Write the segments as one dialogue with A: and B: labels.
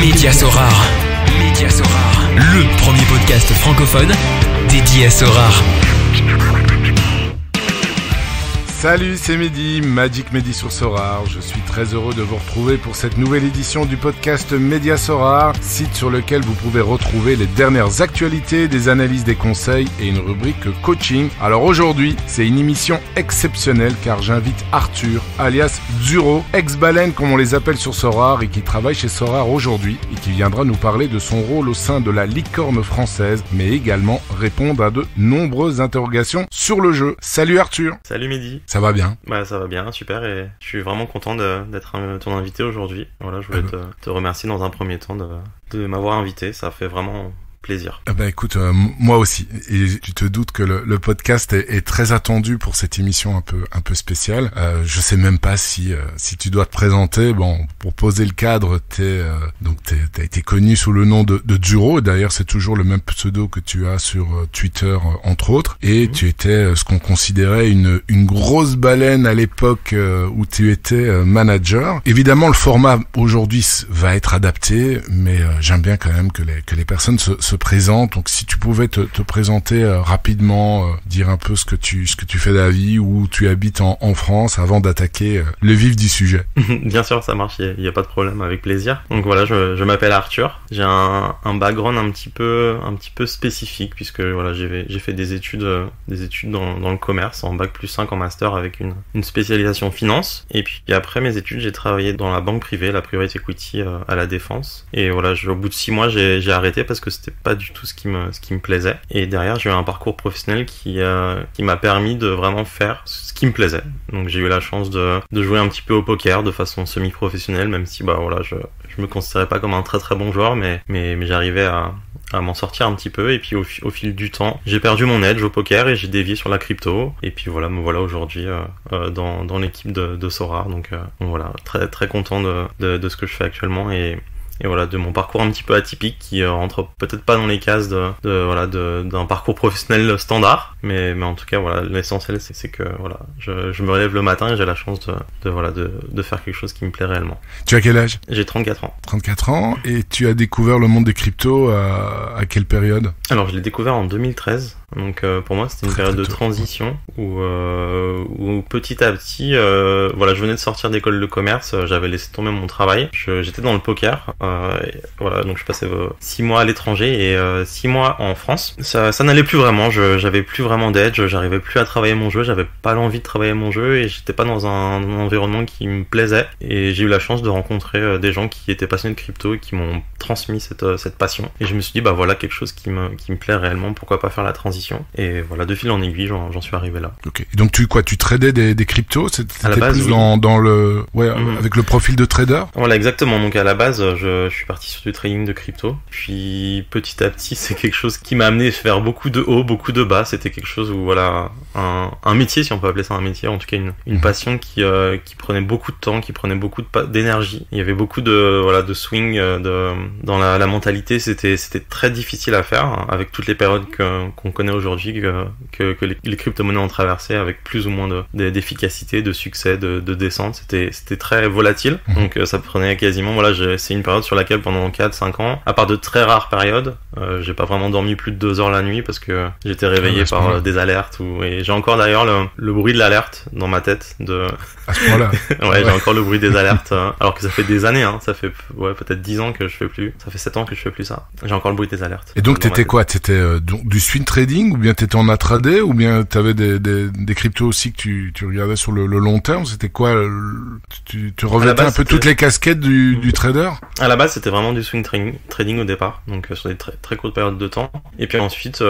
A: Média Sorare. Média Sorare. Le premier podcast francophone dédié à Sorare.
B: Salut, c'est Mehdi, Magic Mehdi sur Sorare. Je suis très heureux de vous retrouver pour cette nouvelle édition du podcast Média Sorare, site sur lequel vous pouvez retrouver les dernières actualités, des analyses, des conseils et une rubrique coaching. Alors aujourd'hui, c'est une émission exceptionnelle car j'invite Arthur, alias Duro, ex-baleine comme on les appelle sur Sorare et qui travaille chez Sorare aujourd'hui et qui viendra nous parler de son rôle au sein de la licorne française, mais également répondre à de nombreuses interrogations sur le jeu. Salut Arthur.
C: Salut Mehdi.
B: Ça va bien?
C: Bah ça va bien, super, et je suis vraiment content d'être ton invité aujourd'hui. Voilà, je voulais te remercier dans un premier temps de m'avoir invité, ça fait vraiment plaisir.
B: Écoute, moi aussi, et tu te doutes que le podcast est très attendu pour cette émission un peu spéciale. Je sais même pas si tu dois te présenter. Bon, pour poser le cadre, t'as été connu sous le nom de Duro, et d'ailleurs c'est toujours le même pseudo que tu as sur Twitter entre autres, et tu étais ce qu'on considérait une grosse baleine à l'époque où tu étais manager. Évidemment le format aujourd'hui va être adapté, mais j'aime bien quand même que les personnes se présentent. Donc si tu pouvais te présenter rapidement, dire un peu ce que tu fais de la vie, où tu habites en France, avant d'attaquer le vif du sujet.
C: Bien sûr, ça marche, il y a pas de problème, avec plaisir. Donc voilà, je m'appelle Arthur, j'ai un background un petit peu spécifique, puisque voilà, j'ai fait des études dans le commerce, en bac plus 5 en master avec une spécialisation finance, et puis après mes études j'ai travaillé dans la banque privée, la private equity à la Défense, et voilà, au bout de 6 mois j'ai arrêté parce que c'était pas du tout ce qui me plaisait, et derrière j'ai eu un parcours professionnel qui m'a permis de vraiment faire ce qui me plaisait. Donc j'ai eu la chance de jouer un petit peu au poker de façon semi-professionnelle, même si voilà, je me considérais pas comme un très très bon joueur, mais j'arrivais à m'en sortir un petit peu, et puis au fil du temps j'ai perdu mon edge au poker et j'ai dévié sur la crypto, et puis voilà, me voilà aujourd'hui dans l'équipe de Sorare. Donc voilà, très très content de ce que je fais actuellement, et voilà, de mon parcours un petit peu atypique qui rentre peut-être pas dans les cases d'un parcours professionnel standard, mais en tout cas voilà, l'essentiel c'est que voilà, je me relève le matin et j'ai la chance de faire quelque chose qui me plaît réellement.
B: Tu as quel âge?
C: J'ai 34 ans.
B: 34 ans, et tu as découvert le monde des cryptos à quelle période? Alors
C: je l'ai découvert en 2013. Donc pour moi c'était une période de transition où petit à petit voilà, je venais de sortir d'école de commerce, j'avais laissé tomber mon travail, j'étais dans le poker, voilà, donc je passais 6 mois à l'étranger et 6 mois en France. Ça n'allait plus vraiment, j'avais plus vraiment d'edge, j'arrivais plus à travailler mon jeu, j'avais pas l'envie de travailler mon jeu, et j'étais pas dans un environnement qui me plaisait, et j'ai eu la chance de rencontrer des gens qui étaient passionnés de crypto et qui m'ont transmis cette passion, et je me suis dit voilà, quelque chose qui me plaît réellement, pourquoi pas faire la transition. Et voilà, de fil en aiguille, j'en suis arrivé là.
B: Ok. Et donc tu tradais des cryptos? C'était
C: base,
B: plus
C: oui.
B: dans le avec le profil de trader?
C: Voilà, exactement. Donc à la base, je suis parti sur du trading de crypto. Puis petit à petit, c'est quelque chose qui m'a amené vers beaucoup de hauts, beaucoup de bas. C'était quelque chose où voilà, un métier, si on peut appeler ça un métier, en tout cas une passion qui prenait beaucoup de temps, qui prenait beaucoup d'énergie. Il y avait beaucoup de swing dans la mentalité. C'était très difficile à faire avec toutes les périodes qu'on connaît aujourd'hui, que les crypto-monnaies ont traversé, avec plus ou moins d'efficacité, de succès, de descente. C'était très volatile, donc ça prenait quasiment, voilà, c'est une période sur laquelle pendant 4-5 ans, à part de très rares périodes, j'ai pas vraiment dormi plus de 2 heures la nuit parce que j'étais réveillé par des alertes, et j'ai encore d'ailleurs le bruit de l'alerte dans ma tête
B: à ce point-là.
C: Ouais, j'ai encore le bruit des alertes, alors que ça fait des années, ça fait peut-être 10 ans que je fais plus, ça fait 7 ans que je fais plus ça. J'ai encore le bruit des alertes.
B: Et donc t'étais quoi? T'étais du swing trading, ou bien t'étais en intraday, ou bien t'avais des cryptos aussi que tu regardais sur le long terme? C'était quoi? Tu revêtais un peu toutes les casquettes du trader?
C: À la base, c'était vraiment du swing trading au départ, donc sur des très, très courtes périodes de temps. Et puis ensuite,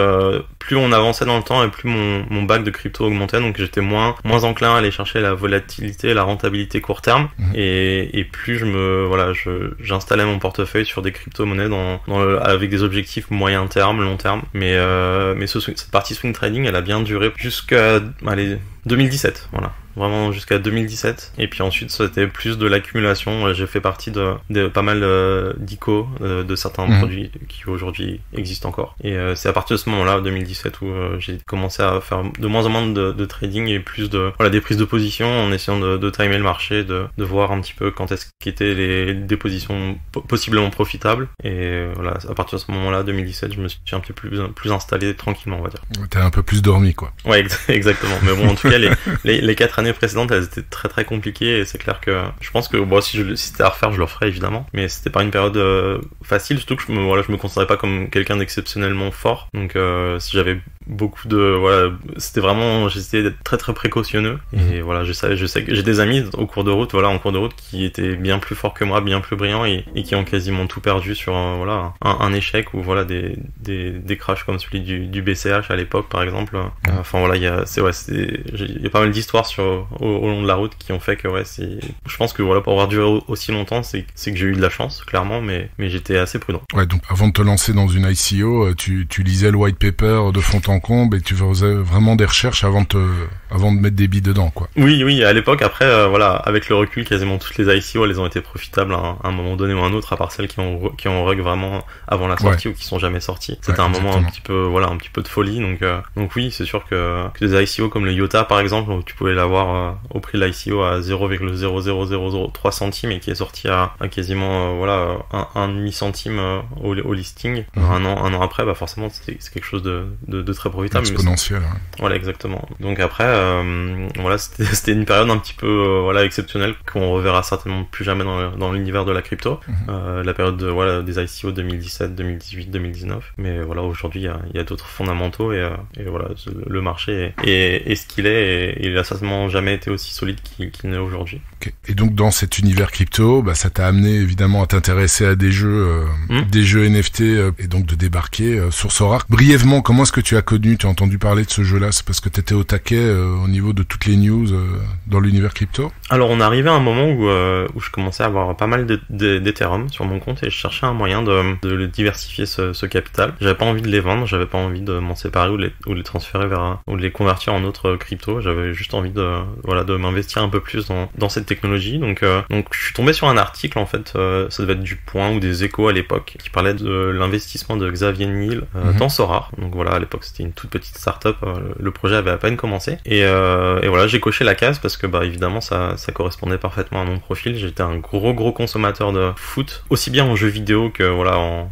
C: plus on avançait dans le temps, et plus mon bac de crypto augmentait, donc j'étais moins enclin à aller chercher la volatilité, la rentabilité court terme, et plus j'installais mon portefeuille sur des crypto-monnaies avec des objectifs moyen terme, long terme, mais cette partie swing trading, elle a bien duré jusqu'à 2017, voilà. vraiment jusqu'à 2017. Et puis ensuite, c'était plus de l'accumulation. J'ai fait partie de pas mal d'ICO, de certains produits qui aujourd'hui existent encore. Et c'est à partir de ce moment-là, 2017, où j'ai commencé à faire de moins en moins de trading et plus des prises de position en essayant de timer le marché, de voir un petit peu quand est-ce qu'étaient des positions possiblement profitables. Et voilà, à partir de ce moment-là, 2017, je me suis un petit peu plus installé tranquillement, on va dire.
B: T'as un peu plus dormi, quoi.
C: Ouais, exactement. Mais bon, en tout cas, les 4 années précédentes, elles étaient très très compliquées, et c'est clair que je pense que bon, si c'était à refaire, je le referais évidemment. Mais c'était pas une période facile, surtout que je me considérais pas comme quelqu'un d'exceptionnellement fort. Donc si j'avais beaucoup c'était vraiment, j'essayais d'être très très précautionneux. Et voilà, je sais que j'ai des amis en cours de route qui étaient bien plus forts que moi, bien plus brillants, et qui ont quasiment tout perdu sur un échec, ou voilà des crashs comme celui du BCH à l'époque, par exemple. Enfin voilà, il y a pas mal d'histoires au long de la route qui ont fait que je pense que voilà, pour avoir duré aussi longtemps, c'est que j'ai eu de la chance, clairement, mais j'étais assez prudent.
B: Ouais, donc avant de te lancer dans une ICO, tu lisais le white paper de fond en comble, et tu faisais vraiment des recherches avant de mettre des billes dedans, quoi.
C: Oui, à l'époque, après, avec le recul, quasiment toutes les ICO, elles ont été profitables à un moment donné ou un autre, à part celles qui ont rug vraiment avant la sortie, ou qui sont jamais sorties. C'était un moment un petit peu de folie, donc oui, c'est sûr que des ICO comme le IOTA, par exemple, où tu pouvais l'avoir au prix de l'ICO à 0,00003 centimes, et qui est sorti à quasiment un demi-centime au listing, un an après, forcément c'est quelque chose de très profitable.
B: Exponentiel.
C: Voilà, exactement. Donc après, c'était une période un petit peu exceptionnelle, qu'on reverra certainement plus jamais dans l'univers de la crypto. La période des ICO 2017, 2018, 2019. Mais voilà, aujourd'hui il y a d'autres fondamentaux, et voilà, le marché est ce qu'il est, et il a certainement jamais été aussi solide qu'il n'est aujourd'hui.
B: Okay. Et donc dans cet univers crypto, ça t'a amené évidemment à t'intéresser à des jeux NFT, et donc de débarquer sur Sorare. Brièvement, comment est-ce que tu as entendu parler de ce jeu-là? C'est parce que t'étais au taquet au niveau de toutes les news dans l'univers crypto? Alors
C: on arrivait à un moment où je commençais à avoir pas mal d'Ethereum sur mon compte, et je cherchais un moyen de diversifier ce capital. J'avais pas envie de les vendre, j'avais pas envie de m'en séparer ou les transférer ou de les convertir en autre crypto. J'avais juste envie de m'investir un peu plus dans cette technologie. Donc je suis tombé sur un article, en fait, ça devait être du Point ou des Échos à l'époque, qui parlait de l'investissement de Xavier Niel dans Sorare. Donc voilà, à l'époque c'était une toute petite start-up, le projet avait à peine commencé, et voilà, j'ai coché la case parce que évidemment ça correspondait parfaitement à mon profil. J'étais un gros consommateur de foot, aussi bien en jeux vidéo que en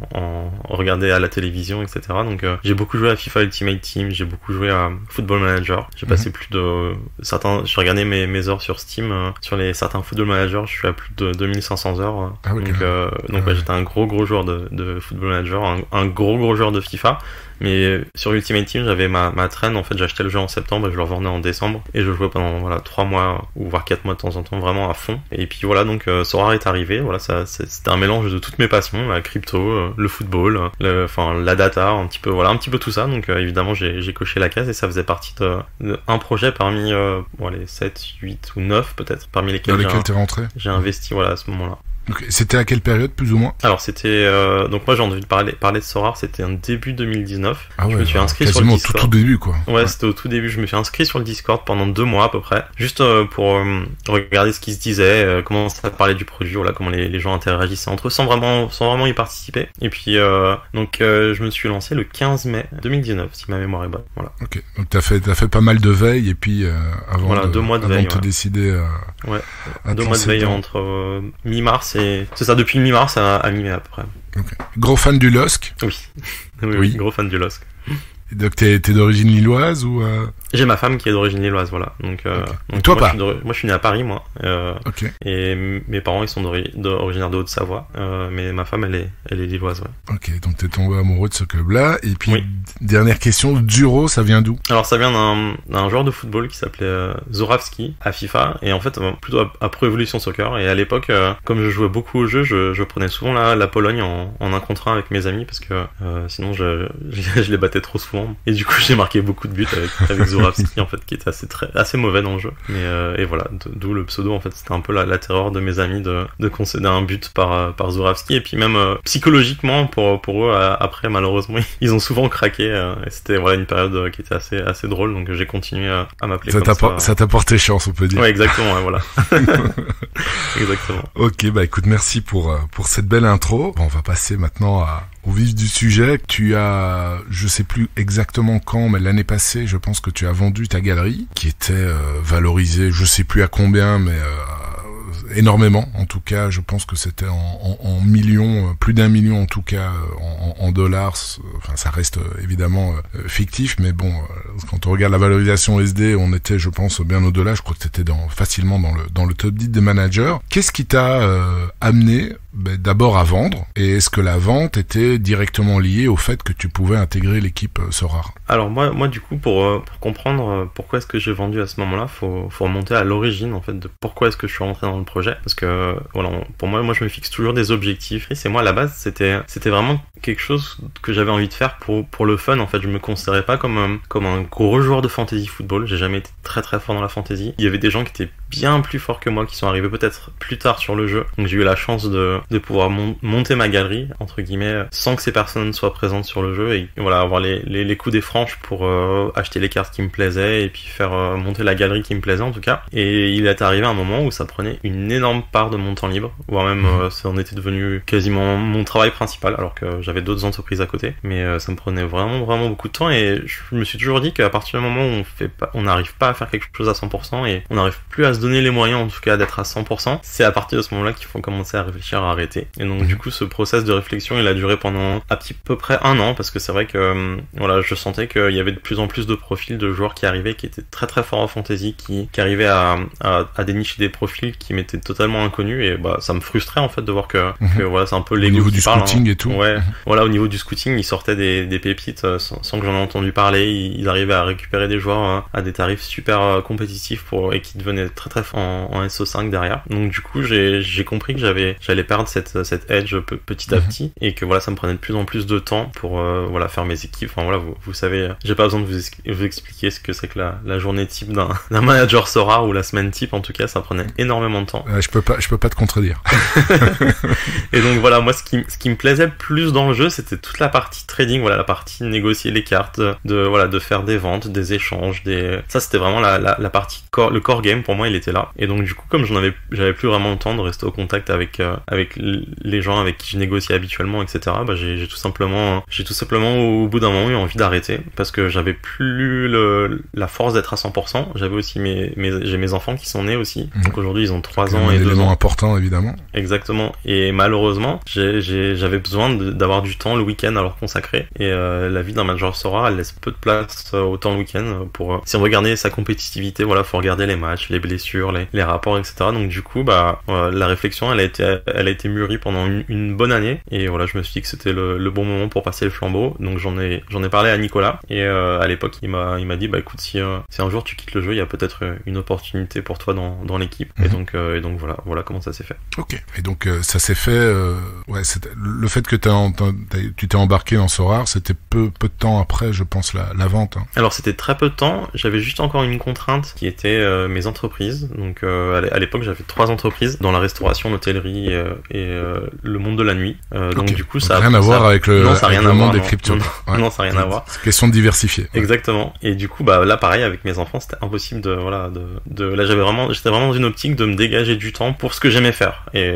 C: regarder à la télévision, etc. Donc j'ai beaucoup joué à FIFA Ultimate Team, j'ai beaucoup joué à Football Manager, j'ai passé plus de j'ai regardé mes heures sur Steam, sur certains Football Manager, je suis à plus de 2500 heures. J'étais un gros joueur de Football Manager, un gros joueur de FIFA. Mais sur Ultimate Team, j'avais ma trend, en fait, j'achetais le jeu en septembre et je le revendais en décembre, et je jouais pendant 3 mois ou voire 4 mois de temps en temps, vraiment à fond. Et puis voilà, donc Sorare est arrivé, c'était un mélange de toutes mes passions, la crypto, le football, la data, un petit peu tout ça. Donc évidemment j'ai coché la case, et ça faisait partie d'un projet parmi les 7, 8 ou 9 peut-être, parmi lesquels
B: t'es rentré.
C: J'ai investi à ce moment-là.
B: Donc, c'était à quelle période, plus ou moins?
C: Alors c'était donc moi j'ai envie de parler de Sorare, c'était en début 2019. Je me suis inscrit sur le Discord.
B: Quasiment tout début, quoi.
C: Ouais, c'était au tout début. Je me suis inscrit sur le Discord pendant 2 mois à peu près, juste pour regarder ce qui se disait, comment ça parlait du produit, comment les gens interagissaient entre eux, sans vraiment y participer. Et puis je me suis lancé le 15 mai 2019, si ma mémoire est bonne. Voilà.
B: Ok. Donc t'as fait pas mal de veille, et puis avant
C: 2 mois de veille,
B: de te décider.
C: 2 mois de veille entre mi-mars. C'est ça, depuis mi-mars à mi-mai à peu près.
B: Okay. Gros fan du LOSC?
C: Oui, gros fan du LOSC.
B: Donc t'es d'origine lilloise ou
C: J'ai ma femme qui est d'origine lilloise, voilà. Donc
B: toi
C: moi,
B: pas.
C: Moi je suis né à Paris, moi.
B: Okay.
C: Et mes parents ils sont originaires de Haute-Savoie, mais ma femme elle est lilloise, ouais.
B: Ok, donc t'es tombé amoureux de ce club-là. Et puis dernière question, Duro, ça vient d'où?
C: Alors ça vient d'un joueur de football qui s'appelait Zorawski à FIFA, et en fait plutôt à Pro Evolution Soccer. Et à l'époque, comme je jouais beaucoup au jeu, je prenais souvent la Pologne en 1 contre 1 avec mes amis, parce que sinon je les battais trop souvent souvent. Et du coup, j'ai marqué beaucoup de buts avec Zurawski, en fait, qui était assez mauvais dans le jeu. Mais, et voilà, d'où le pseudo, en fait. C'était un peu la terreur de mes amis de concéder un but par Zurawski. Et puis même, psychologiquement, pour eux, après, malheureusement, ils ont souvent craqué. Et c'était, voilà, une période qui était assez drôle. Donc, j'ai continué à m'appeler comme ça.
B: Ça t'a porté chance, on peut dire.
C: Ouais, exactement, ouais, voilà. Exactement.
B: Ok, bah écoute, merci pour cette belle intro. Bon, on va passer maintenant au vif du sujet. Tu as, je sais plus exactement quand, mais l'année passée, je pense que tu as vendu ta galerie, qui était valorisée, je sais plus à combien, mais énormément. En tout cas, je pense que c'était en millions, plus d'1 million en tout cas, en dollars. Enfin, ça reste évidemment fictif, mais bon, quand on regarde la valorisation SD, on était, je pense, bien au-delà. Je crois que c'était facilement dans le top 10 des managers. Qu'est-ce qui t'a amené d'abord à vendre, et est-ce que la vente était directement liée au fait que tu pouvais intégrer l'équipe Sorare?
C: Alors moi du coup pour comprendre pourquoi est-ce que j'ai vendu à ce moment-là, faut remonter à l'origine en fait de pourquoi est-ce que je suis rentré dans le projet, parce que voilà, pour moi je me fixe toujours des objectifs, et c'est moi à la base c'était vraiment quelque chose que j'avais envie de faire pour le fun. En fait, je me considérais pas comme un gros joueur de fantasy football, j'ai jamais été très très fort dans la fantasy. Il y avait des gens qui étaient bien plus forts que moi qui sont arrivés peut-être plus tard sur le jeu, donc j'ai eu la chance de pouvoir monter ma galerie entre guillemets sans que ces personnes soient présentes sur le jeu, et voilà, avoir les coups des franches pour acheter les cartes qui me plaisaient et puis faire monter la galerie qui me plaisait en tout cas. Et il est arrivé un moment où ça prenait une énorme part de mon temps libre, voire même ça en était devenu quasiment mon travail principal, alors que j'avais d'autres entreprises à côté, mais ça me prenait vraiment beaucoup de temps, et je me suis toujours dit qu'à partir du moment où on n'arrive pas à faire quelque chose à 100% et on n'arrive plus à se donner les moyens en tout cas d'être à 100%, c'est à partir de ce moment-là qu'il faut commencer à réfléchir à arrêter. Et donc du coup ce process de réflexion il a duré pendant à peu près 1 an, parce que c'est vrai que voilà, je sentais qu'il y avait de plus en plus de profils de joueurs qui arrivaient, qui étaient très très forts en fantasy, qui arrivaient à dénicher des profils qui m'étaient totalement inconnus, et bah ça me frustrait en fait de voir que voilà, c'est un peu l'ego qui parle. Au niveau du scouting et tout. Ouais, voilà, au niveau du scouting, ils sortaient des pépites sans que j'en ai entendu parler, ils arrivaient à récupérer des joueurs à des tarifs super compétitifs et qui devenaient très très forts en SO5 derrière. Donc du coup j'ai compris que j'allais perdre cette edge petit à petit, et que voilà, ça me prenait de plus en plus de temps pour voilà, faire mes équipes. Enfin voilà, vous savez, j'ai pas besoin de vous expliquer ce que c'est que la journée type d'un manager Sorare, ou la semaine type en tout cas, ça prenait énormément de temps.
B: Je peux pas te contredire.
C: Et donc voilà, moi ce qui me plaisait plus dans le jeu, c'était toute la partie trading, voilà, la partie négocier les cartes, de faire des ventes, des échanges, ça c'était vraiment la partie le core game. Pour moi il était là, et donc du coup comme j'avais plus vraiment le temps de rester au contact avec les gens avec qui je négociais habituellement, etc., bah j'ai tout simplement au bout d'un moment eu envie d'arrêter, parce que j'avais plus la force d'être à 100%. J'avais aussi j'ai mes enfants qui sont nés aussi, donc aujourd'hui ils ont 3 ans et 2 ans. Un élément
B: important évidemment.
C: Exactement, et malheureusement j'avais besoin d'avoir du temps le week-end à leur consacrer, et la vie d'un manager Sorare elle laisse peu de place au temps le week-end si on veut garder sa compétitivité. Voilà, faut regarder les matchs, les blessures, les rapports, etc. Donc du coup bah la réflexion elle a été mûrie pendant une bonne année, et voilà, je me suis dit que c'était le bon moment pour passer le flambeau. Donc j'en ai parlé à Nicolas, et à l'époque il m'a dit bah écoute, si un jour tu quittes le jeu, il y a peut-être une opportunité pour toi dans l'équipe. Et donc voilà comment ça s'est fait.
B: Ok, et donc ça s'est fait le fait que tu t'es embarqué dans Sorare, c'était peu de temps après, je pense, la vente.
C: Alors c'était très peu de temps, j'avais juste encore une contrainte qui était mes entreprises. Donc à l'époque j'avais 3 entreprises dans la restauration, l'hôtellerie et le monde de la nuit. Donc du coup ça a
B: rien à voir avec le monde des cryptos.
C: Non, ça n'a rien à voir.
B: C'est question de diversifier. Ouais.
C: Exactement. Et du coup bah là pareil avec mes enfants, c'était impossible là j'étais vraiment dans une optique de me dégager du temps pour ce que j'aimais faire. Et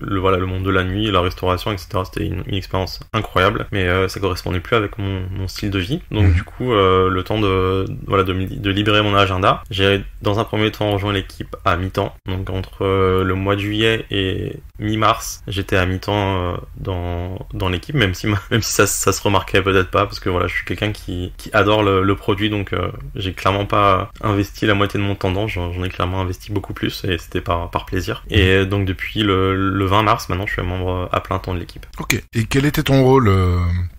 C: le monde de la nuit, la restauration, etc., c'était une expérience incroyable, mais ça correspondait plus avec mon style de vie. Donc du coup le temps de libérer mon agenda, j'ai dans un premier temps rejoint l'équipe à mi-temps. Donc entre le mois de juillet et mi-mars, j'étais à mi-temps dans l'équipe, même si ça se remarquait peut-être pas, parce que voilà, je suis quelqu'un qui adore le produit, donc j'ai clairement pas investi la moitié de mon temps dedans, j'en ai clairement investi beaucoup plus, et c'était par plaisir. Et donc depuis le 20 mars, maintenant je suis membre à plein temps de l'équipe.
B: Ok. Et quel était ton rôle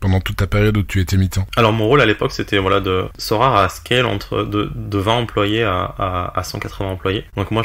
B: pendant toute ta période où tu étais mi-temps?
C: Alors mon rôle à l'époque, c'était de Sorare à scale de 20 employés à 180 employés. Donc moi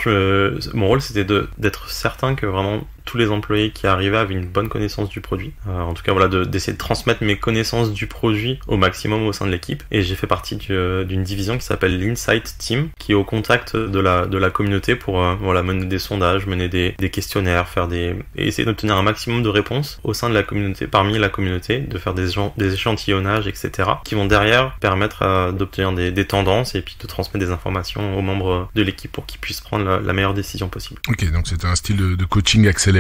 C: mon rôle c'était d'être certain que vraiment tous les employés qui arrivaient avaient une bonne connaissance du produit. En tout cas, voilà, d'essayer de transmettre mes connaissances du produit au maximum au sein de l'équipe. Et j'ai fait partie d'une division qui s'appelle l'Insight Team, qui est au contact de la communauté pour voilà, mener des sondages, mener des questionnaires, et essayer d'obtenir un maximum de réponses au sein de la communauté, parmi la communauté, de faire des échantillonnages, etc., qui vont derrière permettre d'obtenir des tendances et puis de transmettre des informations aux membres de l'équipe pour qu'ils puissent prendre la meilleure décision possible.
B: Ok, donc c'était un style de coaching accéléré,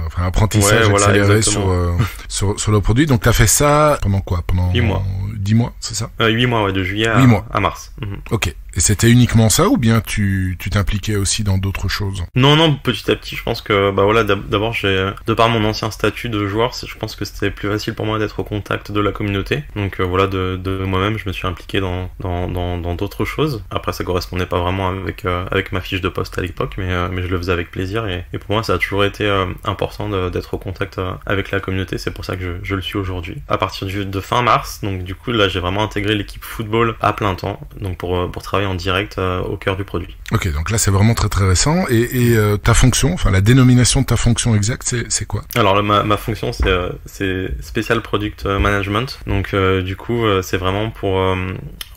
B: enfin apprentissage accéléré sur le produit. Donc t'as fait ça pendant quoi? Pendant
C: 8 mois.
B: 10 mois, c'est ça?
C: 8 mois, ouais, de juillet à mars.
B: Ok. Et c'était uniquement ça ou bien tu t'impliquais aussi dans d'autres choses? Non,
C: petit à petit, je pense que voilà, d'abord de par mon ancien statut de joueur, je pense que c'était plus facile pour moi d'être au contact de la communauté. Donc voilà, de moi-même, je me suis impliqué dans d'autres choses. Après, ça correspondait pas vraiment avec ma fiche de poste à l'époque, mais je le faisais avec plaisir et pour moi, ça a toujours été important d'être au contact avec la communauté. C'est pour ça que je le suis aujourd'hui. À partir de fin mars, donc du coup là, j'ai vraiment intégré l'équipe football à plein temps, donc pour travailler en direct au cœur du produit.
B: Ok, donc là c'est vraiment très très récent. Et ta fonction, enfin la dénomination de ta fonction exacte, c'est quoi? Alors
C: ma fonction c'est Special Product Management. Donc du coup c'est vraiment pour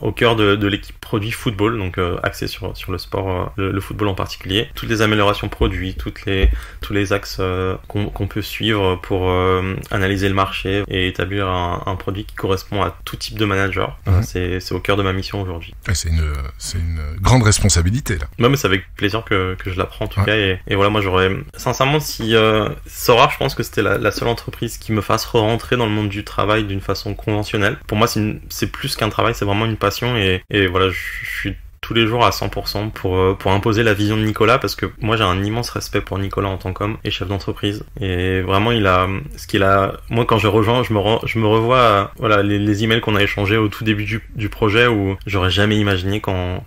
C: au cœur de l'équipe produit football, donc axé sur le sport, le football en particulier. Toutes les améliorations produits, tous les axes qu'on peut suivre pour analyser le marché et établir un produit qui correspond à tout type de manager. C'est au cœur de ma mission aujourd'hui.
B: C'est une grande responsabilité là.
C: Ouais, mais c'est avec plaisir que je la prends en tout cas et voilà, moi j'aurais sincèrement si Sora, je pense que c'était la seule entreprise qui me fasse re-rentrer dans le monde du travail d'une façon conventionnelle. Pour moi c'est plus qu'un travail, c'est vraiment une passion et voilà, je suis tous les jours à 100% pour imposer la vision de Nicolas, parce que moi j'ai un immense respect pour Nicolas en tant qu'homme et chef d'entreprise, et vraiment moi quand je rejoins, je me revois voilà les emails qu'on a échangés au tout début du projet, où j'aurais jamais imaginé qu'en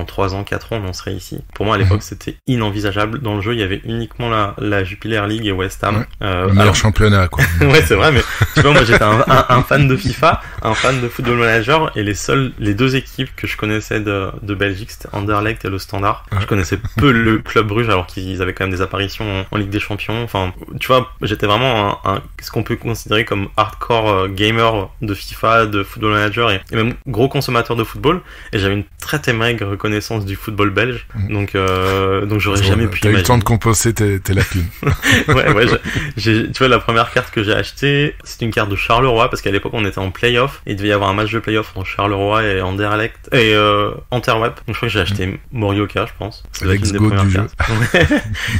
C: 3 ans, 4 ans on en serait ici. Pour moi à l'époque c'était inenvisageable. Dans le jeu il y avait uniquement la Jupiler League et West Ham,
B: le meilleur championnat quoi.
C: Ouais, c'est vrai, mais tu vois, moi j'étais un fan de FIFA, un fan de Football Manager, et les deux équipes que je connaissais de Belgique, c'était Anderlecht et le Standard. Je connaissais peu le club Bruges, alors qu'ils avaient quand même des apparitions en Ligue des Champions. Enfin, tu vois, j'étais vraiment ce qu'on peut considérer comme hardcore gamer de FIFA, de Football Manager et même gros consommateur de football. Et j'avais une très maigre connaissance du football belge. Donc j'aurais jamais pu imaginer.
B: T'as eu le temps de composer tes lacunes.
C: ouais, tu vois, la première carte que j'ai achetée, c'est une carte de Charleroi, parce qu'à l'époque on était en play-off et il devait y avoir un match de play-off entre Charleroi et Anderlecht et Antwerp. Donc je crois que j'ai acheté Morioka, je pense.
B: C'est l'ex goat du jeu.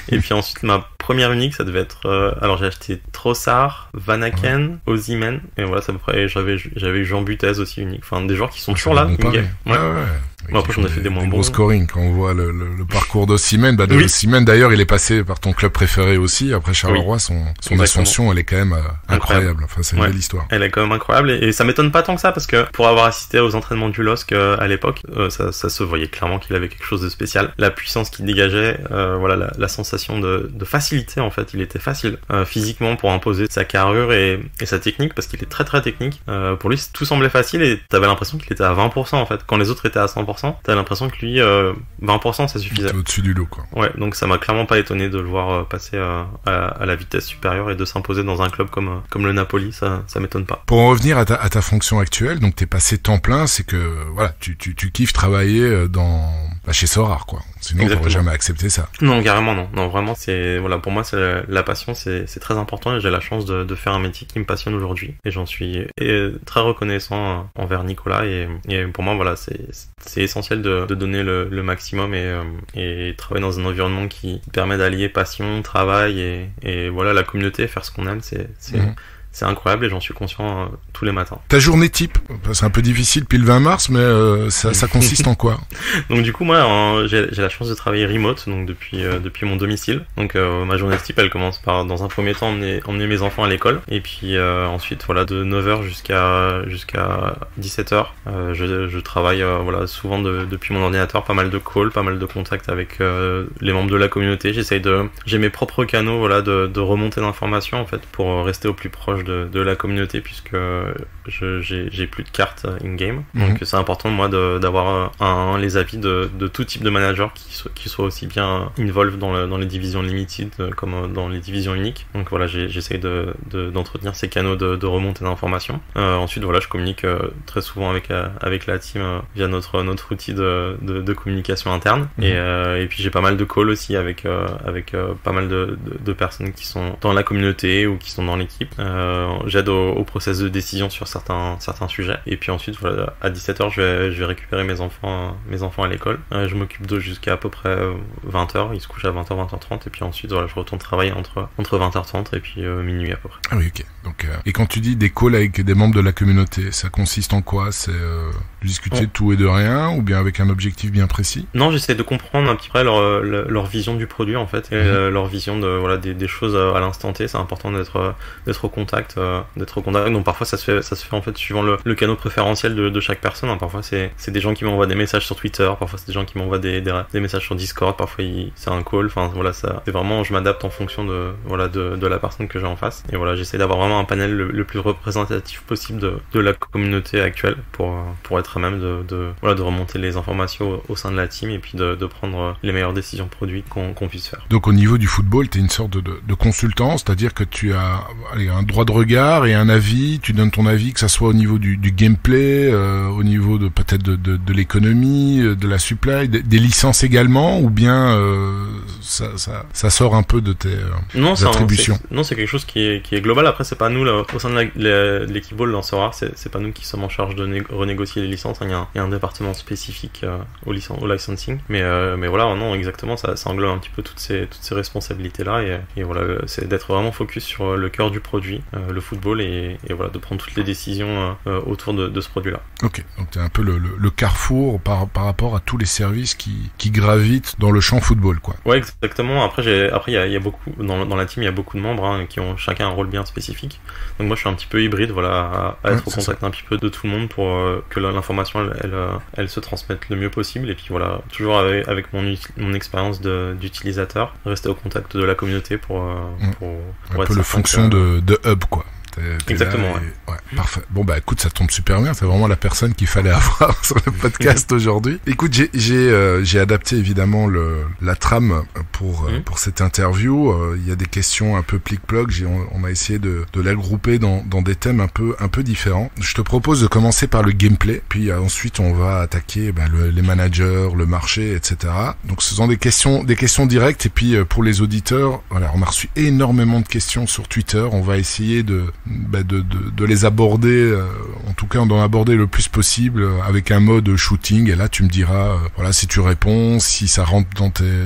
C: Et puis ensuite ma première unique, ça devait être alors j'ai acheté Trossard, Van Aken, Osimhen, et voilà, c'est à peu près. J'avais eu Jean Butez aussi unique. Enfin, des joueurs qui sont toujours là.
B: Ouais.
C: Bon, après j'en ai fait des moins bons.
B: Gros scoring quand on voit le parcours d'Osimhen. Osimhen d'ailleurs, il est passé par ton club préféré aussi. Après Charleroi, son ascension, elle est quand même incroyable. Enfin, c'est une belle histoire.
C: Elle est quand même incroyable, et ça m'étonne pas tant que ça, parce que pour avoir assisté aux entraînements du LOSC à l'époque, ça se voyait clairement qu'il avait quelque chose de spécial. La puissance qu'il dégageait, voilà, la sensation de facilité, en fait, il était facile physiquement pour imposer sa carrure et sa technique, parce qu'il est très technique. Pour lui, tout semblait facile, et t'avais l'impression qu'il était à 20% en fait. Quand les autres étaient à 100%, t'as l'impression que lui 20% ça suffisait.
B: C'était au-dessus du lot quoi.
C: Ouais, donc ça m'a clairement pas étonné de le voir passer à la vitesse supérieure et de s'imposer dans un club comme le Napoli. Ça m'étonne pas.
B: Pour en revenir à ta fonction actuelle, donc t'es passé temps plein, c'est que voilà, tu kiffes travailler chez Sorar quoi. Sinon t'aurais jamais accepté ça.
C: Non, carrément non, vraiment pour moi c'est la passion, c'est très important, et j'ai la chance de faire un métier qui me passionne aujourd'hui, et j'en suis très reconnaissant envers Nicolas, et pour moi voilà, c'est essentiel de donner le maximum et travailler dans un environnement qui permet d'allier passion, travail et voilà, la communauté, faire ce qu'on aime, c'est incroyable, et j'en suis conscient tous les matins.
B: Ta journée type, c'est un peu difficile depuis le 20 mars, mais ça consiste en quoi?
C: Donc du coup, moi, j'ai la chance de travailler remote, donc depuis mon domicile. Donc ma journée type, elle commence par, dans un premier temps, emmener mes enfants à l'école, et puis ensuite, voilà, de 9h jusqu'à 17h, je travaille voilà, souvent depuis mon ordinateur, pas mal de calls, pas mal de contacts avec les membres de la communauté. J'ai mes propres canaux, voilà, de remontée d'informations, en fait, pour rester au plus proche proche de la communauté puisque j'ai plus de cartes in-game. Donc c'est important moi d'avoir les avis de tout type de manager qui soient aussi bien involved dans les divisions limited comme dans les divisions uniques. Donc voilà, j'essaye d'entretenir ces canaux de remontée d'informations. Ensuite voilà, je communique très souvent avec la team via notre outil de communication interne. Et puis j'ai pas mal de calls aussi avec pas mal de personnes qui sont dans la communauté ou qui sont dans l'équipe. J'aide au process de décision sur certains sujets. Et puis ensuite voilà, à 17h je vais récupérer mes enfants à l'école. Je m'occupe d'eux jusqu'à à peu près 20h. Ils se couchent à 20h, 20h30 et puis ensuite voilà, je retourne travailler entre 20h30 et puis minuit à peu près.
B: Ah oui, ok. Donc et quand tu dis des calls avec des membres de la communauté, ça consiste en quoi? C'est discuter de tout et de rien ou bien avec un objectif bien précis? Non,
C: j'essaie de comprendre un petit peu leur vision du produit en fait et leur vision des choses à l'instant T. C'est important d'être au contact, Donc parfois ça se fait en fait suivant le canal préférentiel de chaque personne. Parfois c'est des gens qui m'envoient des messages sur Twitter, parfois c'est des gens qui m'envoient des messages sur Discord, parfois c'est un call. Enfin voilà, ça c'est vraiment, je m'adapte en fonction de la personne que j'ai en face. Et voilà, j'essaie d'avoir vraiment un panel le plus représentatif possible de la communauté actuelle pour être à même de remonter les informations au sein de la team et puis de prendre les meilleures décisions produits qu'on puisse faire.
B: Donc au niveau du football, tu es une sorte de consultant, c'est-à-dire que tu as un droit de regard et un avis, tu donnes ton avis, que ça soit au niveau du gameplay, au niveau peut-être de l'économie, de la supply, des licences également, ou bien ça sort un peu de tes attributions?
C: Non, c'est quelque chose qui est global. Après, c'est pas nous, là, au sein de l'équipe Ball dans Sora, c'est pas nous qui sommes en charge de renégocier les licences. Il y a un département spécifique au licensing. Mais voilà, non, exactement, ça englobe un petit peu toutes ces responsabilités-là. Et voilà, c'est d'être vraiment focus sur le cœur du produit, le football, et voilà, de prendre toutes les décisions autour de ce produit-là.
B: Ok, donc t'es un peu le carrefour par rapport à tous les services qui gravitent dans le champ football, quoi.
C: Ouais, exactement. Après, il y a beaucoup, dans la team, il y a beaucoup de membres qui ont chacun un rôle bien spécifique. Donc moi, je suis un petit peu hybride, voilà, à être au contact un petit peu de tout le monde pour que l'information, elle se transmette le mieux possible. Et puis voilà, toujours avec mon expérience d'utilisateur, rester au contact de la communauté pour
B: un peu le fonction de hub, quoi.
C: Exactement,
B: ouais. Parfait. Bon bah écoute, ça tombe super bien, c'est vraiment la personne qu'il fallait avoir sur le podcast aujourd'hui. Écoute, j'ai adapté évidemment la trame pour cette interview. Il y a des questions un peu plic-ploc, on a essayé de la grouper dans des thèmes un peu différents. Je te propose de commencer par le gameplay, puis ensuite on va attaquer les managers, le marché, etc. Donc ce sont des questions directes, et puis pour les auditeurs, voilà, on a reçu énormément de questions sur Twitter. On va essayer de les aborder, en tout cas d'en aborder le plus possible avec un mode shooting, et là tu me diras voilà, si tu réponds, si ça rentre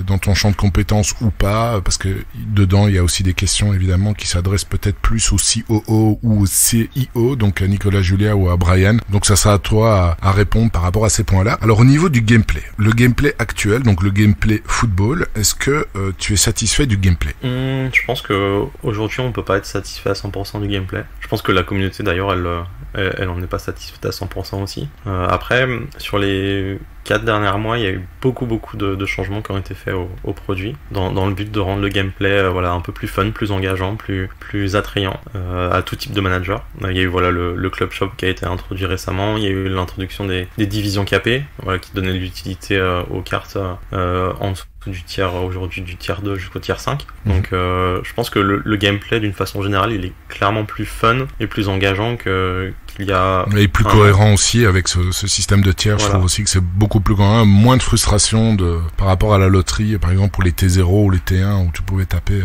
B: dans ton champ de compétences ou pas, parce que dedans il y a aussi des questions évidemment qui s'adressent peut-être plus au COO ou au CIO, donc à Nicolas Julia ou à Brian, donc ça sera à toi à répondre par rapport à ces points-là. Alors au niveau du gameplay, le gameplay actuel, donc le gameplay football, est-ce que tu es satisfait du gameplay?
C: Je pense que aujourd'hui on peut pas être satisfait à 100% du gameplay. Je pense que la communauté d'ailleurs elle en est pas satisfaite à 100% aussi. Après, sur les 4 derniers mois, il y a eu beaucoup de changements qui ont été faits au produit dans le but de rendre le gameplay un peu plus fun, plus engageant, plus attrayant à tout type de manager. Il y a eu le club shop qui a été introduit récemment, il y a eu l'introduction des divisions capées, qui donnaient de l'utilité aux cartes en dessous du tiers, aujourd'hui du tiers 2 jusqu'au tiers 5. Donc je pense que le gameplay d'une façon générale il est clairement plus fun et plus engageant qu'il y a...
B: Et plus cohérent aussi avec ce système de tiers. Voilà. Je trouve aussi que c'est beaucoup plus cohérent, moins de frustration par rapport à la loterie, par exemple pour les T0 ou les T1 où tu pouvais taper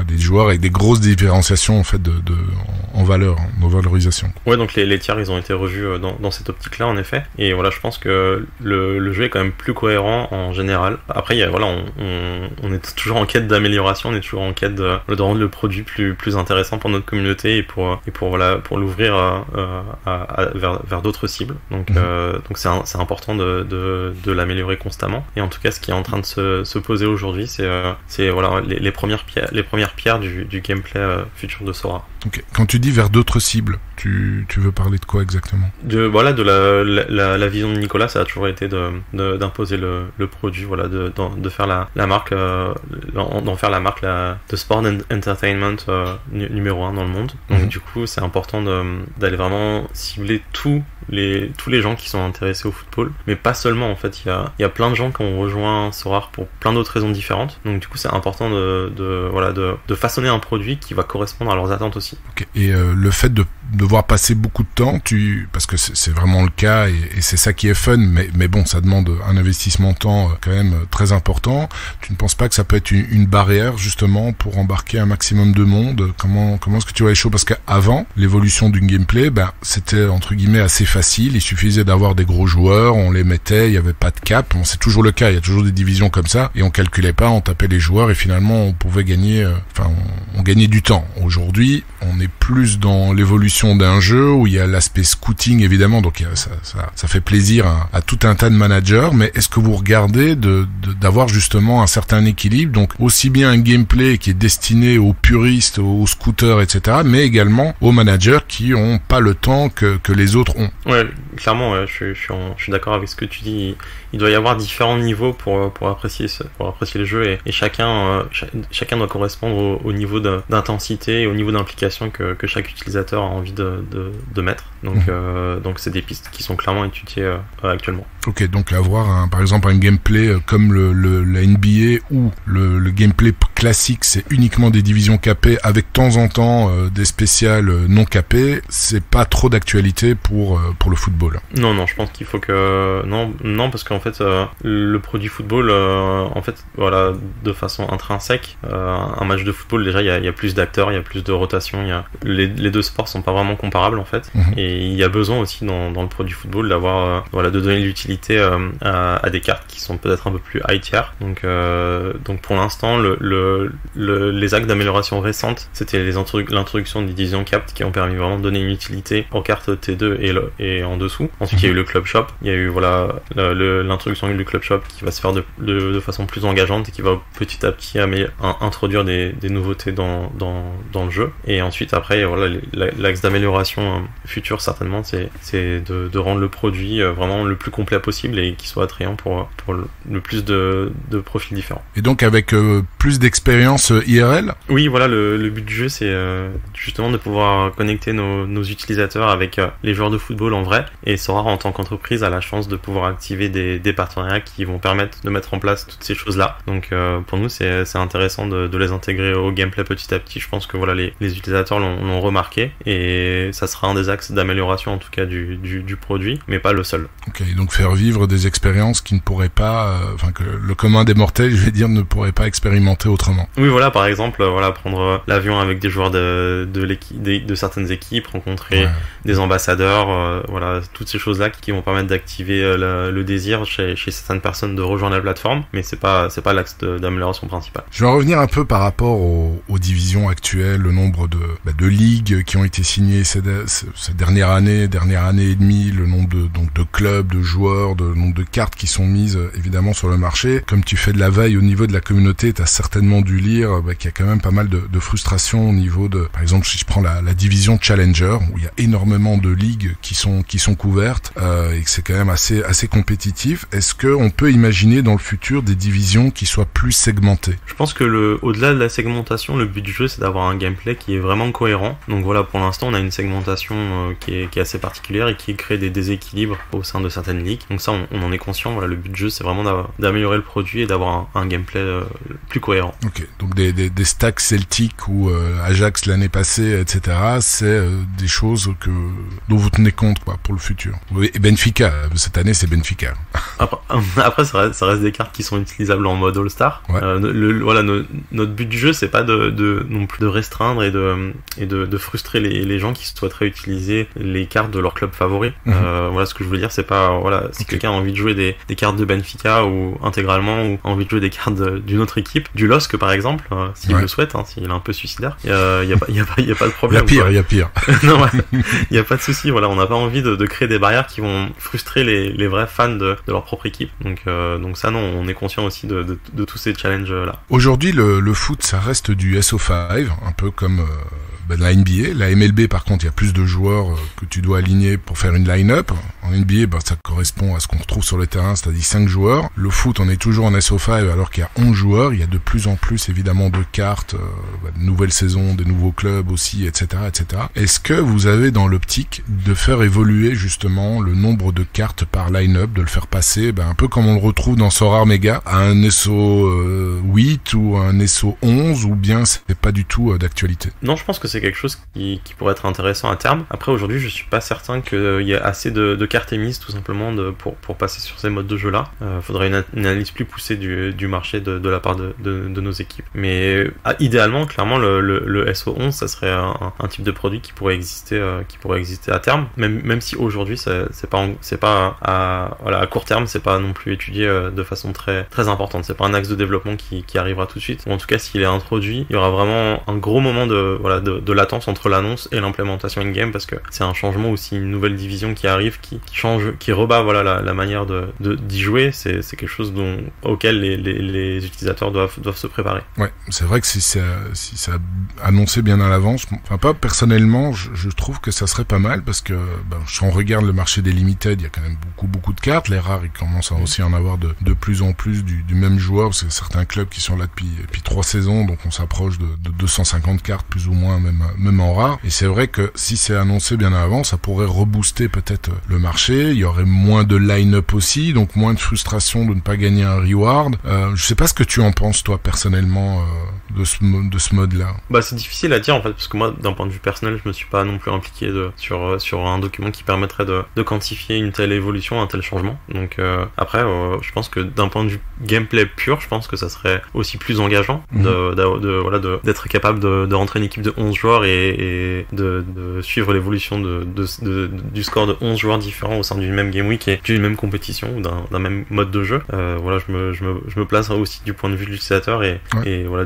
B: des joueurs avec des grosses différenciations en fait en valeur, en valorisation.
C: Ouais, donc les tiers ils ont été revus dans cette optique-là en effet. Et voilà, je pense que le jeu est quand même plus cohérent en général. Après, on est toujours en quête d'amélioration, on est toujours en quête de rendre le produit plus intéressant pour notre communauté et pour l'ouvrir vers d'autres cibles. Donc c'est important de l'améliorer constamment. Et en tout cas, ce qui est en train de se poser aujourd'hui, c'est les premières pierres du gameplay futur de Sora.
B: Okay. Quand tu dis vers d'autres cibles. Tu veux parler de quoi exactement ?
C: De la vision de Nicolas, ça a toujours été d'imposer le produit, voilà, de faire la marque, d'en faire la marque de sport entertainment numéro 1 dans le monde. Donc du coup, c'est important d'aller vraiment cibler tous les gens qui sont intéressés au football, mais pas seulement. En fait, il y a plein de gens qui ont rejoint Sorare pour plein d'autres raisons différentes. Donc du coup, c'est important de façonner un produit qui va correspondre à leurs attentes aussi.
B: Okay. Et le fait de devoir passer beaucoup de temps, parce que c'est vraiment le cas et c'est ça qui est fun, mais bon, ça demande un investissement temps quand même très important. Tu ne penses pas que ça peut être une barrière justement pour embarquer un maximum de monde ? Comment est-ce que tu vois les choses ? Parce qu'avant, l'évolution d'une gameplay, c'était entre guillemets assez facile. Il suffisait d'avoir des gros joueurs, on les mettait, il n'y avait pas de cap. Bon, c'est toujours le cas, il y a toujours des divisions comme ça et on calculait pas, on tapait les joueurs et finalement on pouvait gagner, on gagnait du temps. Aujourd'hui, on est plus dans l'évolution d'un jeu où il y a l'aspect scouting évidemment, donc ça fait plaisir à tout un tas de managers, mais est-ce que vous regardez d'avoir justement un certain équilibre, donc aussi bien un gameplay qui est destiné aux puristes, aux scooters, etc., mais également aux managers qui ont pas le temps que les autres ont.
C: Ouais, clairement, ouais, je suis d'accord avec ce que tu dis. Il doit y avoir différents niveaux pour apprécier le jeu et chacun doit correspondre au niveau d'intensité et au niveau d'implication que chaque utilisateur a envie de mettre. Donc c'est des pistes qui sont clairement étudiées actuellement.
B: Ok, donc avoir par exemple un gameplay comme la NBA où le gameplay classique c'est uniquement des divisions capées avec de temps en temps des spéciales non capées, c'est pas trop d'actualité pour le football. Non,
C: je pense qu'il faut que non parce qu'en fait le produit football en fait voilà, de façon intrinsèque, un match de football déjà il y a plus d'acteurs, il y a plus de rotation, les deux sports sont pas vraiment comparables en fait, et il y a besoin aussi dans le produit football d'avoir de donner de l'utilité à des cartes qui sont peut-être un peu plus high tier. Donc pour l'instant les actes d'amélioration récentes c'était l'introduction des divisions capt qui ont permis vraiment de donner une utilité aux cartes T2 et en dessous. Ensuite il y a eu le club shop, il y a eu l'introduction du club shop qui va se faire de façon plus engageante et qui va petit à petit introduire des nouveautés dans le jeu. Et ensuite après l'axe d'amélioration futur certainement c'est de rendre le produit vraiment le plus complet possible et qu'il soit attrayant pour le plus de profils différents.
B: Et donc avec plus d'expérience IRL ?
C: Oui, voilà, le but du jeu c'est justement de pouvoir connecter nos utilisateurs avec les joueurs de football en vrai, et Sorare en tant qu'entreprise a la chance de pouvoir activer des partenariats qui vont permettre de mettre en place toutes ces choses là. Donc pour nous c'est intéressant de les intégrer au gameplay petit à petit. Je pense que voilà, les utilisateurs l'ont remarqué et ça sera un des axes d'amélioration en tout cas du produit, mais pas le seul.
B: Ok, donc faire vivre des expériences qui ne pourraient pas, que le commun des mortels, je vais dire, ne pourrait pas expérimenter autrement.
C: Oui, voilà, par exemple, prendre l'avion avec des joueurs de certaines équipes, rencontrer des ambassadeurs, toutes ces choses-là qui vont permettre d'activer le désir chez certaines personnes de rejoindre la plateforme, mais c'est pas l'axe d'amélioration principale.
B: Je vais en revenir un peu par rapport aux divisions actuelles, le nombre de ligues qui ont été signées cette dernière année et demie, le nombre de clubs, de joueurs, le nombre de cartes qui sont mises évidemment sur le marché. Comme tu fais de la veille au niveau de la communauté, tu as certainement dû lire qu'il y a quand même pas mal de frustration au niveau par exemple, si je prends la division Challenger, où il y a énormément de ligues qui sont couvertes et que c'est quand même assez compétitif. Est-ce qu'on peut imaginer dans le futur des divisions qui soient plus segmentées ?
C: Je pense que au-delà de la segmentation, le but du jeu c'est d'avoir un gameplay qui est vraiment cohérent. Donc voilà, pour l'instant on a une segmentation qui est assez particulière et qui crée des déséquilibres au sein de certaines ligues. Donc ça on en est conscient. Voilà, le but du jeu c'est vraiment d'améliorer le produit et d'avoir un gameplay plus cohérent. Ok,
B: donc des stacks Celtic ou Ajax l'année passée, etc. C'est des choses dont vous tenez compte pour le futur. Et Benfica, cette année c'est Benfica.
C: Après ça reste des cartes qui sont utilisables en mode All-Star. Ouais. Notre but du jeu c'est pas non plus de restreindre et de frustrer les gens qui souhaiteraient utiliser les cartes de leur club favori. Voilà, ce que je veux dire, c'est pas si quelqu'un a envie de jouer des cartes de Benfica ou intégralement, ou a envie de jouer des cartes d'une autre équipe, du LOSC par exemple, s'il le souhaite, s'il est un peu suicidaire, il y a pas de problème.
B: Il y a pire.
C: Non, il y a pas de souci. Voilà, on n'a pas envie de créer des barrières qui vont frustrer les vrais fans de leur propre équipe. Donc ça, non, on est conscient aussi de tous ces challenges là.
B: Aujourd'hui, le foot, ça reste du SO5, un peu comme de la NBA. La MLB, par contre, il y a plus de joueurs que tu dois aligner pour faire une line-up. En NBA, ça correspond à ce qu'on retrouve sur le terrain, c'est-à-dire 5 joueurs. Le foot, on est toujours en SO5 alors qu'il y a 11 joueurs. Il y a de plus en plus, évidemment, de cartes, de nouvelles saisons, de nouveaux clubs aussi, etc., etc. Est-ce que vous avez dans l'optique de faire évoluer justement le nombre de cartes par line-up, de le faire passer, un peu comme on le retrouve dans Sorare Mega, à un SO 8 ou un SO 11, ou bien c'est pas du tout d'actualité?
C: Non, je pense que c'est quelque chose qui pourrait être intéressant à terme. Après, aujourd'hui, je suis pas certain qu'il y ait assez de cartes émises, tout simplement, pour passer sur ces modes de jeu-là. Faudrait une analyse plus poussée du marché de la part de nos équipes. Mais idéalement, clairement, le SO 11, ça serait un type de produit qui pourrait exister à terme, même si aujourd'hui, c'est pas à court terme, c'est pas non plus étudié de façon très, très importante. C'est pas un axe de développement qui arrivera tout de suite. Ou en tout cas, s'il est introduit, il y aura vraiment un gros moment de latence entre l'annonce et l'implémentation in-game, parce que c'est un changement aussi, une nouvelle division qui arrive, qui change, qui rebat la manière d'y jouer. C'est quelque chose auquel les utilisateurs doivent se préparer.
B: Ouais, c'est vrai que si ça annoncé bien à l'avance, pas personnellement, je trouve que ça serait pas mal, parce que si on regarde le marché des limited, il y a quand même beaucoup de cartes. Les rares, ils commencent à aussi en avoir de plus en plus du même joueur, parce que certains clubs qui sont là depuis 3 saisons, donc on s'approche de 250 cartes plus ou moins, même en rare. Et c'est vrai que si c'est annoncé bien à l'avance, ça pourrait rebooster peut-être le marché. Il y aurait moins de line-up aussi, donc moins de frustration de ne pas gagner un reward. Je sais pas ce que tu en penses toi personnellement de ce mode-là.
C: C'est difficile à dire en fait, parce que moi, d'un point de vue personnel, je me suis pas non plus impliqué sur un document qui permettrait de quantifier une telle évolution, un tel changement. Donc après, je pense que d'un point de vue gameplay pur, je pense que ça serait aussi plus engageant d'être capable de rentrer une équipe de 11 joueurs et de suivre l'évolution du score de 11 joueurs différents au sein d'une même game week et d'une même compétition ou d'un même mode de jeu. Je me place aussi du point de vue de l'utilisateur et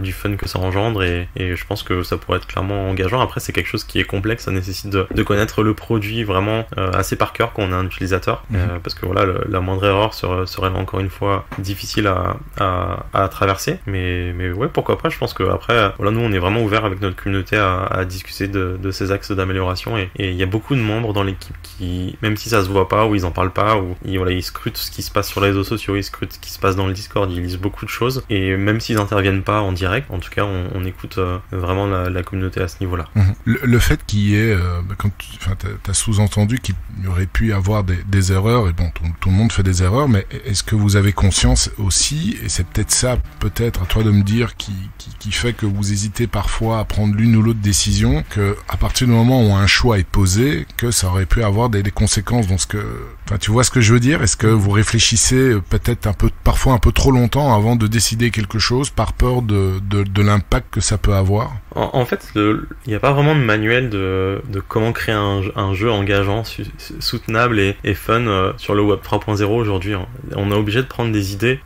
C: du fun que ça engendre, et je pense que ça pourrait être clairement engageant. Après, c'est quelque chose qui est complexe, ça nécessite de connaître le produit vraiment assez par cœur quand on est un utilisateur, parce que la moindre erreur serait encore une fois difficile à traverser, mais ouais, pourquoi pas. Je pense que après, nous on est vraiment ouvert avec notre communauté à discuter de ces axes d'amélioration, et il y a beaucoup de membres dans l'équipe qui, même si ça se voit pas ou ils en parlent pas, ou ils scrutent ce qui se passe sur les réseaux sociaux, ils scrutent ce qui se passe dans le Discord, ils lisent beaucoup de choses, et même s'ils interviennent pas en direct, en tout cas on écoute vraiment la communauté à ce niveau-là.
B: Le fait qu'il y ait, quand t'as sous-entendu qu'il y aurait pu y avoir des erreurs, et bon, tout le monde fait des erreurs, mais est-ce que vous avez conscience aussi, et c'est peut-être ça, peut-être à toi de me dire, qui fait que vous hésitez parfois à prendre l'une ou l'autre décision, que à partir du moment où un choix est posé, que ça aurait pu avoir des conséquences. Donc tu vois ce que je veux dire? Est-ce que vous réfléchissez peut-être parfois un peu trop longtemps avant de décider quelque chose, par peur de l'impact que ça peut avoir?
C: En fait, il n'y a pas vraiment de manuel de comment créer un jeu engageant, soutenable et fun sur le Web 3.0 aujourd'hui. On est obligé de prendre des idées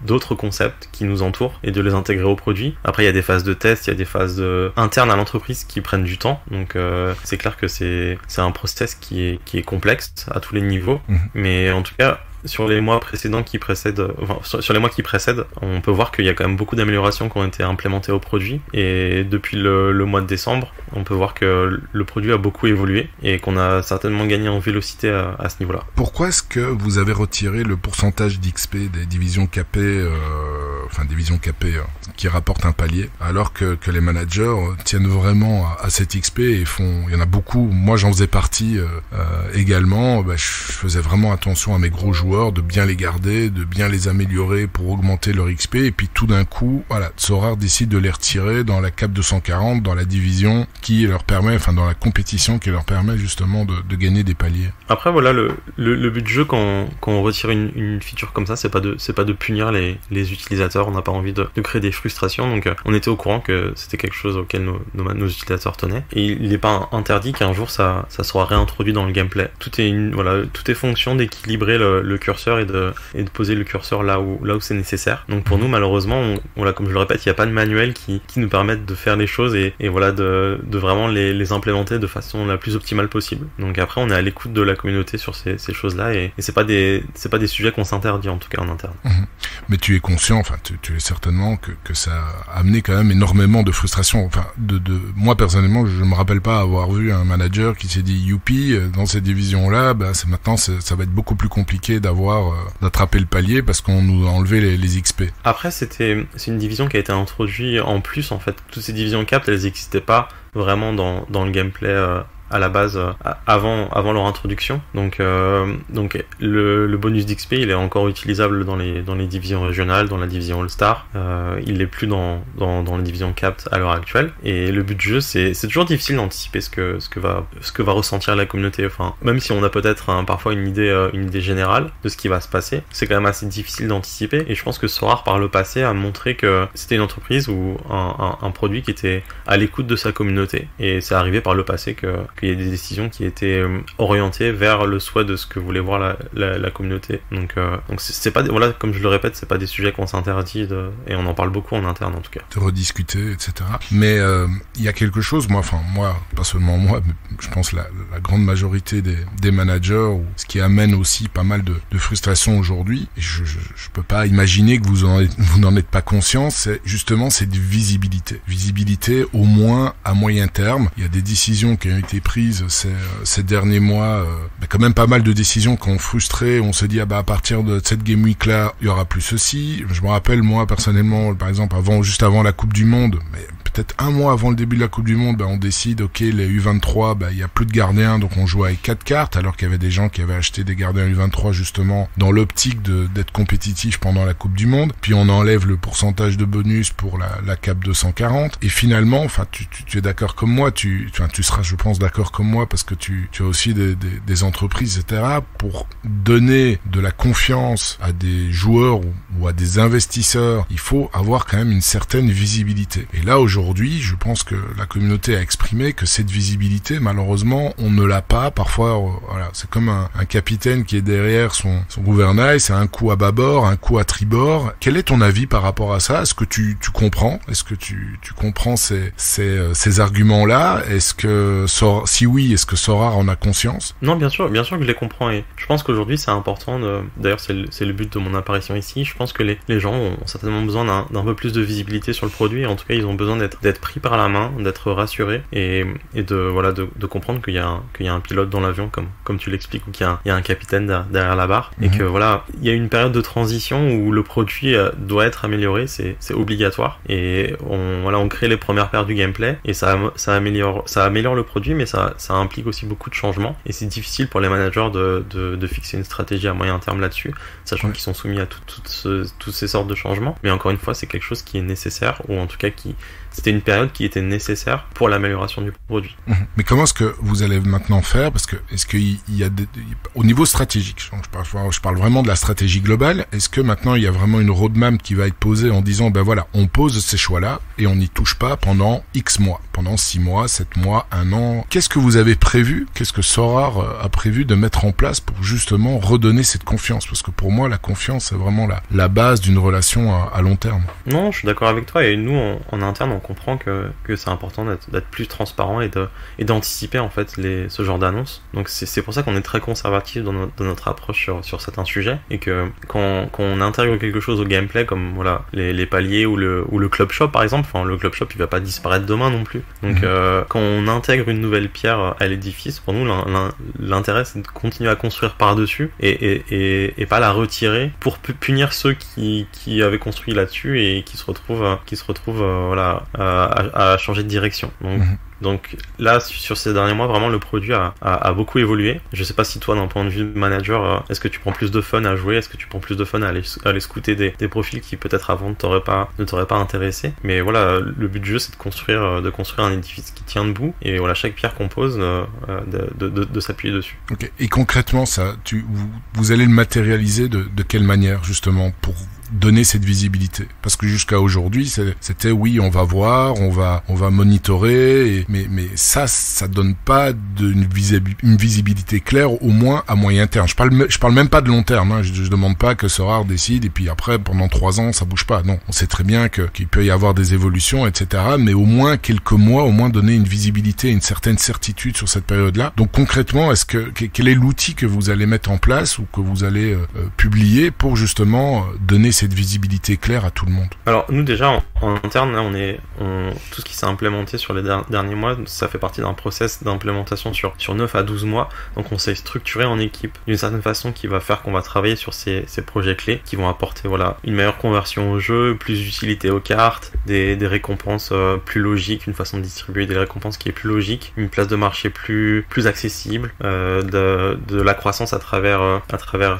C: d'autres concepts qui nous entourent et de les intégrer au produit. Après, il y a des phases de test, il y a des phases internes à l'entreprise qui prennent du temps. Donc, c'est clair que c'est un process qui est complexe à tous les niveaux. Mais en tout cas, sur les mois qui précèdent, on peut voir qu'il y a quand même beaucoup d'améliorations qui ont été implémentées au produit, et depuis le mois de décembre, on peut voir que le produit a beaucoup évolué et qu'on a certainement gagné en vélocité à ce niveau-là.
B: Pourquoi est-ce que vous avez retiré le pourcentage d'XP des divisions capées, qui rapportent un palier, alors que les managers tiennent vraiment à cette XP et il y en a beaucoup, moi j'en faisais partie également, je faisais vraiment attention à mes gros joueurs, de bien les garder, de bien les améliorer pour augmenter leur XP, et puis tout d'un coup, Sorare décide de les retirer dans la cap 240, dans la division qui leur permet, dans la compétition qui leur permet justement de gagner des paliers.
C: Après le but de jeu quand on retire une feature comme ça, c'est pas de punir les utilisateurs, on n'a pas envie de créer des frustrations, donc on était au courant que c'était quelque chose auquel nos utilisateurs tenaient, et il n'est pas interdit qu'un jour ça soit réintroduit dans le gameplay. Tout est fonction d'équilibrer le curseur et de poser le curseur là où c'est nécessaire. Donc pour nous, malheureusement, comme je le répète, il n'y a pas de manuel qui nous permette de faire les choses et de vraiment les implémenter de façon la plus optimale possible. Donc après, on est à l'écoute de la communauté sur ces choses-là, et c'est pas des sujets qu'on s'interdit, en tout cas en interne.
B: Mais tu es conscient, tu es certainement que ça a amené quand même énormément de frustration. Enfin, moi personnellement, je me rappelle pas avoir vu un manager qui s'est dit youpi, dans cette division-là, ça va être beaucoup plus compliqué d'attraper le palier parce qu'on nous a enlevé les XP.
C: Après, c'est une division qui a été introduite en plus, en fait. Toutes ces divisions Capt, elles n'existaient pas vraiment dans le gameplay à la base avant leur introduction. Donc le bonus d'XP, il est encore utilisable dans les divisions régionales, dans la division All-Star. Il l'est plus dans les divisions Capt à l'heure actuelle. Et le but du jeu, c'est toujours difficile d'anticiper ce que va ressentir la communauté. Enfin, même si on a peut-être parfois une idée générale de ce qui va se passer, c'est quand même assez difficile d'anticiper. Et je pense que Sorare par le passé a montré que c'était une entreprise ou un produit qui était à l'écoute de sa communauté. Et c'est arrivé par le passé qu'il y a des décisions qui étaient orientées vers le souhait de ce que voulait voir la communauté. Donc c'est pas comme je le répète, c'est pas des sujets qu'on s'interdit et on en parle beaucoup en interne en tout cas.
B: De rediscuter, etc. Mais il y a quelque chose, moi, pas seulement moi, mais je pense la grande majorité des managers, ou ce qui amène aussi pas mal de frustration aujourd'hui. Et je peux pas imaginer que vous n'en êtes pas conscient. C'est justement cette visibilité. Visibilité au moins à moyen terme. Il y a des décisions qui ont été prises ces derniers mois, quand même pas mal de décisions qui ont frustré. On se dit à partir de cette game week là, il y aura plus ceci. Je me rappelle moi personnellement, par exemple juste avant la Coupe du Monde, mais peut-être un mois avant le début de la Coupe du Monde, on décide, ok, les U23, il y a plus de gardiens, donc on joue avec 4 cartes, alors qu'il y avait des gens qui avaient acheté des gardiens U23 justement dans l'optique d'être compétitif pendant la Coupe du Monde. Puis on enlève le pourcentage de bonus pour la Cap 240. Et finalement, tu es d'accord comme moi, tu seras, je pense, d'accord comme moi parce que tu as aussi des entreprises, etc. Pour donner de la confiance à des joueurs ou à des investisseurs, il faut avoir quand même une certaine visibilité. Et là, aujourd'hui, je pense que la communauté a exprimé que cette visibilité, malheureusement, on ne l'a pas. Parfois, c'est comme un capitaine qui est derrière son gouvernail, c'est un coup à bâbord, un coup à tribord. Quel est ton avis par rapport à ça? Est-ce que tu comprends? Est-ce que tu comprends ces arguments-là? Est-ce que si oui, est-ce que Sorare en a conscience?
C: Non, bien sûr que je les comprends et je pense qu'aujourd'hui c'est important d'ailleurs c'est le but de mon apparition ici. Je pense que les gens ont certainement besoin d'un peu plus de visibilité sur le produit. En tout cas, ils ont besoin d'être pris par la main, d'être rassurés et de comprendre qu'il y a un pilote dans l'avion comme tu l'expliques, ou qu'il y a un capitaine derrière la barre et que il y a une période de transition où le produit doit être amélioré, c'est obligatoire et on crée les premières paires du gameplay et ça améliore le produit, mais ça implique aussi beaucoup de changements et c'est difficile pour les managers de fixer une stratégie à moyen terme là-dessus, sachant qu'ils sont soumis à toutes ces sortes de changements. Mais encore une fois, c'est quelque chose qui est nécessaire, ou en tout cas c'était une période qui était nécessaire pour l'amélioration du produit.
B: Mais comment est-ce que vous allez maintenant faire? Parce que est-ce qu'il y a au niveau stratégique, je parle vraiment de la stratégie globale, est-ce que maintenant il y a vraiment une roadmap qui va être posée en disant on pose ces choix-là et on n'y touche pas pendant X mois, pendant 6 mois, 7 mois, 1 an? Qu'est-ce que vous avez prévu? Qu'est-ce que Sorare a prévu de mettre en place pour justement redonner cette confiance? Parce que pour moi, la confiance, c'est vraiment la base d'une relation à long terme.
C: Non, je suis d'accord avec toi et nous, en interne, on comprend que c'est important d'être plus transparent et d'anticiper en fait ce genre d'annonces. Donc c'est pour ça qu'on est très conservatif dans notre approche sur certains sujets et que quand on intègre quelque chose au gameplay comme les paliers ou le club shop par exemple, le club shop il va pas disparaître demain non plus. Donc quand on intègre une nouvelle pierre à l'édifice, pour nous l'intérêt c'est de continuer à construire par-dessus et pas la retirer pour punir ceux qui avaient construit là-dessus et qui se retrouvent à changer de direction. Donc là, sur ces derniers mois, vraiment le produit a beaucoup évolué. Je sais pas si toi, d'un point de vue de manager, est-ce que tu prends plus de fun à jouer? Est-ce que tu prends plus de fun à aller scouter des profils qui peut-être avant ne t'auraient pas intéressé? Mais voilà, le but du jeu, c'est de construire un édifice qui tient debout et chaque pierre qu'on pose, de s'appuyer dessus.
B: Okay. Et concrètement, ça, vous allez le matérialiser de quelle manière justement pour donner cette visibilité? Parce que jusqu'à aujourd'hui, c'était oui, on va voir, on va monitorer, mais ça donne pas une visibilité claire, au moins à moyen terme. Je parle même pas de long terme, je demande pas que Sorare décide et puis après pendant 3 ans ça bouge pas. Non, on sait très bien qu'il peut y avoir des évolutions, etc. Mais au moins quelques mois, au moins donner une visibilité, une certaine certitude sur cette période-là. Donc concrètement, quel est l'outil que vous allez mettre en place ou que vous allez publier pour justement donner cette cette visibilité claire à tout le monde?
C: Alors nous déjà en interne, là, tout ce qui s'est implémenté sur les derniers mois, ça fait partie d'un process d'implémentation sur 9 à 12 mois. Donc on s'est structuré en équipe d'une certaine façon qui va faire qu'on va travailler sur ces projets clés qui vont apporter une meilleure conversion au jeu, plus d'utilité aux cartes, des récompenses plus logiques, une façon de distribuer des récompenses qui est plus logique, une place de marché plus accessible, de la croissance à travers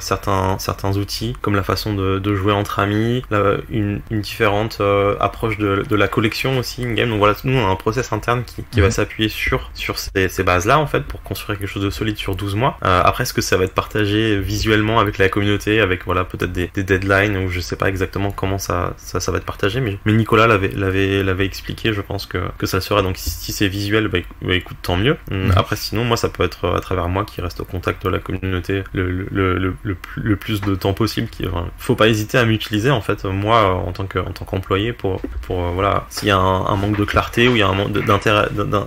C: certains outils comme la façon de jouer entre amis, une différente approche de la collection aussi in-game. Donc voilà, nous on a un process interne qui va s'appuyer sur ces bases-là en fait pour construire quelque chose de solide sur 12 mois. Après, est-ce que ça va être partagé visuellement avec la communauté, avec peut-être des deadlines, ou je sais pas exactement comment ça va être partagé, mais Nicolas l'avait expliqué, je pense que ça le sera. Donc si c'est visuel, écoute, tant mieux. Après sinon, moi ça peut être à travers moi qui reste au contact de la communauté le plus de temps possible. Faut pas hésiter à m'utiliser en fait, moi en tant qu'employé pour s'il y a un manque de clarté ou il y a un manque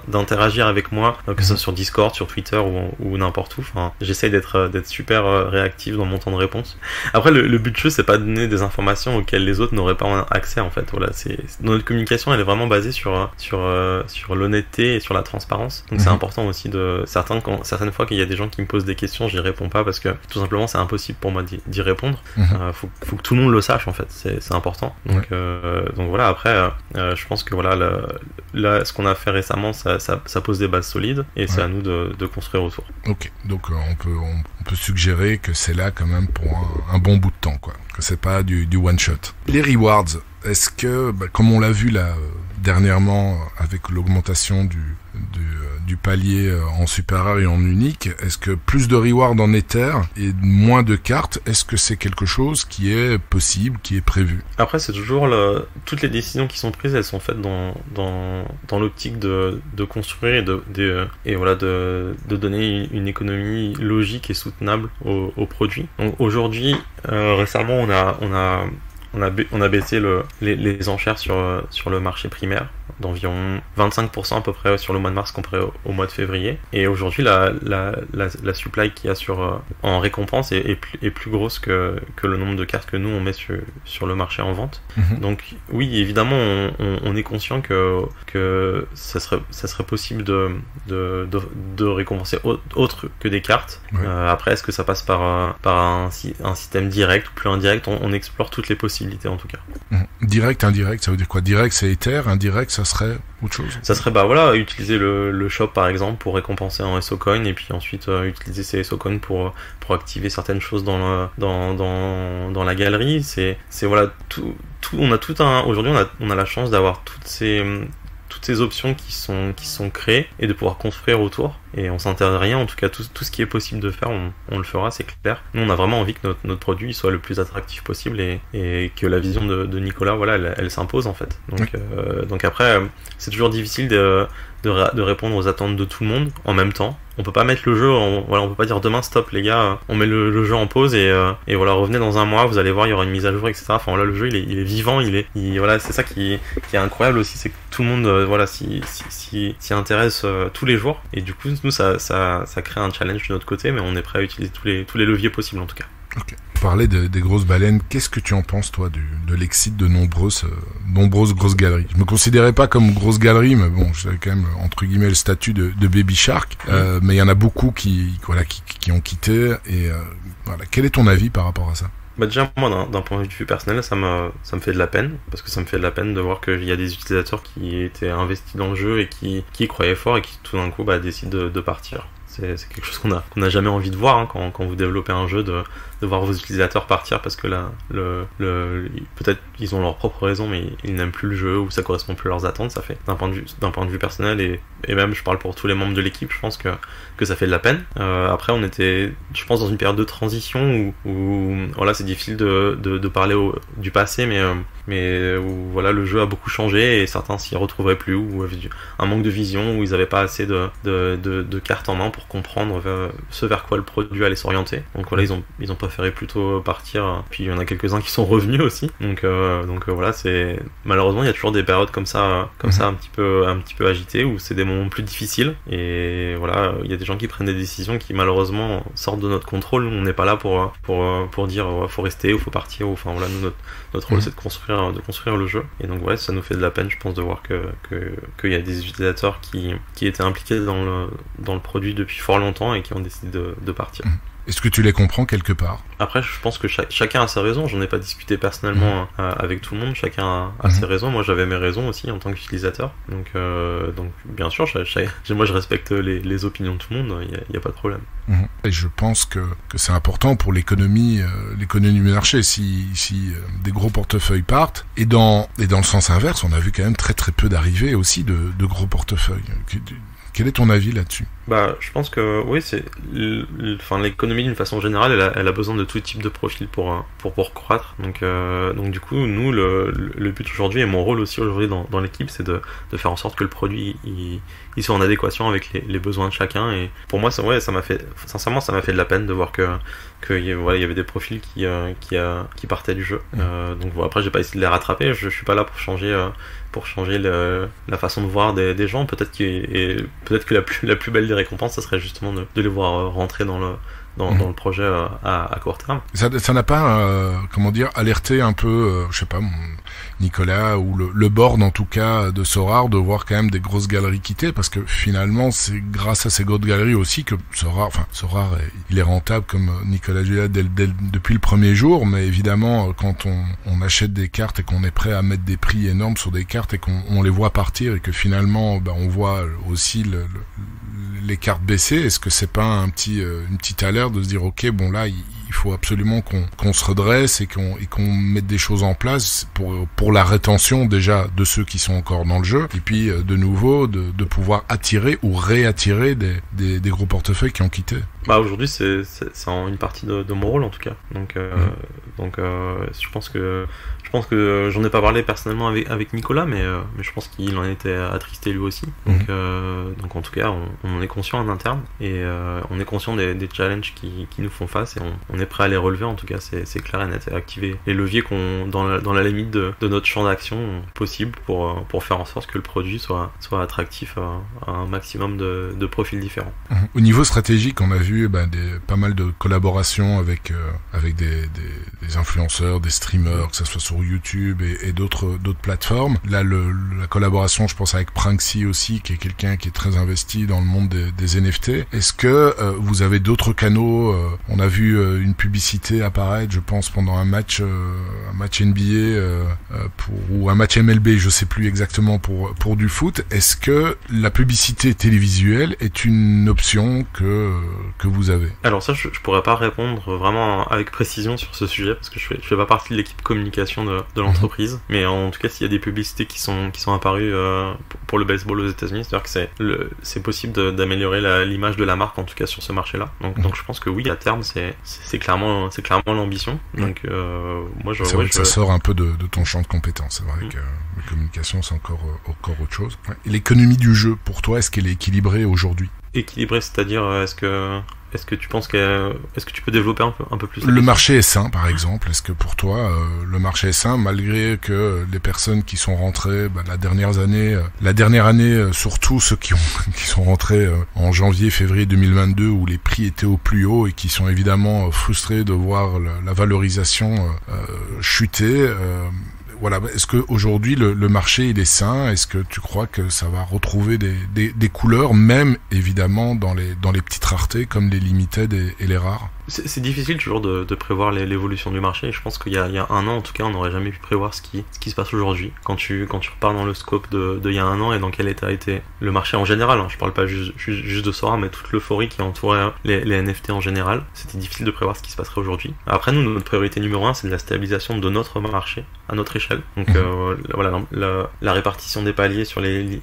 C: d'interagir avec moi, que ce soit sur Discord, sur Twitter ou n'importe où. J'essaye d'être super réactif dans mon temps de réponse. Après le but de jeu, c'est pas de donner des informations auxquelles les autres n'auraient pas accès en fait. Voilà, notre communication, elle est vraiment basée sur l'honnêteté et sur la transparence. Donc c'est important aussi certaines fois qu'il y a des gens qui me posent des questions, j'y réponds pas parce que tout simplement c'est impossible pour moi d'y répondre. Faut que tout le monde le sache en fait, c'est important. Donc voilà, après je pense que là ce qu'on a fait récemment, ça pose des bases solides et c'est à nous de construire autour.
B: Ok, donc on peut suggérer que c'est là quand même pour un bon bout de temps, quoi. Que c'est pas du one shot. Les rewards, est-ce que, comme on l'a vu là dernièrement avec l'augmentation du palier en super rare et en unique, est-ce que plus de rewards en Ether et moins de cartes, est-ce que c'est quelque chose qui est possible, qui est prévu?
C: Après, c'est toujours toutes les décisions qui sont prises, elles sont faites dans l'optique de construire et de donner une économie logique et soutenable au produit. Donc aujourd'hui, récemment, on a baissé les enchères sur le marché primaire d'environ 25% à peu près sur le mois de mars comparé au mois de février. Et aujourd'hui, la supply qu'il y a en récompense est plus grosse que le nombre de cartes que nous on met sur le marché en vente. Donc oui, évidemment, on est conscient que ça serait possible de récompenser autre que des cartes. Après, est-ce que ça passe par un système direct ou plus indirect? On explore toutes les possibilités en tout cas.
B: Direct, indirect, ça veut dire quoi? Direct, c'est Ether, indirect, ça serait autre chose? Ça serait
C: utiliser le shop par exemple pour récompenser en SOCoin et puis ensuite utiliser ces SOCoin pour activer certaines choses dans la galerie. Aujourd'hui on a la chance d'avoir toutes ces options qui sont créées et de pouvoir construire autour, et on s'interdit rien. En tout cas, tout ce qui est possible de faire, on le fera, c'est clair. Nous, on a vraiment envie que notre produit soit le plus attractif possible et que la vision de Nicolas, elle s'impose en fait. Donc après, c'est toujours difficile de répondre aux attentes de tout le monde en même temps. On peut pas mettre le jeu, on peut pas dire demain stop les gars, on met le jeu en pause et revenez dans un mois, vous allez voir, il y aura une mise à jour, etc. Enfin là, le jeu il est vivant, c'est ça qui est incroyable aussi, c'est que tout le monde s'y intéresse tous les jours, et du coup nous ça crée un challenge de notre côté, mais on est prêt à utiliser tous les leviers possibles en tout cas.
B: Ok. Parler des grosses baleines, qu'est-ce que tu en penses toi de l'exit de nombreuses grosses galeries? Je me considérais pas comme grosse galerie, mais bon, j'avais quand même entre guillemets le statut de Baby Shark, mais il y en a beaucoup qui ont quitté, et quel est ton avis par rapport à ça?
C: Déjà, moi, d'un point de vue personnel, ça me fait de la peine, parce que ça me fait de la peine de voir qu'il y a des utilisateurs qui étaient investis dans le jeu et qui y croyaient fort et qui tout d'un coup décident de partir. C'est quelque chose qu'on n'a jamais envie de voir, hein, quand vous développez un jeu, de voir vos utilisateurs partir parce que là, peut-être ils ont leurs propres raisons, mais ils n'aiment plus le jeu ou ça correspond plus à leurs attentes. Ça fait d'un point de vue personnel et même je parle pour tous les membres de l'équipe, je pense que ça fait de la peine. Après, on était, je pense, dans une période de transition où c'est difficile de parler du passé, mais où le jeu a beaucoup changé et certains s'y retrouveraient plus, ou avaient un manque de vision, où ils n'avaient pas assez de cartes en main pour comprendre ce vers quoi le produit allait s'orienter. Donc ils ont pas préféré plutôt partir. Puis il y en a quelques-uns qui sont revenus aussi. Donc voilà, c'est malheureusement il y a toujours des périodes comme ça un petit peu agitées où c'est des moments plus difficiles. Et voilà, il y a des gens qui prennent des décisions qui malheureusement sortent de notre contrôle. On n'est pas là pour dire faut rester ou faut partir. Enfin voilà, notre rôle c'est de construire le jeu. Et donc ouais, ça nous fait de la peine, je pense, de voir qu'il y a des utilisateurs qui étaient impliqués dans le produit depuis fort longtemps et qui ont décidé de partir.
B: Est-ce que tu les comprends quelque part?
C: Après, je pense que chacun a ses raisons. J'en ai pas discuté personnellement avec tout le monde. Chacun a ses raisons. Moi, j'avais mes raisons aussi en tant qu'utilisateur. Donc bien sûr, moi, je respecte les opinions de tout le monde. Il y a pas de problème.
B: Et je pense que c'est important pour l'économie du marché. Si des gros portefeuilles partent, et dans le sens inverse, on a vu quand même très très peu d'arrivées aussi de gros portefeuilles. Quel est ton avis là-dessus?
C: Je pense que oui, c'est l'économie d'une façon générale, elle a besoin de tout type de profil pour croître. Donc du coup, nous, le but aujourd'hui et mon rôle aussi aujourd'hui dans l'équipe, c'est de faire en sorte que le produit il soit en adéquation avec les besoins de chacun. Et pour moi, ça m'a fait de la peine de voir qu'il y avait des profils qui partaient du jeu. Donc après, j'ai pas essayé de les rattraper. Je suis pas là pour changer la façon de voir des gens. Peut-être que la plus belle des récompenses, ça serait justement de les voir rentrer dans le projet à court terme.
B: Ça n'a pas, alerté un peu, je sais pas, Nicolas ou le board en tout cas de Sorare, de voir quand même des grosses galeries quitter, parce que finalement c'est grâce à ces grosses galeries aussi que Sorare il est rentable, comme Nicolas Julia depuis le premier jour. Mais évidemment, quand on achète des cartes et qu'on est prêt à mettre des prix énormes sur des cartes et qu'on les voit partir et que finalement on voit aussi les cartes baisser, est-ce que c'est pas une petite alerte de se dire ok, bon là il faut absolument qu'on se redresse et qu'on mette des choses en place pour la rétention déjà de ceux qui sont encore dans le jeu, et puis de nouveau de pouvoir attirer ou réattirer des gros portefeuilles qui ont quitté.
C: Aujourd'hui c'est une partie de mon rôle en tout cas. Donc je pense que j'en ai pas parlé personnellement avec Nicolas, mais je pense qu'il en était attristé lui aussi. Donc en tout cas on est conscient en interne et on est conscient des challenges qui nous font face, et on est prêt à les relever. En tout cas c'est clair et net, et activer les leviers dans la limite de notre champ d'action possible pour faire en sorte que le produit soit attractif à un maximum de profils différents.
B: Au niveau stratégique, on a vu pas mal de collaborations avec des influenceurs, des streamers, que ça soit sur YouTube et d'autres plateformes. Là, la collaboration, je pense, avec Pranksy aussi, qui est quelqu'un qui est très investi dans le monde des NFT. Est-ce que vous avez d'autres canaux? On a vu une publicité apparaître, je pense, pendant un match NBA ou un match MLB, je sais plus exactement, pour du foot. Est-ce que la publicité télévisuelle est une option que vous avez? Alors
C: ça, je pourrais pas répondre vraiment avec précision sur ce sujet, parce que je fais pas partie de l'équipe communication de l'entreprise. Mais en tout cas, s'il y a des publicités qui sont apparues pour le baseball aux États-Unis, c'est-à-dire que c'est possible d'améliorer l'image de la marque, en tout cas sur ce marché-là. Donc je pense que oui, à terme, c'est clairement l'ambition. Donc moi,
B: ça sort un peu de ton champ de compétences. C'est vrai que la communication, c'est encore autre chose. Et l'économie du jeu, pour toi, est-ce qu'elle est équilibrée aujourd'hui?
C: Équilibrée, c'est-à-dire est-ce que tu penses est-ce que tu peux développer un peu plus?
B: Le marché est sain, par exemple. Est-ce que pour toi, le marché est sain, malgré que les personnes qui sont rentrées la dernière année, surtout ceux qui sont rentrés en janvier, février 2022, où les prix étaient au plus haut et qui sont évidemment frustrés de voir la valorisation chuter. Voilà, est-ce que aujourd'hui le marché il est sain? Est-ce que tu crois que ça va retrouver des couleurs, même évidemment dans les petites raretés comme les limited et les rares?
C: C'est difficile toujours de prévoir l'évolution du marché. Je pense qu'il y a un an, en tout cas, on n'aurait jamais pu prévoir ce qui se passe aujourd'hui. Quand tu repars dans le scope de il y a un an et dans quel état était le marché en général, je parle pas juste de Sorare, mais toute l'euphorie qui entourait les NFT en général, c'était difficile de prévoir ce qui se passerait aujourd'hui. Après, nous, notre priorité numéro 1, c'est de la stabilisation de notre marché à notre échelle. échelle. Donc voilà, la répartition des paliers sur les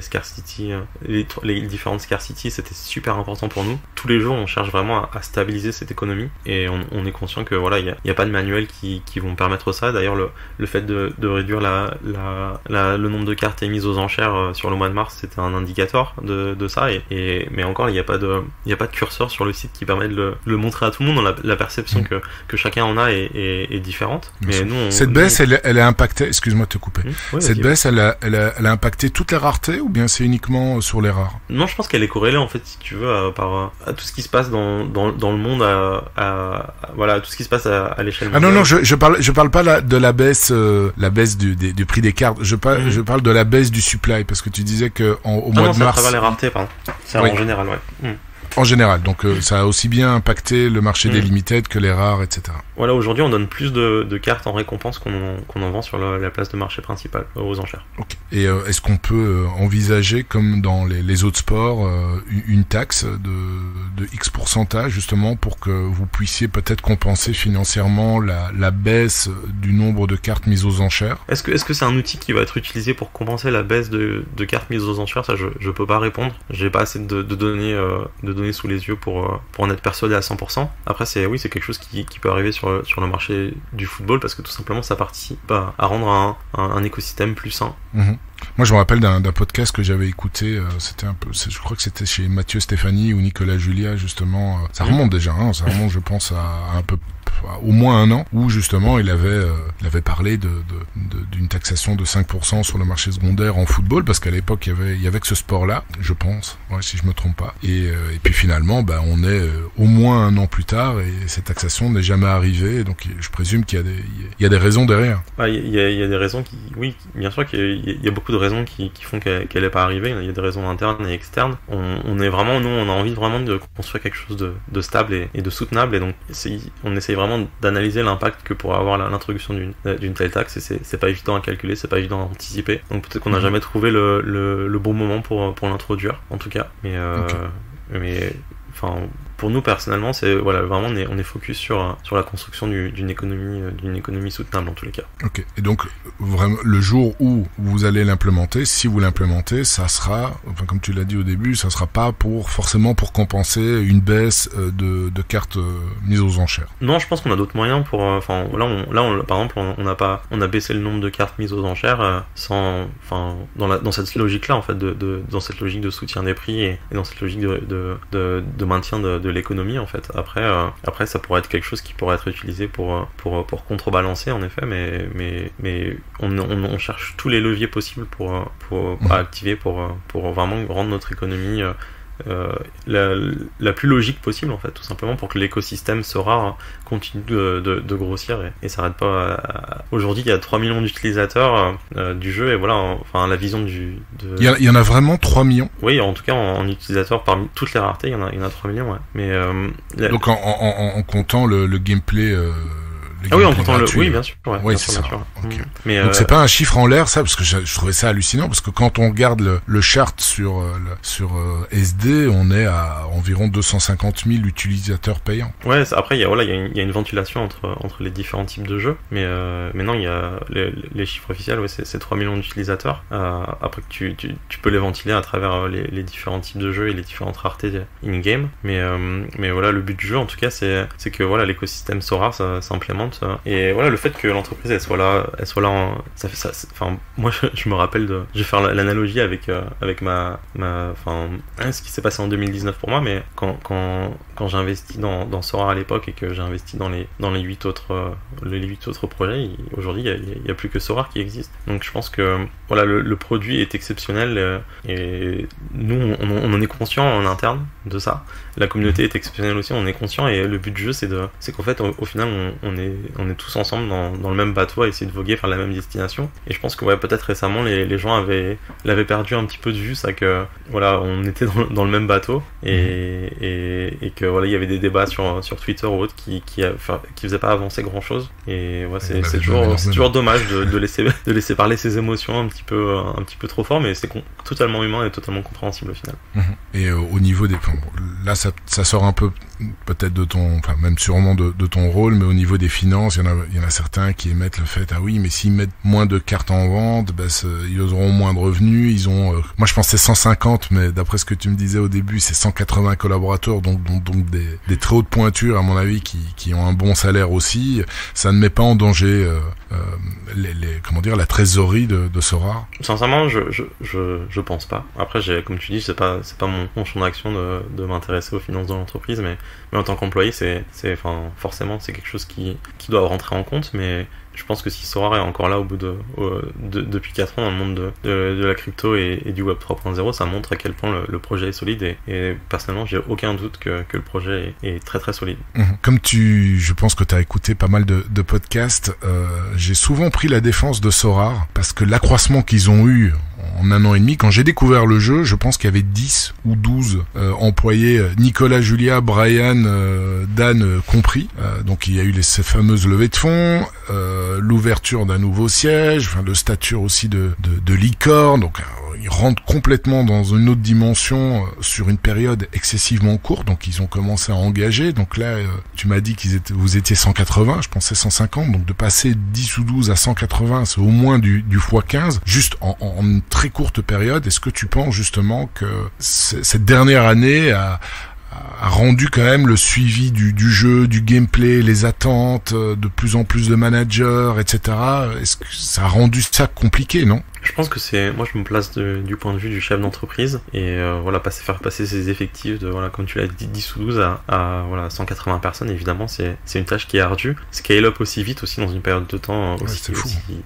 C: scarcity, les différentes scarcity, c'était super important pour nous. Tous les jours, on cherche vraiment à stabiliser cette économie, et on est conscient que voilà, il y a pas de manuels qui vont permettre ça. D'ailleurs, le fait de réduire le nombre de cartes émises aux enchères sur le mois de mars, c'était un indicateur de ça. Mais encore, il n'y a pas de curseur sur le site qui permet de le montrer à tout le monde. La perception que chacun en a est différente. Mais nous,
B: cette baisse, elle a impacté. Excuse-moi de te couper. Cette baisse, elle a impacté toutes les raretés, ou bien c'est uniquement sur les rares?
C: Non, je pense qu'elle est corrélée, en fait, si tu veux, à tout ce qui se passe dans le monde, voilà, tout ce qui se passe à l'échelle mondiale.
B: Ah non, je parle pas de la baisse du prix des cartes. Je parle de la baisse du supply, parce que tu disais que au mois de mars.
C: À travers les raretés, pardon. C'est en général, ouais.
B: En général, donc ça a aussi bien impacté le marché des limited que les rares, etc.
C: Voilà, aujourd'hui on donne plus de cartes en récompense qu'on en vend sur la place de marché principale aux enchères.
B: Okay. Et est-ce qu'on peut envisager, comme dans les autres sports, une taxe de X pourcentage, justement, pour que vous puissiez peut-être compenser financièrement la baisse du nombre de cartes mises aux enchères?
C: Est-ce que c'est un outil qui va être utilisé pour compenser la baisse de cartes mises aux enchères? Ça, je peux pas répondre. J'ai pas assez de données sous les yeux pour en être persuadé à 100%. Après, c'est quelque chose qui peut arriver sur le marché du football, parce que tout simplement ça participe à rendre un écosystème plus sain.
B: Moi, je me rappelle d'un podcast que j'avais écouté, je crois que c'était chez Mathieu Stéphanie ou Nicolas Julia, justement. Ça remonte déjà, ça remonte, je pense, à un peu au moins un an, où justement il avait parlé d'une taxation de 5% sur le marché secondaire en football, parce qu'à l'époque il y avait que ce sport-là, je pense, si je me trompe pas. Et puis finalement, on est au moins un an plus tard, et cette taxation n'est jamais arrivée. Donc je présume qu'il y a des raisons derrière.
C: Il y a des raisons oui, bien sûr qu'il y a beaucoup de raisons qui font qu'elle n'est pas arrivée. Il y a des raisons internes et externes. On a envie vraiment de construire quelque chose de stable et de soutenable, et donc on essaye vraiment d'analyser l'impact que pourrait avoir l'introduction d'une telle taxe, et c'est pas évident à calculer, c'est pas évident à anticiper. Donc peut-être qu'on n'a jamais trouvé le bon moment pour l'introduire, en tout cas. Mais enfin, pour nous personnellement, c'est vraiment on est focus sur la construction d'une économie soutenable en tous les cas.
B: Ok. Et donc vraiment le jour où vous allez l'implémenter, si vous l'implémentez, ça sera, enfin comme tu l'as dit au début, ça sera pas forcément pour compenser une baisse de cartes mises aux enchères.
C: Non, je pense qu'on a d'autres moyens pour. Enfin par exemple, on a baissé le nombre de cartes mises aux enchères dans cette logique-là, en fait, dans cette logique de soutien des prix et dans cette logique de maintien de l'économie, en fait. Après ça pourrait être quelque chose qui pourrait être utilisé pour contrebalancer, en effet, mais on cherche tous les leviers possibles à activer pour vraiment rendre notre économie la plus logique possible, en fait, tout simplement, pour que l'écosystème Sora continue de grossir et s'arrête pas. Aujourd'hui il y a 3 millions d'utilisateurs du jeu, et voilà, enfin la vision il
B: y en a vraiment 3 millions?
C: Oui, en tout cas en utilisateurs, parmi toutes les raretés, il y en a 3 millions, ouais. Mais
B: donc en comptant le gameplay
C: oui, en comptant oui, bien sûr.
B: Oui, c'est ça. Okay. Mais donc c'est pas un chiffre en l'air, ça, parce que je trouvais ça hallucinant, parce que quand on regarde le chart sur SD, on est à environ 250 000 utilisateurs payants.
C: Ouais, après il y a une ventilation entre les différents types de jeux, mais non, il y a les chiffres officiels, c'est 3 millions d'utilisateurs. Après que tu peux les ventiler à travers les différents types de jeux et les différentes raretés in-game, mais voilà, le but du jeu, en tout cas, c'est que voilà, l'écosystème Sora s'implémente. Et voilà, le fait que l'entreprise elle soit là ça fait ça, enfin moi je me rappelle je vais faire l'analogie avec ce qui s'est passé en 2019 pour moi, mais quand j'ai investi dans Sora à l'époque, et que j'ai investi dans les 8 autres projets, aujourd'hui il y a plus que Sora qui existe. Donc je pense que voilà, le produit est exceptionnel, et nous on en est conscient en interne de ça. La communauté est exceptionnelle aussi, on est conscient, et le but du jeu c'est qu'en fait au final on est tous ensemble dans le même bateau à essayer de voguer vers la même destination. Et je pense que peut-être récemment les gens l'avaient perdu un petit peu de vue, ça, que voilà, on était dans le même bateau, et que voilà, il y avait des débats sur Twitter ou autre qui faisaient pas avancer grand chose. Et ouais, c'est toujours dommage de laisser parler ses émotions un petit peu trop fort, mais c'est totalement humain et totalement compréhensible au final.
B: Et au niveau des... Là, ça sort un peu peut-être de ton... Enfin, même sûrement de ton rôle, mais au niveau des finances, il y en a certains qui émettent le fait, ah oui, mais s'ils mettent moins de cartes en vente, ils auront moins de revenus. Ils ont... moi, je pensais 150, mais d'après ce que tu me disais au début, c'est 180 collaborateurs, donc des très hautes pointures, à mon avis, qui ont un bon salaire aussi. Ça ne met pas en danger la trésorerie de Sorare?
C: Sincèrement, je pense pas. Après, comme tu dis, c'est pas mon champ d'action de m'intéresser aux finances de l'entreprise, mais en tant qu'employé, forcément, c'est quelque chose qui doit rentrer en compte, mais je pense que si Sorare est encore là au bout depuis 4 ans dans le monde de la crypto et du Web 3.0, ça montre à quel point le projet est solide et personnellement, j'ai aucun doute que le projet est très très solide.
B: Comme je pense que tu as écouté pas mal de podcasts, j'ai souvent pris la défense de Sorare parce que l'accroissement qu'ils ont eu en 1 an et demi, quand j'ai découvert le jeu, je pense qu'il y avait 10 ou 12 employés, Nicolas, Julia, Brian, Dan compris. Donc il y a eu ces fameuses levées de fonds, l'ouverture d'un nouveau siège, le statut aussi de licorne. Donc ils rentrent complètement dans une autre dimension sur une période excessivement courte. Donc ils ont commencé à engager. Donc là, tu m'as dit vous étiez 180, je pensais 150. Donc de passer 10 ou 12 à 180, c'est au moins du x15, juste en une très courte période. Est-ce que tu penses justement que cette dernière année a rendu quand même le suivi du jeu, du gameplay, les attentes, de plus en plus de managers, etc. Est-ce que ça a rendu ça compliqué, non ?
C: Je pense que moi je me place du point de vue du chef d'entreprise et faire passer ses effectifs de comme tu l'as dit 10 ou 12 à 180 personnes, évidemment c'est une tâche qui est ardue. Scale up aussi vite aussi dans une période de temps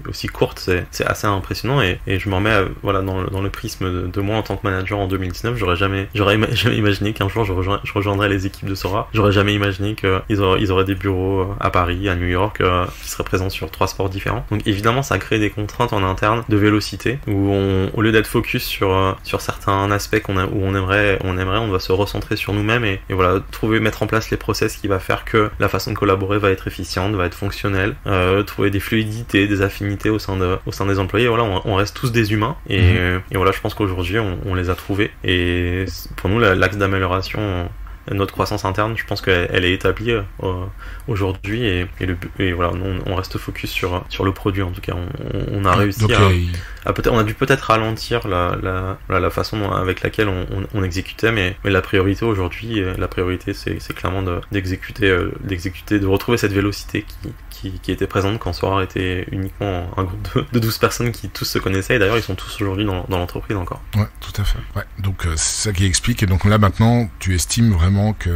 C: aussi courte, c'est assez impressionnant et je m'en mets dans le prisme de moi en tant que manager en 2019, j'aurais jamais imaginé qu'un jour je rejoindrais les équipes de Sora. J'aurais jamais imaginé qu'ils auraient des bureaux à Paris, à New York, qui seraient présents sur 3 sports différents. Donc évidemment ça crée des contraintes en interne de vélocité où au lieu d'être focus sur certains aspects où on aimerait, on doit se recentrer sur nous-mêmes et mettre en place les process qui va faire que la façon de collaborer va être efficiente, va être fonctionnelle, trouver des fluidités, des affinités au sein des employés. On reste tous des humains et je pense qu'aujourd'hui on les a trouvés et pour nous l'axe d'amélioration, notre croissance interne, je pense qu'elle est établie aujourd'hui on reste focus sur le produit. En tout cas, on a réussi on a dû peut-être ralentir la façon avec laquelle on exécutait, mais la priorité aujourd'hui, c'est clairement d'exécuter, de retrouver cette vélocité qui était présente quand Sorare était uniquement un groupe de 12 personnes qui tous se connaissaient, et d'ailleurs ils sont tous aujourd'hui dans l'entreprise encore.
B: Ouais, tout à fait. Ouais. Donc c'est ça qui explique, et donc là maintenant tu estimes vraiment que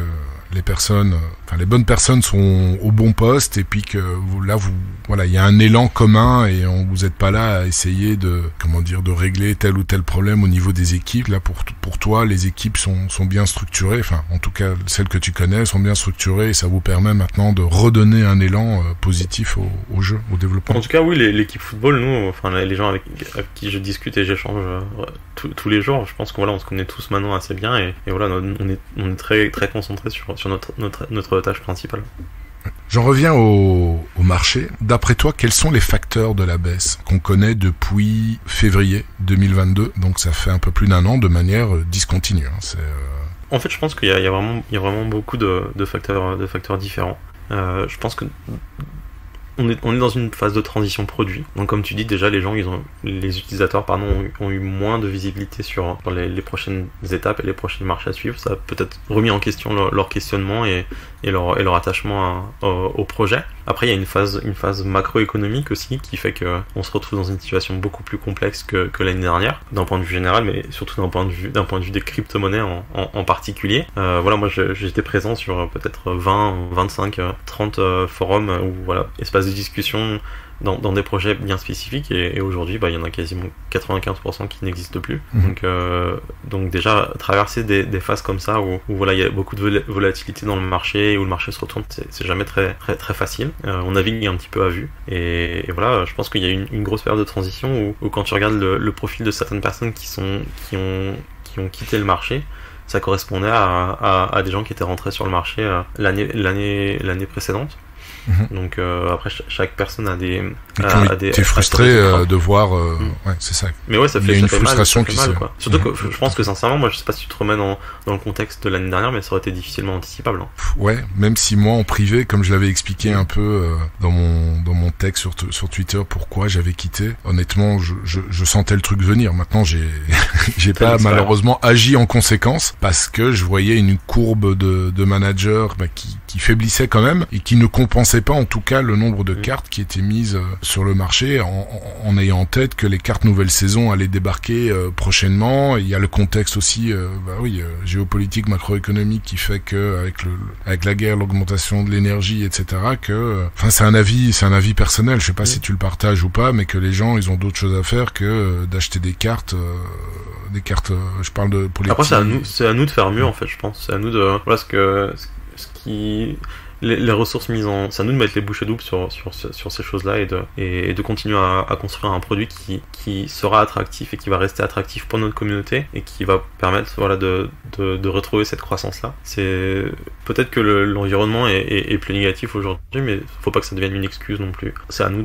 B: les bonnes personnes sont au bon poste, et puis que il y a un élan commun et vous êtes pas là à essayer de régler tel ou tel problème au niveau des équipes. Là pour toi, les équipes sont bien structurées, enfin en tout cas celles que tu connais sont bien structurées, et ça vous permet maintenant de redonner un élan positif au jeu, au développement.
C: En tout cas oui, l'équipe football, nous, les gens avec qui je discute et j'échange tous les jours, je pense qu'on se connaît tous maintenant assez bien et on est très très concentré sur notre tâche principale.
B: J'en reviens au marché. D'après toi, quels sont les facteurs de la baisse qu'on connaît depuis février 2022? Donc ça fait un peu plus d'1 an de manière discontinue.
C: En fait, je pense qu'il y a vraiment beaucoup de facteurs différents. Je pense que on est dans une phase de transition produit. Donc comme tu dis, déjà les utilisateurs ont eu moins de visibilité sur les prochaines étapes et les prochains marchés à suivre. Ça a peut-être remis en question leur questionnement et leur attachement au projet. Après, il y a une phase macroéconomique aussi qui fait qu'on se retrouve dans une situation beaucoup plus complexe que l'année dernière, d'un point de vue général, mais surtout d'un point de vue des crypto-monnaies en particulier. Moi j'étais présent sur peut-être 20, 25, 30 forums ou espaces de discussion dans des projets bien spécifiques, et aujourd'hui il y en a quasiment 95% qui n'existent plus. Donc déjà traverser des phases comme ça où il y a beaucoup de volatilité dans le marché, où le marché se retourne, c'est jamais très très très facile. On navigue un petit peu à vue et je pense qu'il y a une grosse période de transition où quand tu regardes le profil de certaines personnes qui ont quitté le marché, ça correspondait à des gens qui étaient rentrés sur le marché l'année précédente. Donc après chaque personne a des
B: t'es frustré de voir ouais, c'est ça.
C: Mais ouais, ça fait,
B: il y a une
C: ça fait
B: frustration
C: mal, ça fait mal, quoi. Surtout que je pense que sincèrement, moi je sais pas si tu te remets dans le contexte de l'année dernière, mais ça aurait été difficilement anticipable.
B: Ouais, même si moi en privé, comme je l'avais expliqué un peu dans mon texte sur Twitter, pourquoi j'avais quitté, honnêtement je sentais le truc venir. Maintenant j'ai pas malheureusement agi en conséquence, parce que je voyais une courbe de managers qui faiblissait quand même, et qui ne compensait pas en tout cas le nombre de cartes qui étaient mises sur le marché, en ayant en tête que les cartes nouvelle saison allaient débarquer prochainement. Il y a le contexte aussi géopolitique, macroéconomique, qui fait que avec la guerre, l'augmentation de l'énergie, etc., que c'est un avis personnel, je sais pas si tu le partages ou pas, mais que les gens ils ont d'autres choses à faire que d'acheter des cartes, je parle de pour les
C: après
B: petits...
C: c'est à nous de faire mieux, en fait, je pense. C'est à nous de les ressources mises en... C'est à nous de mettre les bouchées doubles sur ces choses-là, et de continuer à construire un produit qui sera attractif et qui va rester attractif pour notre communauté, et qui va permettre de retrouver cette croissance-là. C'est peut-être que l'environnement est plus négatif aujourd'hui, mais faut pas que ça devienne une excuse non plus. C'est à nous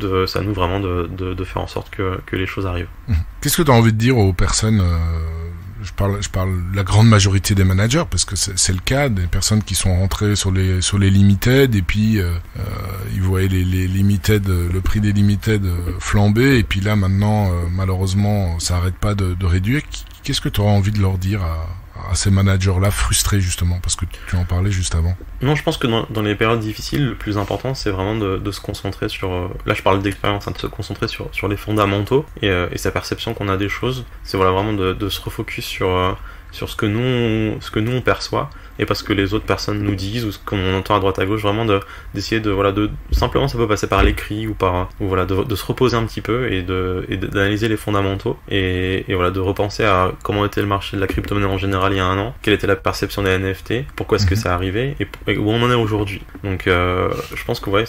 C: vraiment de faire en sorte que les choses arrivent.
B: Qu'est-ce que tu as envie de dire aux personnes je parle la grande majorité des managers, parce que c'est le cas des personnes qui sont rentrées sur les limited, et puis ils voyaient les limited, le prix des limited flamber, et puis là maintenant malheureusement ça arrête pas de réduire. Qu'est-ce que tu auras envie de leur dire à ces managers-là frustrés, justement, parce que tu en parlais juste avant?
C: Non, je pense que dans les périodes difficiles, le plus important, c'est vraiment de se concentrer sur... là, je parle d'expérience, de se concentrer sur les fondamentaux et sa perception qu'on a des choses. C'est vraiment de se refocus sur ce que nous on perçoit, et parce que les autres personnes nous disent, ou ce qu'on entend à droite à gauche, vraiment d'essayer de simplement, ça peut passer par l'écrit, ou de se reposer un petit peu, et d'analyser les fondamentaux, et de repenser à comment était le marché de la crypto-monnaie en général il y a un an, quelle était la perception des NFT, pourquoi est-ce que ça arrivait, et où on en est aujourd'hui. Donc je pense que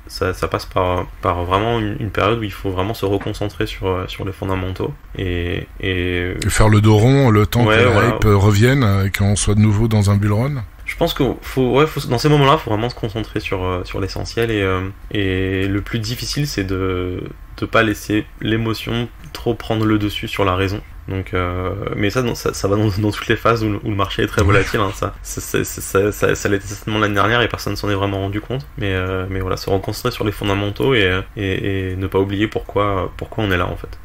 C: ça passe par vraiment une période où il faut vraiment se reconcentrer sur les fondamentaux, et
B: faire le dos rond le temps que la hype revienne, et qu'on soit de nouveau dans un bull run.
C: Je pense que dans ces moments-là, il faut vraiment se concentrer sur l'essentiel, et le plus difficile, c'est de pas laisser l'émotion trop prendre le dessus sur la raison. Donc, mais ça va dans toutes les phases où le marché est très volatile. Ça l'était certainement l'année dernière, et personne s'en est vraiment rendu compte. Mais voilà, se reconcentrer sur les fondamentaux, et ne pas oublier pourquoi on est là, en fait.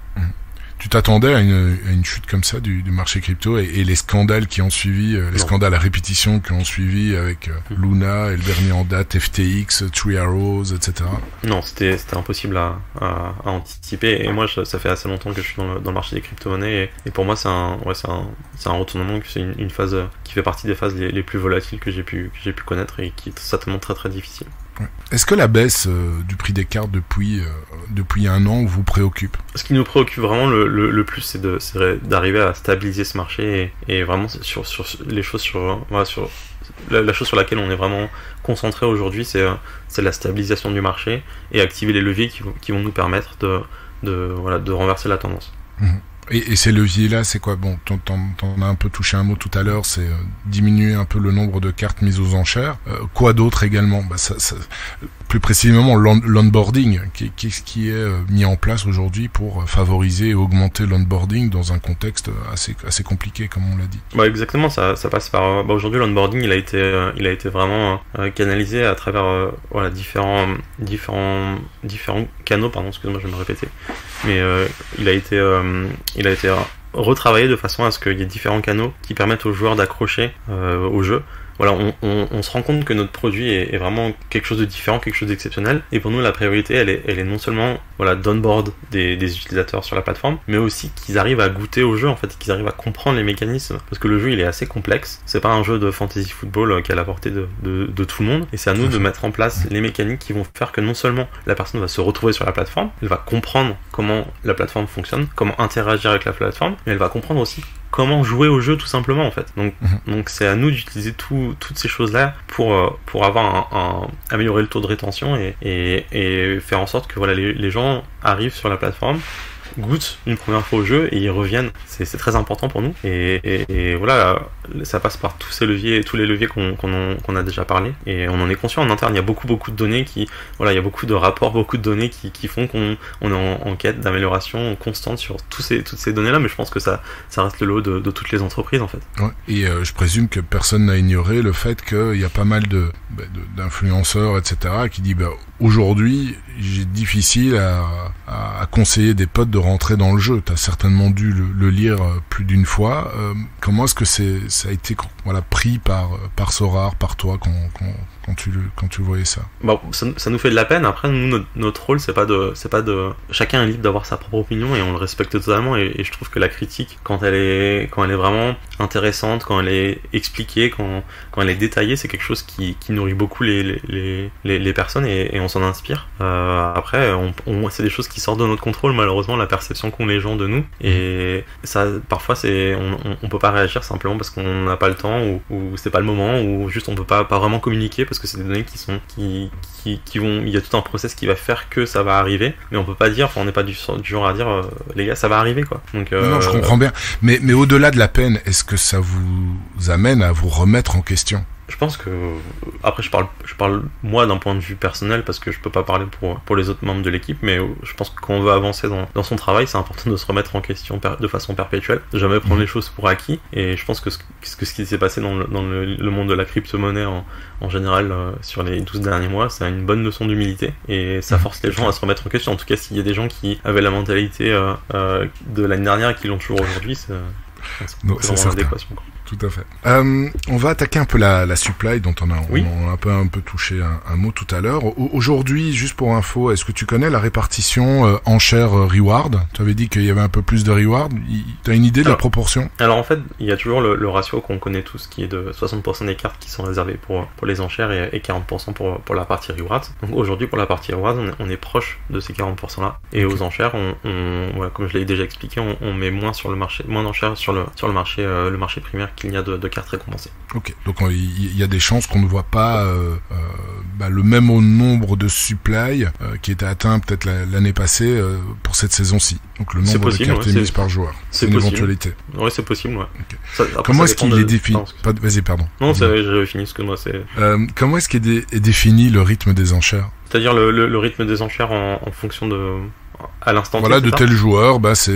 B: Tu t'attendais à une chute comme ça du marché crypto, et les scandales qui ont suivi, scandales à répétition qui ont suivi avec Luna, et le dernier en date, FTX, Three Arrows, etc. Non,
C: c'était impossible à anticiper, et moi ça fait assez longtemps que je suis dans le marché des crypto-monnaies, et pour moi c'est un retournement, que c'est une phase qui fait partie des phases les plus volatiles que j'ai pu connaître, et qui est certainement très très difficile.
B: Est-ce que la baisse du prix des cartes depuis un an vous préoccupe?
C: Ce qui nous préoccupe vraiment le plus, c'est d'arriver à stabiliser ce marché, et vraiment sur les choses sur la chose sur laquelle on est vraiment concentré aujourd'hui, c'est la stabilisation du marché, et activer les leviers qui vont nous permettre de renverser la tendance.
B: Et ces leviers-là, c'est quoi? Bon, t'en as un peu touché un mot tout à l'heure, c'est diminuer un peu le nombre de cartes mises aux enchères. Quoi d'autre également? Plus précisément, l'onboarding. Qu'est-ce qui est mis en place aujourd'hui pour favoriser et augmenter l'onboarding dans un contexte assez compliqué, comme on l'a dit?
C: Exactement, ça passe par... aujourd'hui, l'onboarding, il a été vraiment canalisé à travers différents canaux, pardon, excuse-moi, je vais me répéter. Mais il a été retravaillé de façon à ce qu'il y ait différents canaux qui permettent aux joueurs d'accrocher au jeu. On se rend compte que notre produit est vraiment quelque chose de différent, quelque chose d'exceptionnel, et pour nous la priorité elle est non seulement d'onboard des utilisateurs sur la plateforme, mais aussi qu'ils arrivent à goûter au jeu, en fait, qu'ils arrivent à comprendre les mécanismes, parce que le jeu il est assez complexe, c'est pas un jeu de fantasy football qui est à la portée de tout le monde, et c'est à nous de mettre en place les mécaniques qui vont faire que non seulement la personne va se retrouver sur la plateforme, elle va comprendre comment la plateforme fonctionne, comment interagir avec la plateforme, mais elle va comprendre aussi comment jouer au jeu, tout simplement, en fait. Donc c'est à nous d'utiliser toutes ces choses-là pour avoir améliorer le taux de rétention, et faire en sorte que les gens arrivent sur la plateforme, goûtent une première fois au jeu et ils reviennent. C'est très important pour nous. Et voilà, ça passe par tous ces leviers, tous les leviers qu'on a déjà parlé. Et on en est conscient en interne. Il y a beaucoup de données il y a beaucoup de rapports, beaucoup de données qui font qu'on est en quête d'amélioration constante sur toutes ces données-là. Mais je pense que ça reste le lot de toutes les entreprises en fait.
B: Ouais. Et je présume que personne n'a ignoré le fait qu'il y a pas mal d'influenceurs, etc., qui disent aujourd'hui, j'ai difficile à conseiller des potes de rentrer dans le jeu. T'as certainement dû le lire plus d'une fois. Comment est-ce que ça a été pris par Sorare, par toi quand tu voyais ça?
C: Ça nous fait de la peine. Après, nous, notre rôle, c'est pas de chacun est libre d'avoir sa propre opinion et on le respecte totalement. Et je trouve que la critique, quand elle est vraiment intéressante, quand elle est expliquée, quand elle est détaillée, c'est quelque chose qui nourrit beaucoup les personnes et on s'en inspire. Après, c'est des choses qui sortent de notre contrôle, malheureusement, la perception qu'ont les gens de nous. Et ça, parfois, on peut pas réagir simplement parce qu'on n'a pas le temps ou c'est pas le moment ou juste on peut pas vraiment communiquer parce que c'est des données qui vont, il y a tout un process qui va faire que ça va arriver, mais on peut pas dire, on n'est pas du genre à dire les gars ça va arriver quoi. Donc
B: non, je comprends bien, mais au-delà de la peine, est-ce que ça vous amène à vous remettre en question?
C: Je pense que après je parle moi d'un point de vue personnel parce que je peux pas parler pour les autres membres de l'équipe, mais je pense que quand on veut avancer dans son travail, c'est important de se remettre en question de façon perpétuelle, de jamais prendre les choses pour acquis. Et je pense que ce qui s'est passé dans le monde de la crypto-monnaie en général sur les 12 derniers mois, c'est une bonne leçon d'humilité et ça force les gens à se remettre en question. En tout cas, s'il y a des gens qui avaient la mentalité de l'année dernière et qui l'ont toujours aujourd'hui, c'est vraiment adéquation.
B: Tout à fait. On va attaquer un peu la supply dont on a un peu touché un mot tout à l'heure. Aujourd'hui, juste pour info, est-ce que tu connais la répartition enchères-reward? Tu avais dit qu'il y avait un peu plus de reward. Tu as une idée de la proportion?
C: Alors en fait, il y a toujours le ratio qu'on connaît tous qui est de 60% des cartes qui sont réservées pour les enchères et 40% pour la partie reward. Donc aujourd'hui, pour la partie reward, on est proche de ces 40% là. Et aux enchères, comme je l'ai déjà expliqué, on met moins sur le marché, moins d'enchères sur le marché primaire qu'il y a de cartes récompensées.
B: Ok, donc il y a des chances qu'on ne voit pas le même nombre de supply qui était atteint peut-être l'année passée pour cette saison-ci. Donc le nombre de cartes émises par joueur. C'est une éventualité.
C: Oui, c'est possible, ouais.
B: Okay. Comment est-ce qu'il est défini? Vas-y, pardon.
C: Non, j'avais fini ce que moi c'est.
B: Comment est-ce qu'il est défini le rythme des enchères?
C: C'est-à-dire le rythme des enchères en fonction de à l'instant T.
B: Voilà, de tel joueur, c'est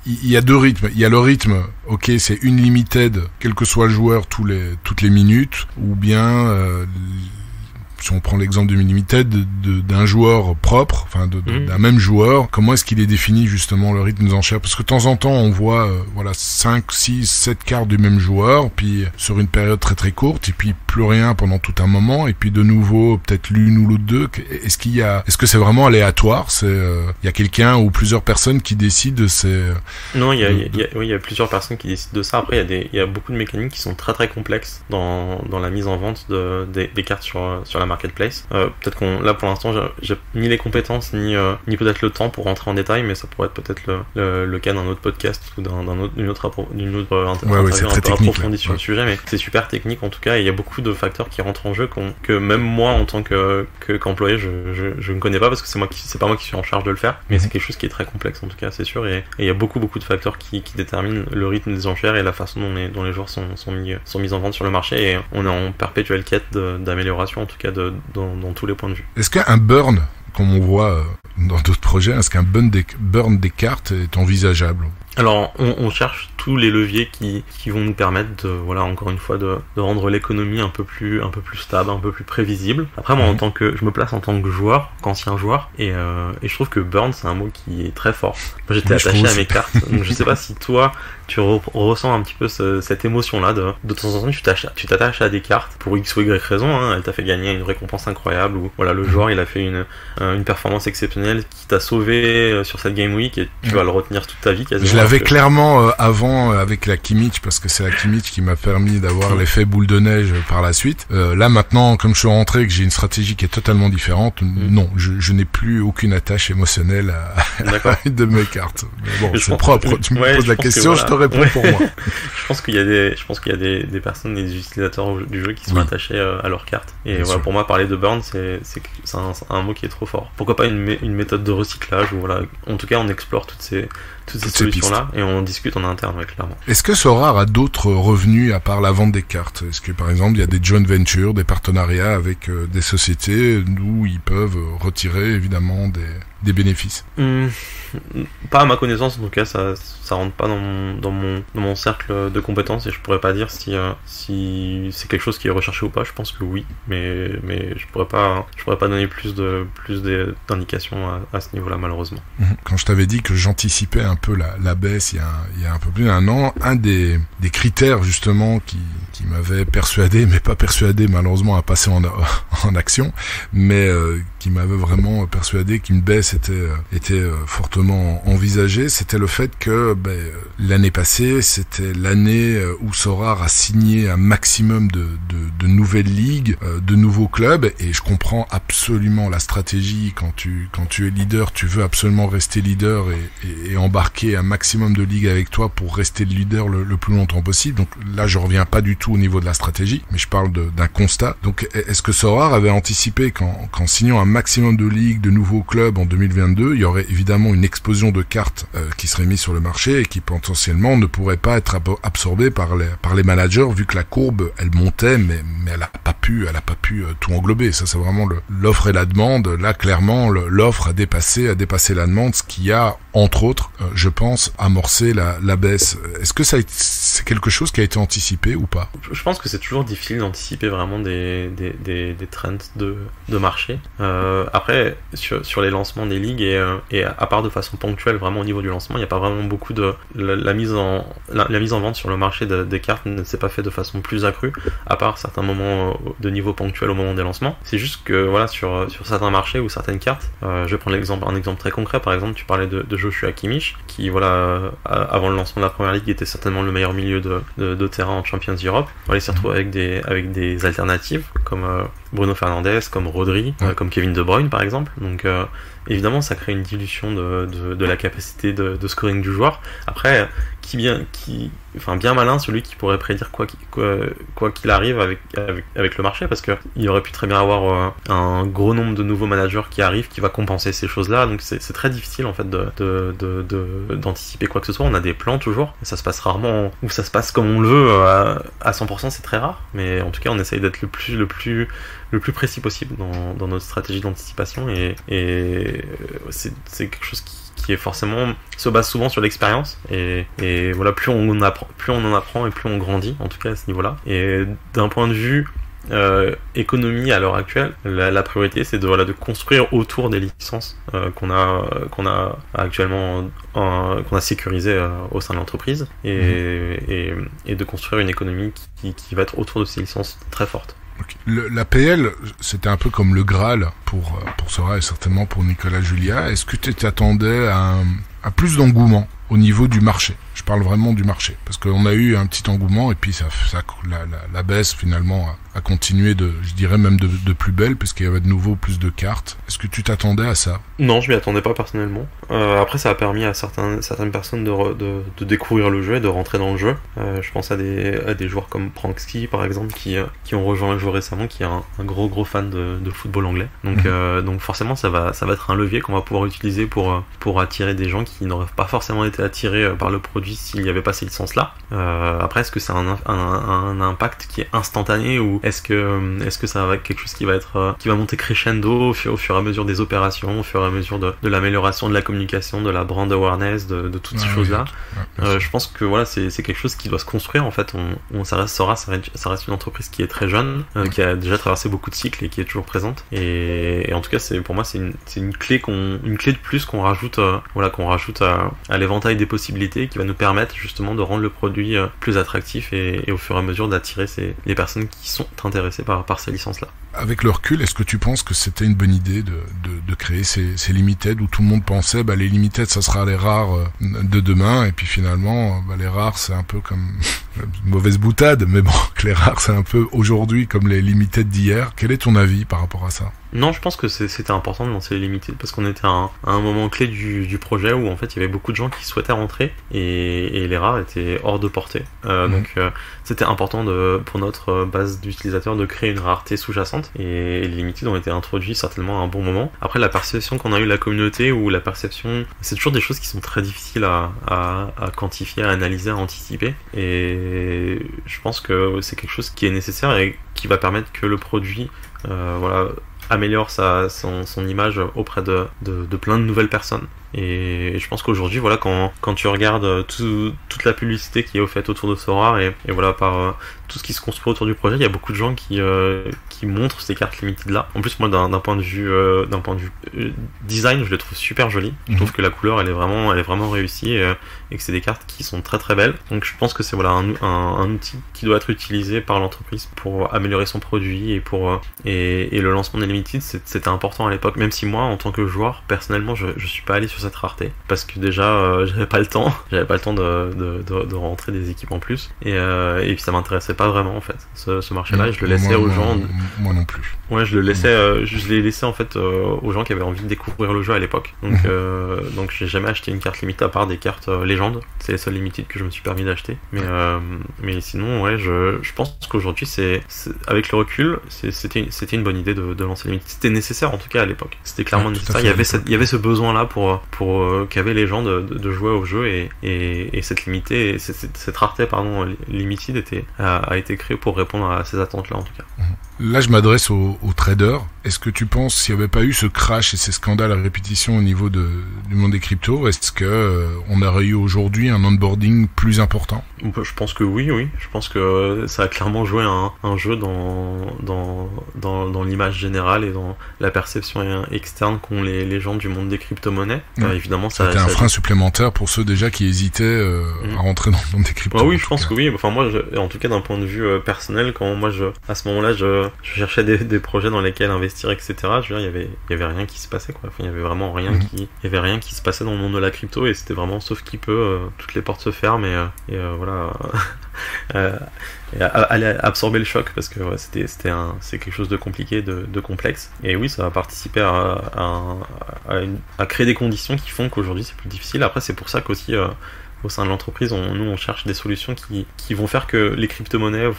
B: il y a deux rythmes. Il y a le rythme, ok, c'est une limited, quel que soit le joueur, toutes les minutes, ou bien si on prend l'exemple du limited d'un joueur propre, d'un même joueur, comment est-ce qu'il est défini justement le rythme des enchères? Parce que de temps en temps on voit 5, 6, 7 cartes du même joueur, puis sur une période très très courte, et puis plus rien pendant tout un moment, et puis de nouveau peut-être l'une ou l'autre deux. Est-ce que c'est vraiment aléatoire? Il y a quelqu'un ou plusieurs personnes qui décident de
C: Non, il y a plusieurs personnes qui décident de ça. Après il y a beaucoup de mécaniques qui sont très très complexes dans la mise en vente des cartes sur la marketplace. Peut-être là pour l'instant j'ai ni les compétences ni peut-être le temps pour rentrer en détail, mais ça pourrait être peut-être le cas d'un autre podcast ou d'une autre approfondie sur le sujet, mais c'est super technique en tout cas, et il y a beaucoup de facteurs qui rentrent en jeu que même moi en tant qu'employé je ne connais pas parce que c'est pas moi qui suis en charge de le faire, mais c'est quelque chose qui est très complexe en tout cas, c'est sûr, et il y a beaucoup de facteurs qui déterminent le rythme des enchères et la façon dont les joueurs sont mis en vente sur le marché, et on est en perpétuelle quête d'amélioration en tout cas dans tous les points de vue.
B: Est-ce qu'un burn, comme on voit dans d'autres projets, est-ce qu'un burn des cartes est envisageable?
C: Alors, on cherche tous les leviers qui vont nous permettre encore une fois, de rendre l'économie un peu plus stable, un peu plus prévisible. Après, moi, je me place en tant que joueur, qu'ancien joueur, et je trouve que burn, c'est un mot qui est très fort. Moi, j'étais attaché à mes cartes, donc je sais pas si toi, tu ressens un petit peu cette émotion-là de temps en temps, tu t'attaches à des cartes pour X ou Y raison, hein, elle t'a fait gagner une récompense incroyable, ou le joueur, il a fait une performance exceptionnelle qui t'a sauvé sur cette Game Week, et tu vas le retenir toute ta vie quasiment.
B: Je l'avais clairement avant avec la Kimmich, parce que c'est la Kimmich qui m'a permis d'avoir l'effet boule de neige par la suite. Là maintenant, comme je suis rentré et que j'ai une stratégie qui est totalement différente, non, je n'ai plus aucune attache émotionnelle à une de mes cartes. Mais bon, c'est propre. Tu me poses la question, je te réponds pour moi.
C: Je pense qu'il y a des personnes, des utilisateurs du jeu qui sont attachés à leurs cartes. Et voilà, pour moi, parler de burn, c'est un mot qui est trop fort. Pourquoi pas une méthode de recyclage où voilà, en tout cas, on explore toutes ces solutions-là et on discute en interne, clairement.
B: Est-ce que Sorare a d'autres revenus à part la vente des cartes? Est-ce que par exemple il y a des joint ventures, des partenariats avec des sociétés où ils peuvent retirer évidemment des bénéfices?
C: Pas à ma connaissance, en tout cas, ça rentre pas dans mon cercle de compétences et je pourrais pas dire si c'est quelque chose qui est recherché ou pas. Je pense que oui, mais je pourrais pas donner plus d'indications à ce niveau-là, malheureusement.
B: Quand je t'avais dit que j'anticipais un peu la baisse il y a un peu plus d'un an, un des critères justement qui m'avait persuadé, mais pas persuadé malheureusement à passer en action, mais qui m'avait vraiment persuadé qu'une baisse était fortement envisagée, c'était le fait que l'année passée, c'était l'année où Sorare a signé un maximum de nouvelles ligues, de nouveaux clubs, et je comprends absolument la stratégie. Quand tu es leader, tu veux absolument rester leader et embarquer un maximum de ligues avec toi pour rester le leader le plus longtemps possible. Donc là, je reviens pas du tout au niveau de la stratégie, mais je parle d'un constat. Donc est-ce que Sorare avait anticipé qu'en signant un maximum de ligues, de nouveaux clubs en 2022, il y aurait évidemment une explosion de cartes qui serait mise sur le marché et qui potentiellement ne pourrait pas être absorbée par les managers, vu que la courbe elle montait, mais elle a pas pu tout englober. Ça, c'est vraiment l'offre et la demande. Là, clairement, l'offre a dépassé la demande, ce qui a, entre autres, je pense, amorcé la baisse. Est-ce que c'est quelque chose qui a été anticipé ou pas?
C: Je pense que c'est toujours difficile d'anticiper vraiment des trends de marché. Après, sur les lancements des ligues et à part de façon ponctuelle, vraiment au niveau du lancement, il n'y a pas vraiment beaucoup de la mise en vente sur le marché des cartes ne s'est pas fait de façon plus accrue, à part certains moments de niveau ponctuel au moment des lancements. C'est juste que voilà, sur certains marchés ou certaines cartes, je vais prendre un exemple très concret. Par exemple, tu parlais de Joshua Kimmich, qui voilà, avant le lancement de la première ligue était certainement le meilleur milieu de terrain en Champions Europe. Voilà, il s'est retrouvé avec des alternatives comme Bruno Fernandes, comme Rodri, comme Kevin De Bruyne par exemple. Donc évidemment, ça crée une dilution de la capacité de scoring du joueur. Après, bien malin celui qui pourrait prédire quoi qu'il arrive avec le marché, parce que il aurait pu très bien avoir un gros nombre de nouveaux managers qui arrivent, qui va compenser ces choses-là. Donc c'est très difficile en fait d'anticiper quoi que ce soit. On a des plans toujours, ça se passe rarement, ou ça se passe comme on le veut à 100%, c'est très rare. Mais en tout cas, on essaye d'être le plus précis possible dans notre stratégie d'anticipation, et c'est quelque chose qui est forcément se base souvent sur l'expérience, et voilà, plus on en apprend et plus on grandit, en tout cas à ce niveau-là. Et d'un point de vue économie à l'heure actuelle, la priorité c'est de construire autour des licences qu'on a actuellement, qu'on a sécurisées au sein de l'entreprise, et de construire une économie qui va être autour de ces licences très fortes.
B: La PL, c'était un peu comme le Graal pour Sorare et certainement pour Nicolas Julia. Est-ce que tu t'attendais à plus d'engouement au niveau du marché? Je parle vraiment du marché, parce qu'on a eu un petit engouement et puis la baisse finalement a continué je dirais même de plus belle, puisqu'il y avait de nouveau plus de cartes. Est-ce que tu t'attendais à ça?
C: Non, je m'y attendais pas personnellement. Après, ça a permis à certaines personnes de découvrir le jeu et de rentrer dans le jeu. Je pense à des joueurs comme Pranksky par exemple, qui ont rejoint le jeu récemment, qui est un gros fan de football anglais. Donc forcément, ça va être un levier qu'on va pouvoir utiliser pour attirer des gens qui n'auraient pas forcément été attirés par le produit s'il n'y avait pas ces licences-là. Après, est-ce que c'est un impact qui est instantané, ou est-ce que ça va être quelque chose qui va monter crescendo au fur et à mesure des opérations, au fur et à mesure de l'amélioration de la communication, de la brand awareness, de toutes ces choses-là. Je pense que voilà, c'est quelque chose qui doit se construire en fait. Ça reste une entreprise qui est très jeune, qui a déjà traversé beaucoup de cycles et qui est toujours présente. Et en tout cas, pour moi, c'est une clé de plus qu'on rajoute à l'éventail des possibilités, qui va nous permettre justement de rendre le produit plus attractif et au fur et à mesure d'attirer les personnes qui sont intéressées par ces licences-là.
B: avec le recul, est-ce que tu penses que c'était une bonne idée de créer ces limited où tout le monde pensait les limited ça sera les rares de demain et puis finalement les rares c'est un peu comme une mauvaise boutade mais bon que les rares c'est un peu aujourd'hui comme les limited d'hier. Quel est ton avis par rapport à ça?
C: Non, je pense que c'était important de lancer les limited parce qu'on était à un moment clé du projet où en fait il y avait beaucoup de gens qui souhaitaient rentrer et les rares étaient hors de portée. Donc c'était important pour notre base d'utilisateurs de créer une rareté sous-jacente et les limited ont été introduits certainement à un bon moment. Après la perception qu'on a eu de la communauté ou la perception, c'est toujours des choses qui sont très difficiles à quantifier, à analyser, à anticiper et je pense que c'est quelque chose qui est nécessaire et qui va permettre que le produit améliore son image auprès de plein de nouvelles personnes. Et je pense qu'aujourd'hui, quand tu regardes toute la publicité qui est faite autour de Sorare et par tout ce qui se construit autour du projet, il y a beaucoup de gens qui montrent ces cartes limited là. En plus, moi, d'un point de vue design, je les trouve super jolies. Je trouve que la couleur, elle est vraiment réussie et que c'est des cartes qui sont très très belles. Donc, je pense que c'est un outil qui doit être utilisé par l'entreprise pour améliorer son produit et le lancement des limited, c'était important à l'époque. Même si moi, en tant que joueur, personnellement, je suis pas allé sur cette rareté parce que déjà j'avais pas le temps de rentrer des équipes en plus et puis ça m'intéressait pas vraiment en fait ce marché là et je le laissais aux gens.
B: Moi non plus.
C: Ouais, je l'ai laissé en fait aux gens qui avaient envie de découvrir le jeu à l'époque. Donc j'ai jamais acheté une carte limite à part des cartes légendes, c'est les seules limited que je me suis permis d'acheter mais sinon je pense qu'aujourd'hui c'est avec le recul c'était une bonne idée de lancer limited. C'était nécessaire en tout cas à l'époque, c'était clairement nécessaire. Il y avait ce besoin là pour qu'avaient les gens de jouer au jeu et cette rareté limited a été créée pour répondre à ces attentes là en tout cas.
B: Là je m'adresse aux traders. Est-ce que tu penses s'il n'y avait pas eu ce crash et ces scandales à répétition au niveau du monde des cryptos, est-ce que on aurait eu aujourd'hui un onboarding plus important?
C: Je pense que oui. Je pense que ça a clairement joué un jeu dans l'image générale et dans la perception externe qu'ont les gens du monde des crypto-monnaies. Évidemment, ça
B: c'était un frein supplémentaire pour ceux déjà qui hésitaient à rentrer dans le monde des cryptos.
C: Oui, je pense que oui. Enfin, moi, en tout cas, d'un point de vue personnel, quand moi, à ce moment-là, je cherchais des projets dans lesquels investir, etc. Je veux dire, il y avait rien qui se passait, quoi. Enfin, il y avait vraiment rien il y avait rien qui se passait dans le monde de la crypto et c'était vraiment sauf qui peut, toutes les portes se ferment et voilà. Aller absorber le choc parce que c'est quelque chose de compliqué, de complexe et oui ça va participer à créer des conditions qui font qu'aujourd'hui c'est plus difficile. Après c'est pour ça qu'aussi au sein de l'entreprise on cherche des solutions qui vont faire que les crypto-monnaies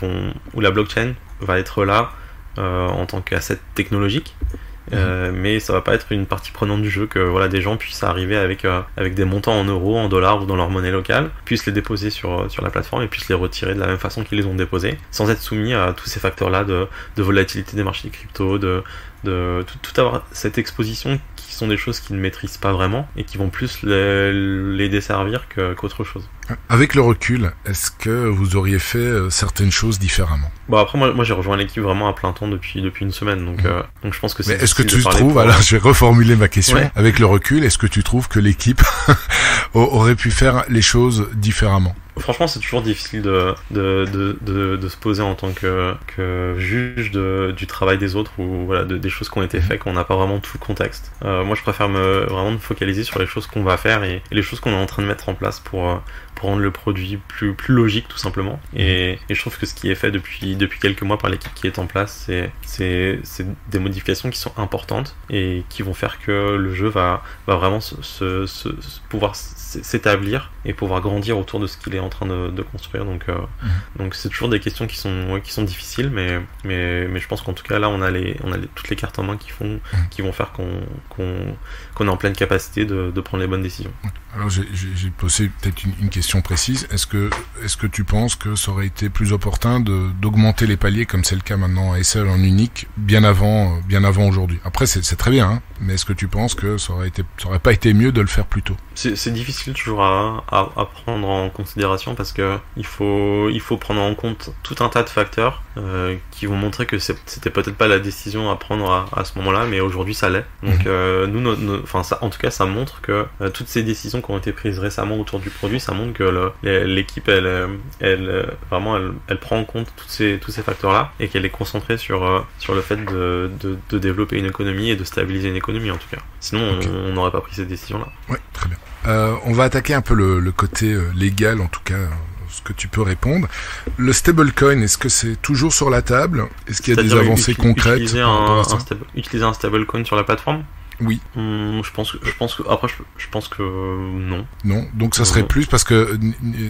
C: ou la blockchain va être là en tant qu'asset technologique. Mais ça va pas être une partie prenante du jeu que des gens puissent arriver avec des montants en euros, en dollars ou dans leur monnaie locale, puissent les déposer sur la plateforme et puissent les retirer de la même façon qu'ils les ont déposés, sans être soumis à tous ces facteurs là de volatilité des marchés des cryptos, de tout avoir cette exposition qui sont des choses qu'ils ne maîtrisent pas vraiment et qui vont plus les desservir qu'autre chose.
B: Avec le recul, est-ce que vous auriez fait certaines choses différemment?
C: Après moi j'ai rejoint l'équipe vraiment à plein temps depuis une semaine donc je pense que c'est.
B: Mais est-ce que tu trouves, alors je vais reformuler ma question, avec le recul, est-ce que tu trouves que l'équipe aurait pu faire les choses différemment?
C: Franchement, c'est toujours difficile de se poser en tant que juge du travail des autres ou des choses qui ont été faites, qu'on n'a pas vraiment tout le contexte. Moi, je préfère vraiment me focaliser sur les choses qu'on va faire et les choses qu'on est en train de mettre en place pour rendre le produit plus logique tout simplement. Et je trouve que ce qui est fait depuis quelques mois par l'équipe qui est en place, c'est des modifications qui sont importantes et qui vont faire que le jeu va vraiment pouvoir s'établir et pouvoir grandir autour de ce qu'il est en train de construire. Donc c'est toujours des questions qui sont difficiles, mais je pense qu'en tout cas là on a toutes les cartes en main qui vont faire qu'on est en pleine capacité de prendre les bonnes décisions.
B: Alors j'ai posé peut-être une question précise. Est-ce que tu penses que ça aurait été plus opportun d'augmenter les paliers comme c'est le cas maintenant à SL en unique bien avant aujourd'hui? Après c'est très bien, hein, mais est-ce que tu penses que ça aurait pas été mieux de le faire plus tôt?
C: C'est difficile toujours à prendre en considération parce que il faut prendre en compte tout un tas de facteurs qui vont montrer que c'était peut-être pas la décision à prendre à ce moment-là, mais aujourd'hui ça l'est. Donc en tout cas ça montre que toutes ces décisions qui ont été prises récemment autour du produit, ça montre Donc l'équipe, elle prend en compte tous ces facteurs-là et qu'elle est concentrée sur le fait de développer une économie et de stabiliser une économie en tout cas. Sinon, on n'aurait pas pris cette décision-là.
B: Ouais, très bien. On va attaquer un peu le côté légal, en tout cas, ce que tu peux répondre. Le stablecoin, est-ce que c'est toujours sur la table? Est-ce qu'il y a des avancées concrètes?
C: Utiliser un stablecoin sur la plateforme?
B: Oui.
C: Je pense que non.
B: Non, donc ça serait plus parce que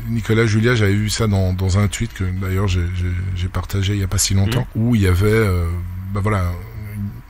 B: Nicolas Julia, j'avais vu ça dans un tweet que d'ailleurs j'ai partagé il y a pas si longtemps, où il y avait,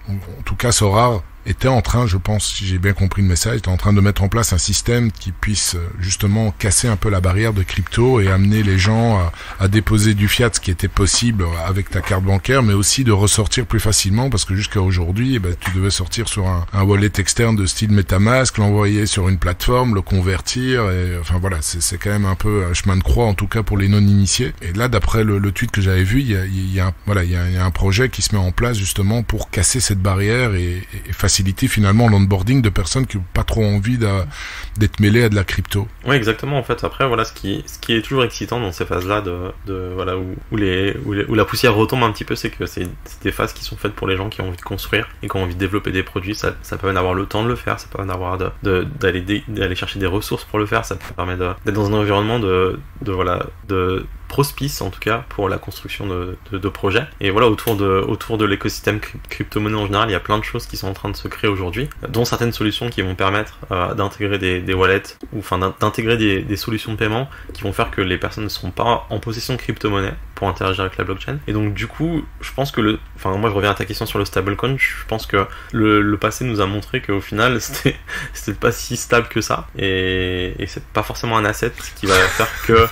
B: en tout cas Sorare était en train, je pense, si j'ai bien compris le message, était en train de mettre en place un système qui puisse justement casser un peu la barrière de crypto et amener les gens à déposer du fiat, ce qui était possible avec ta carte bancaire, mais aussi de ressortir plus facilement, parce que jusqu'à aujourd'hui, tu devais sortir sur un wallet externe de style MetaMask, l'envoyer sur une plateforme, le convertir, et enfin voilà, c'est quand même un peu un chemin de croix, en tout cas pour les non-initiés. Et là, d'après le tweet que j'avais vu, il y a un projet qui se met en place justement pour casser cette barrière et faciliter finalement l'onboarding de personnes qui n'ont pas trop envie d'être mêlées à de la crypto.
C: Oui, exactement. En fait, après, voilà, ce qui est toujours excitant dans ces phases-là où la poussière retombe un petit peu, c'est que c'est des phases qui sont faites pour les gens qui ont envie de construire et qui ont envie de développer des produits. Ça permet d'avoir le temps de le faire, ça permet d'avoir d'aller chercher des ressources pour le faire, ça permet d'être dans un environnement de prospice en tout cas pour la construction de projets. Et voilà, autour de l'écosystème crypto-monnaie en général, il y a plein de choses qui sont en train de se créer aujourd'hui, dont certaines solutions qui vont permettre d'intégrer des wallets ou enfin d'intégrer des solutions de paiement qui vont faire que les personnes ne seront pas en possession de crypto-monnaie pour interagir avec la blockchain. Et donc du coup, je pense que moi je reviens à ta question sur le stablecoin, je pense que le passé nous a montré qu'au final c'était pas si stable que ça et c'est pas forcément un asset qui va faire que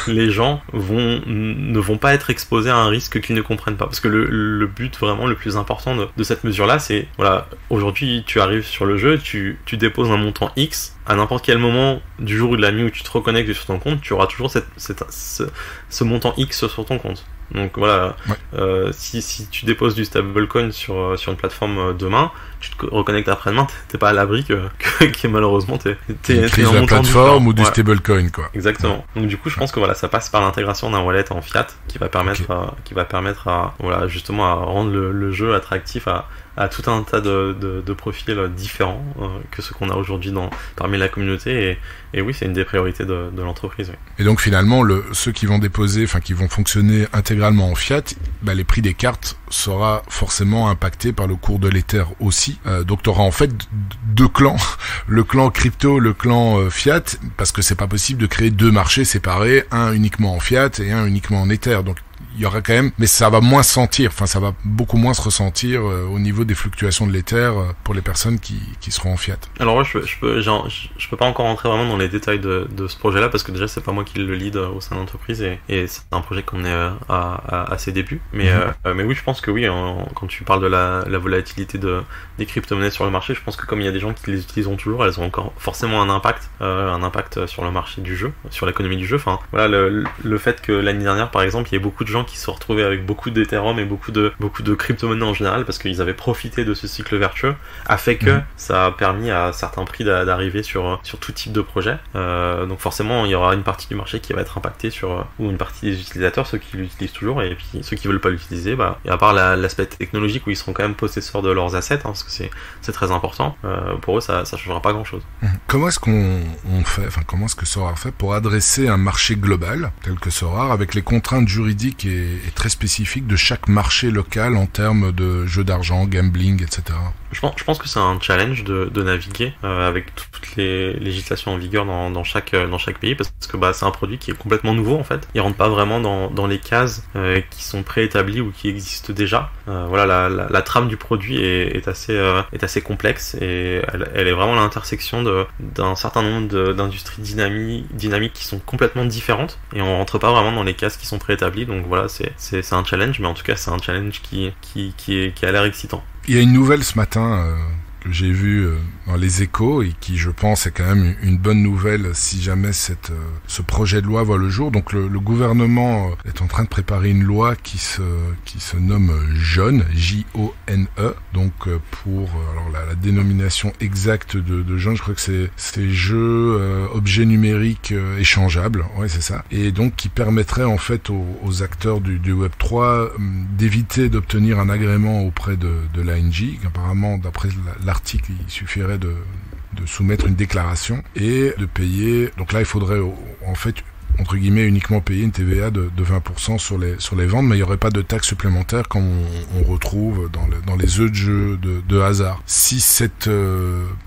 C: les gens ne vont pas être exposés à un risque qu'ils ne comprennent pas. Parce que le but vraiment le plus important de cette mesure-là, c'est, voilà, aujourd'hui tu arrives sur le jeu, tu déposes un montant X, à n'importe quel moment du jour ou de la nuit où tu te reconnectes sur ton compte, tu auras toujours ce montant X sur ton compte. Donc voilà, ouais. Si tu déposes du stablecoin sur une plateforme demain, tu te reconnectes après-demain, t'es pas à l'abri que malheureusement t'es
B: une crise de la plateforme ou du stablecoin, quoi.
C: Exactement. Ouais. Donc du coup, je pense que voilà, ça passe par l'intégration d'un wallet en fiat qui va permettre à voilà, justement à rendre le jeu attractif à tout un tas de profils différents que ceux qu'on a aujourd'hui parmi la communauté et oui, c'est une des priorités de l'entreprise. Oui.
B: Et donc finalement, ceux qui vont déposer, enfin qui vont fonctionner intégralement en fiat, les prix des cartes sera forcément impacté par le cours de l'Ether aussi. Donc tu auras en fait deux clans, le clan crypto, le clan fiat, parce que c'est pas possible de créer deux marchés séparés, un uniquement en fiat et un uniquement en Ether. Donc il y aura quand même, mais ça va moins se sentir, enfin ça va beaucoup moins se ressentir au niveau des fluctuations de l'Ether pour les personnes qui seront en fiat.
C: Alors ouais, je peux pas encore rentrer vraiment dans les détails de ce projet-là parce que déjà c'est pas moi qui le lead au sein de l'entreprise et c'est un projet qu'on est à ses débuts. Mais oui, je pense que oui, quand tu parles de la volatilité des crypto-monnaies sur le marché, je pense que comme il y a des gens qui les utiliseront toujours, elles ont encore forcément un impact sur le marché du jeu, sur l'économie du jeu. Enfin voilà, le fait que l'année dernière par exemple, il y ait beaucoup de gens qui se sont retrouvés avec beaucoup d'Ethereum et beaucoup de crypto-monnaies en général parce qu'ils avaient profité de ce cycle vertueux a fait que ça a permis à certains prix d'arriver sur tout type de projet. Donc forcément il y aura une partie du marché qui va être impactée ou une partie des utilisateurs, ceux qui l'utilisent toujours et puis ceux qui veulent pas l'utiliser, et à part l'aspect technologique où ils seront quand même possesseurs de leurs assets parce que c'est très important, pour eux ça changera pas grand chose.
B: Comment est-ce comment est-ce que Sorare fait pour adresser un marché global tel que Sorare avec les contraintes juridiques et très spécifique de chaque marché local en termes de jeux d'argent, gambling, etc.
C: Je pense que c'est un challenge de naviguer avec toutes les législations en vigueur dans chaque pays parce que c'est un produit qui est complètement nouveau en fait. Il rentre pas vraiment dans les cases qui sont préétablies ou qui existent déjà. Voilà, la trame du produit est assez complexe et elle est vraiment l'intersection d'un certain nombre d'industries dynamiques qui sont complètement différentes et on rentre pas vraiment dans les cases qui sont préétablies. Donc voilà, c'est un challenge, mais en tout cas c'est un challenge qui a l'air excitant.
B: Il y a une nouvelle ce matin que j'ai vue dans les échos et qui, je pense, est quand même une bonne nouvelle si jamais ce projet de loi voit le jour. Donc le gouvernement est en train de préparer une loi qui se nomme JONE, J-O-N-E. Donc pour alors la dénomination exacte de JONE, je crois que c'est jeux objets numériques échangeables. Ouais, c'est ça. Et donc qui permettrait en fait aux acteurs du Web3 d'éviter d'obtenir un agrément auprès de l'ANJ. Apparemment, d'après l'article, il suffirait de soumettre une déclaration et de payer. Donc là, il faudrait en fait, entre guillemets, uniquement payer une TVA de 20% sur les ventes, mais il n'y aurait pas de taxes supplémentaires comme on retrouve dans les œufs de jeu de hasard. Si cette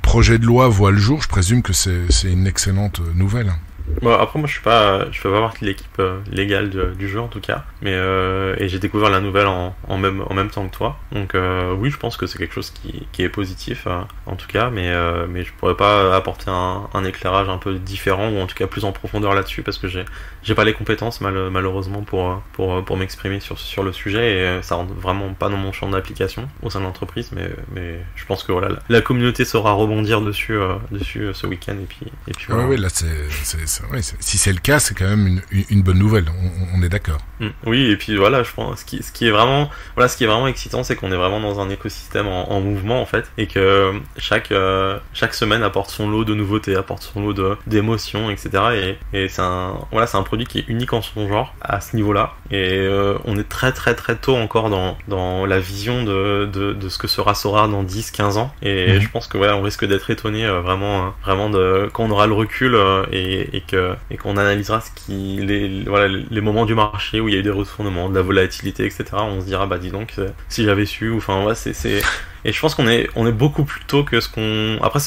B: projet de loi voit le jour, je présume que c'est une excellente nouvelle.
C: Bon, après moi je fais pas partie de l'équipe légale du jeu en tout cas, mais et j'ai découvert la nouvelle en même temps que toi, donc oui, je pense que c'est quelque chose qui est positif en tout cas, mais je pourrais pas apporter un éclairage un peu différent ou en tout cas plus en profondeur là-dessus parce que j'ai pas les compétences malheureusement pour m'exprimer sur le sujet et ça rentre vraiment pas dans mon champ d'application au sein de l'entreprise, mais je pense que voilà, la communauté saura rebondir dessus ce week-end et puis voilà.
B: Ouais, là ouais, si c'est le cas, c'est quand même une bonne nouvelle. On est d'accord.
C: Oui, et puis voilà, je pense ce qui est vraiment excitant, c'est qu'on est vraiment dans un écosystème en mouvement en fait, et que chaque semaine apporte son lot de nouveautés, apporte son lot d'émotions, etc. Et c'est un produit qui est unique en son genre à ce niveau-là. Et on est très très très tôt encore dans la vision de ce que sera Sora dans 10-15 ans. Et je pense que on risque d'être étonné vraiment quand on aura le recul et qu'on analysera les moments du marché où il y a eu des retournements, de la volatilité, etc. On se dira dis donc si j'avais su, c'est et je pense qu'on est beaucoup plus tôt que ce qu'on. Après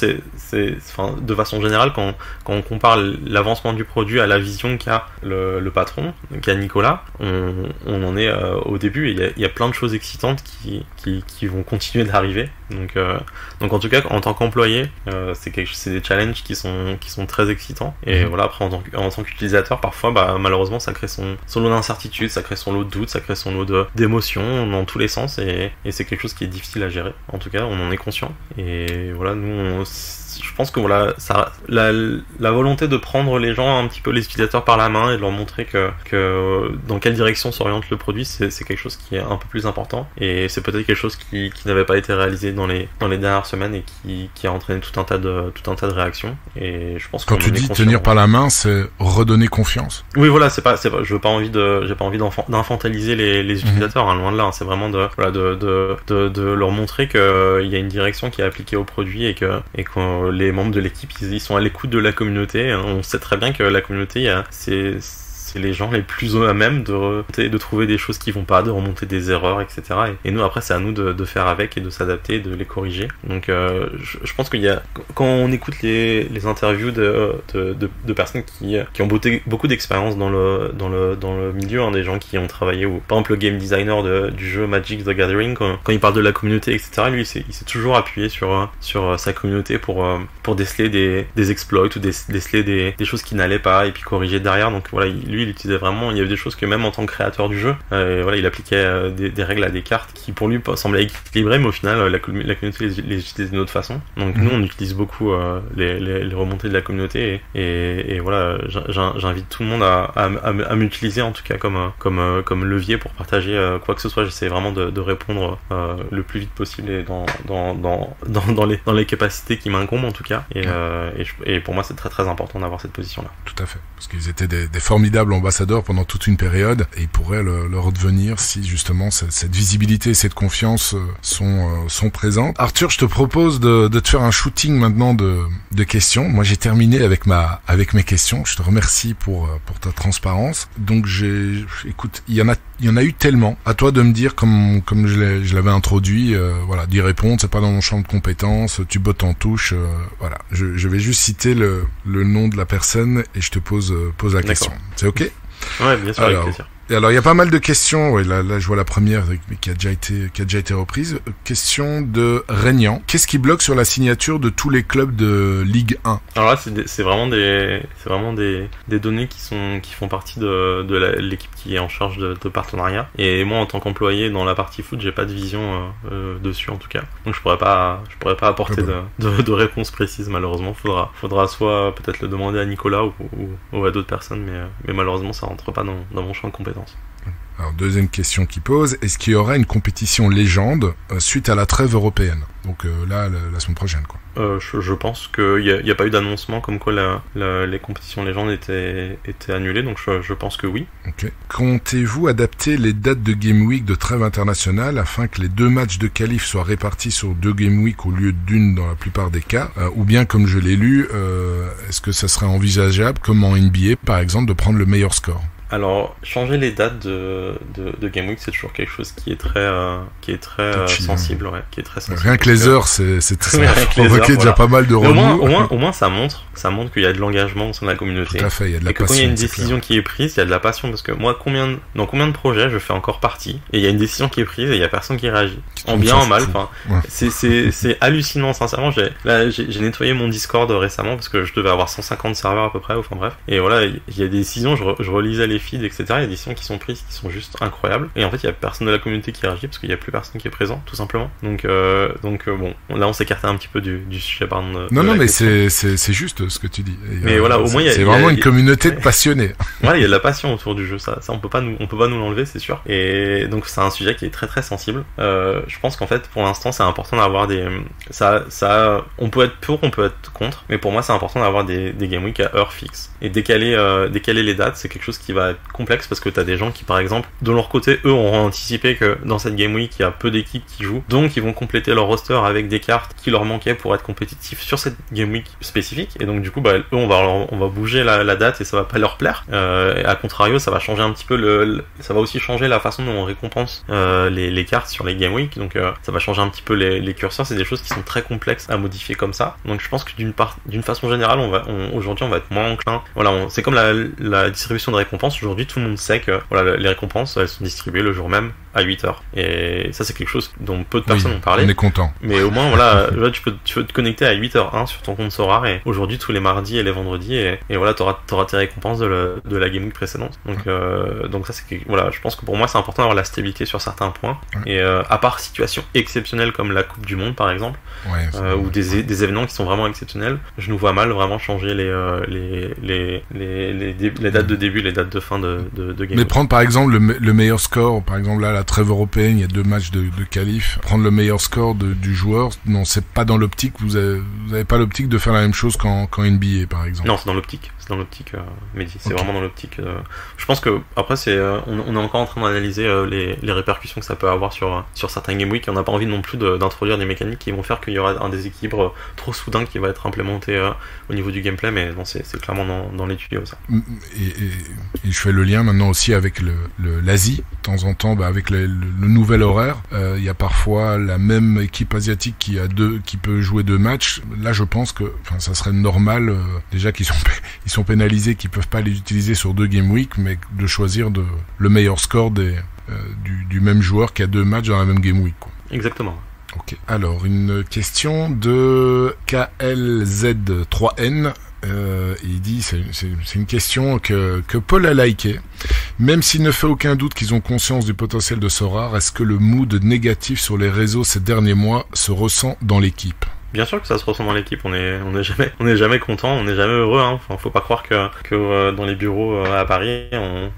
C: de façon générale quand on compare l'avancement du produit à la vision qu'a le patron, qu'a Nicolas, on en est au début et il y a plein de choses excitantes qui vont continuer d'arriver. Donc en tout cas en tant qu'employé, c'est des challenges qui sont très excitants. Et voilà, après en tant qu'utilisateur, parfois malheureusement ça crée son lot d'incertitude, ça crée son lot de doutes, ça crée son lot d'émotions dans tous les sens et c'est quelque chose qui est difficile à gérer. En tout cas, on en est conscient. Et voilà, je pense que voilà, la volonté de prendre les gens, un petit peu les utilisateurs par la main et de leur montrer que dans quelle direction s'oriente le produit, c'est quelque chose qui est un peu plus important. Et c'est peut-être quelque chose qui n'avait pas été réalisé dans les dernières semaines et qui a entraîné tout un tas de réactions. Et je pense
B: quand tu dis tenir par la main, c'est redonner confiance. Oui,
C: voilà, j'ai pas envie d'infantiliser les utilisateurs, loin de là. C'est vraiment de leur montrer qu'il y a une direction qui est appliquée au produit et que les membres de l'équipe ils sont à l'écoute de la communauté. On sait très bien que la communauté c'est les gens les plus à même de trouver des choses qui vont pas, de remonter des erreurs, etc. Et nous après c'est à nous de faire avec et de s'adapter, de les corriger. Donc je pense qu'il y a, quand on écoute les interviews de personnes qui ont beaucoup d'expérience dans le milieu, des gens qui ont travaillé, ou par exemple le game designer du jeu Magic the Gathering, quand il parle de la communauté, etc. lui il s'est toujours appuyé sur sa communauté pour déceler des exploits ou déceler des choses qui n'allaient pas et puis corriger derrière. Donc voilà, lui il utilisait vraiment, il y avait des choses que même en tant que créateur du jeu, il appliquait des règles à des cartes qui pour lui semblaient équilibrées, mais au final la communauté les utilisait d'une autre façon. Donc nous on utilise beaucoup les remontées de la communauté et voilà, j'invite tout le monde à m'utiliser en tout cas comme levier pour partager quoi que ce soit. J'essaie vraiment de répondre le plus vite possible et dans les capacités qui m'incombent en tout cas, et pour moi c'est très très important d'avoir cette position là.
B: Tout à fait, parce qu'ils étaient des formidables ambassadeurs pendant toute une période et ils pourraient le redevenir si justement cette visibilité et cette confiance sont présentes. Arthur, je te propose de te faire un shooting maintenant de questions. Moi j'ai terminé avec mes questions. Je te remercie pour ta transparence. Donc écoute, il y en a eu tellement. À toi de me dire comme je l'avais introduit, voilà, d'y répondre. C'est pas dans mon champ de compétences. Tu bottes en touche. Voilà, je vais juste citer le nom de la personne et je te pose la question. C'est ok?
C: Ouais, bien sûr. Alors, avec plaisir.
B: Et alors il y a pas mal de questions, ouais, là je vois la première qui a déjà été reprise. Question de Régnant. Qu'est-ce qui bloque sur la signature de tous les clubs de Ligue 1?
C: Alors là c'est vraiment des données qui font partie de l'équipe qui est en charge de partenariat. Et moi en tant qu'employé dans la partie foot, j'ai pas de vision dessus en tout cas. Donc je pourrais pas apporter de réponse précise malheureusement. Faudra soit peut-être le demander à Nicolas ou à d'autres personnes, mais malheureusement ça rentre pas dans mon champ de compétences.
B: Alors, deuxième question qui pose, est-ce qu'il y aura une compétition légende suite à la trêve européenne? Donc là, la semaine prochaine, quoi.
C: Je pense qu'il n'y a pas eu d'annoncement comme quoi les compétitions légendes étaient annulées, donc je pense que oui.
B: Ok. Comptez-vous adapter les dates de Game Week de trêve internationale afin que les 2 matchs de qualif soient répartis sur 2 Game Week au lieu d'une dans la plupart des cas, ou bien, comme je l'ai lu, est-ce que ça serait envisageable, comme en NBA par exemple, de prendre le meilleur score?
C: Alors, changer les dates de Game Week, c'est toujours quelque chose qui est très
B: touchy,
C: sensible, ouais, qui est très sensible.
B: Rien que les heures, ça a provoqué déjà pas mal de remous.
C: Au moins, ça montre qu'il y a de l'engagement au sein de la communauté.
B: Tout à fait, il y a de la passion.
C: Et que quand il y a une décision qui est prise, il y a de la passion, parce que moi, dans combien de projets je fais encore partie, et il y a une décision qui est prise et il y a personne qui réagit. En bien, en mal, enfin, ouais. C'est hallucinant, sincèrement. J'ai nettoyé mon Discord récemment parce que je devais avoir 150 serveurs à peu près, enfin bref. Et voilà, il y a des décisions, je relisais les feeds, etc. Il y a des décisions qui sont prises qui sont juste incroyables. Et en fait, il y a personne de la communauté qui réagit parce qu'il y a plus personne qui est présent, tout simplement. Donc bon, là, on s'écarte un petit peu du sujet, pardon.
B: Non, mais c'est juste ce que tu dis.
C: Mais voilà, au moins,
B: c'est vraiment une communauté de passionnés.
C: Voilà, il y a de la passion autour du jeu. Ça, on peut pas nous l'enlever, c'est sûr. Et donc, c'est un sujet qui est très très sensible. Je pense qu'en fait, pour l'instant, c'est important d'avoir on peut être pour, on peut être contre. Mais pour moi, c'est important d'avoir des Game Week à heure fixe. Et décaler les dates, c'est quelque chose qui va être complexe parce que t'as des gens qui, par exemple, de leur côté, eux auront anticipé que dans cette Game Week, il y a peu d'équipes qui jouent, donc ils vont compléter leur roster avec des cartes qui leur manquaient pour être compétitifs sur cette Game Week spécifique, et donc du coup, eux, on va bouger la date et ça va pas leur plaire. Et à contrario, ça va changer un petit peu ça va aussi changer la façon dont on récompense les cartes sur les Game Week, donc ça va changer un petit peu les curseurs. C'est des choses qui sont très complexes à modifier comme ça, donc je pense que d'une façon générale, aujourd'hui, on va être moins enclin. Voilà, c'est comme la distribution de récompenses. Aujourd'hui, tout le monde sait que voilà, les récompenses, elles sont distribuées le jour même à 8h. Et ça, c'est quelque chose dont peu de personnes ont parlé.
B: On est content.
C: Mais au moins, voilà, tu peux te connecter à 8h01 sur ton compte Sorare, et aujourd'hui, tous les mardis et les vendredis, et voilà, t'auras tes récompenses de la Game Week précédente. Donc ça, voilà, je pense que pour moi, c'est important d'avoir la stabilité sur certains points. Ouais. Et à part situation exceptionnelle comme la Coupe du Monde, par exemple, ou des événements qui sont vraiment exceptionnels, je nous vois mal vraiment changer les dates de début, les dates de fin de Game Week.
B: Mais prendre par exemple le meilleur score, par exemple là la trêve européenne, il y a 2 matchs de qualif, prendre le meilleur score du joueur, non, c'est pas dans l'optique, vous avez pas l'optique de faire la même chose qu'en NBA par exemple.
C: Non, c'est dans l'optique, Mehdi, c'est vraiment dans l'optique. Je pense que après on est encore en train d'analyser les répercussions que ça peut avoir sur certains Game Week, et on n'a pas envie non plus d'introduire des mécaniques qui vont faire qu'il y aura un déséquilibre trop soudain qui va être implémenté au niveau du gameplay, mais non, c'est clairement dans les tuyaux ça.
B: Et je fais le lien maintenant aussi avec l'Asie, de temps en temps, avec le nouvel horaire, il y a parfois la même équipe asiatique qui peut jouer 2 matchs. Là, je pense que ça serait normal déjà qu'ils sont pénalisés, qu'ils peuvent pas les utiliser sur 2 Game Week, mais de choisir le meilleur score du même joueur qui a 2 matchs dans la même Game Week, quoi.
C: Exactement.
B: Ok. Alors, une question de KLZ3N. Il dit, c'est une question que Paul a liké. Même s'il ne fait aucun doute qu'ils ont conscience du potentiel de Sorare, est-ce que le mood négatif sur les réseaux ces derniers mois se ressent dans l'équipe?
C: Bien sûr que ça se ressent dans l'équipe, on est jamais content, on est jamais heureux, hein. Enfin, faut pas croire que dans les bureaux à Paris,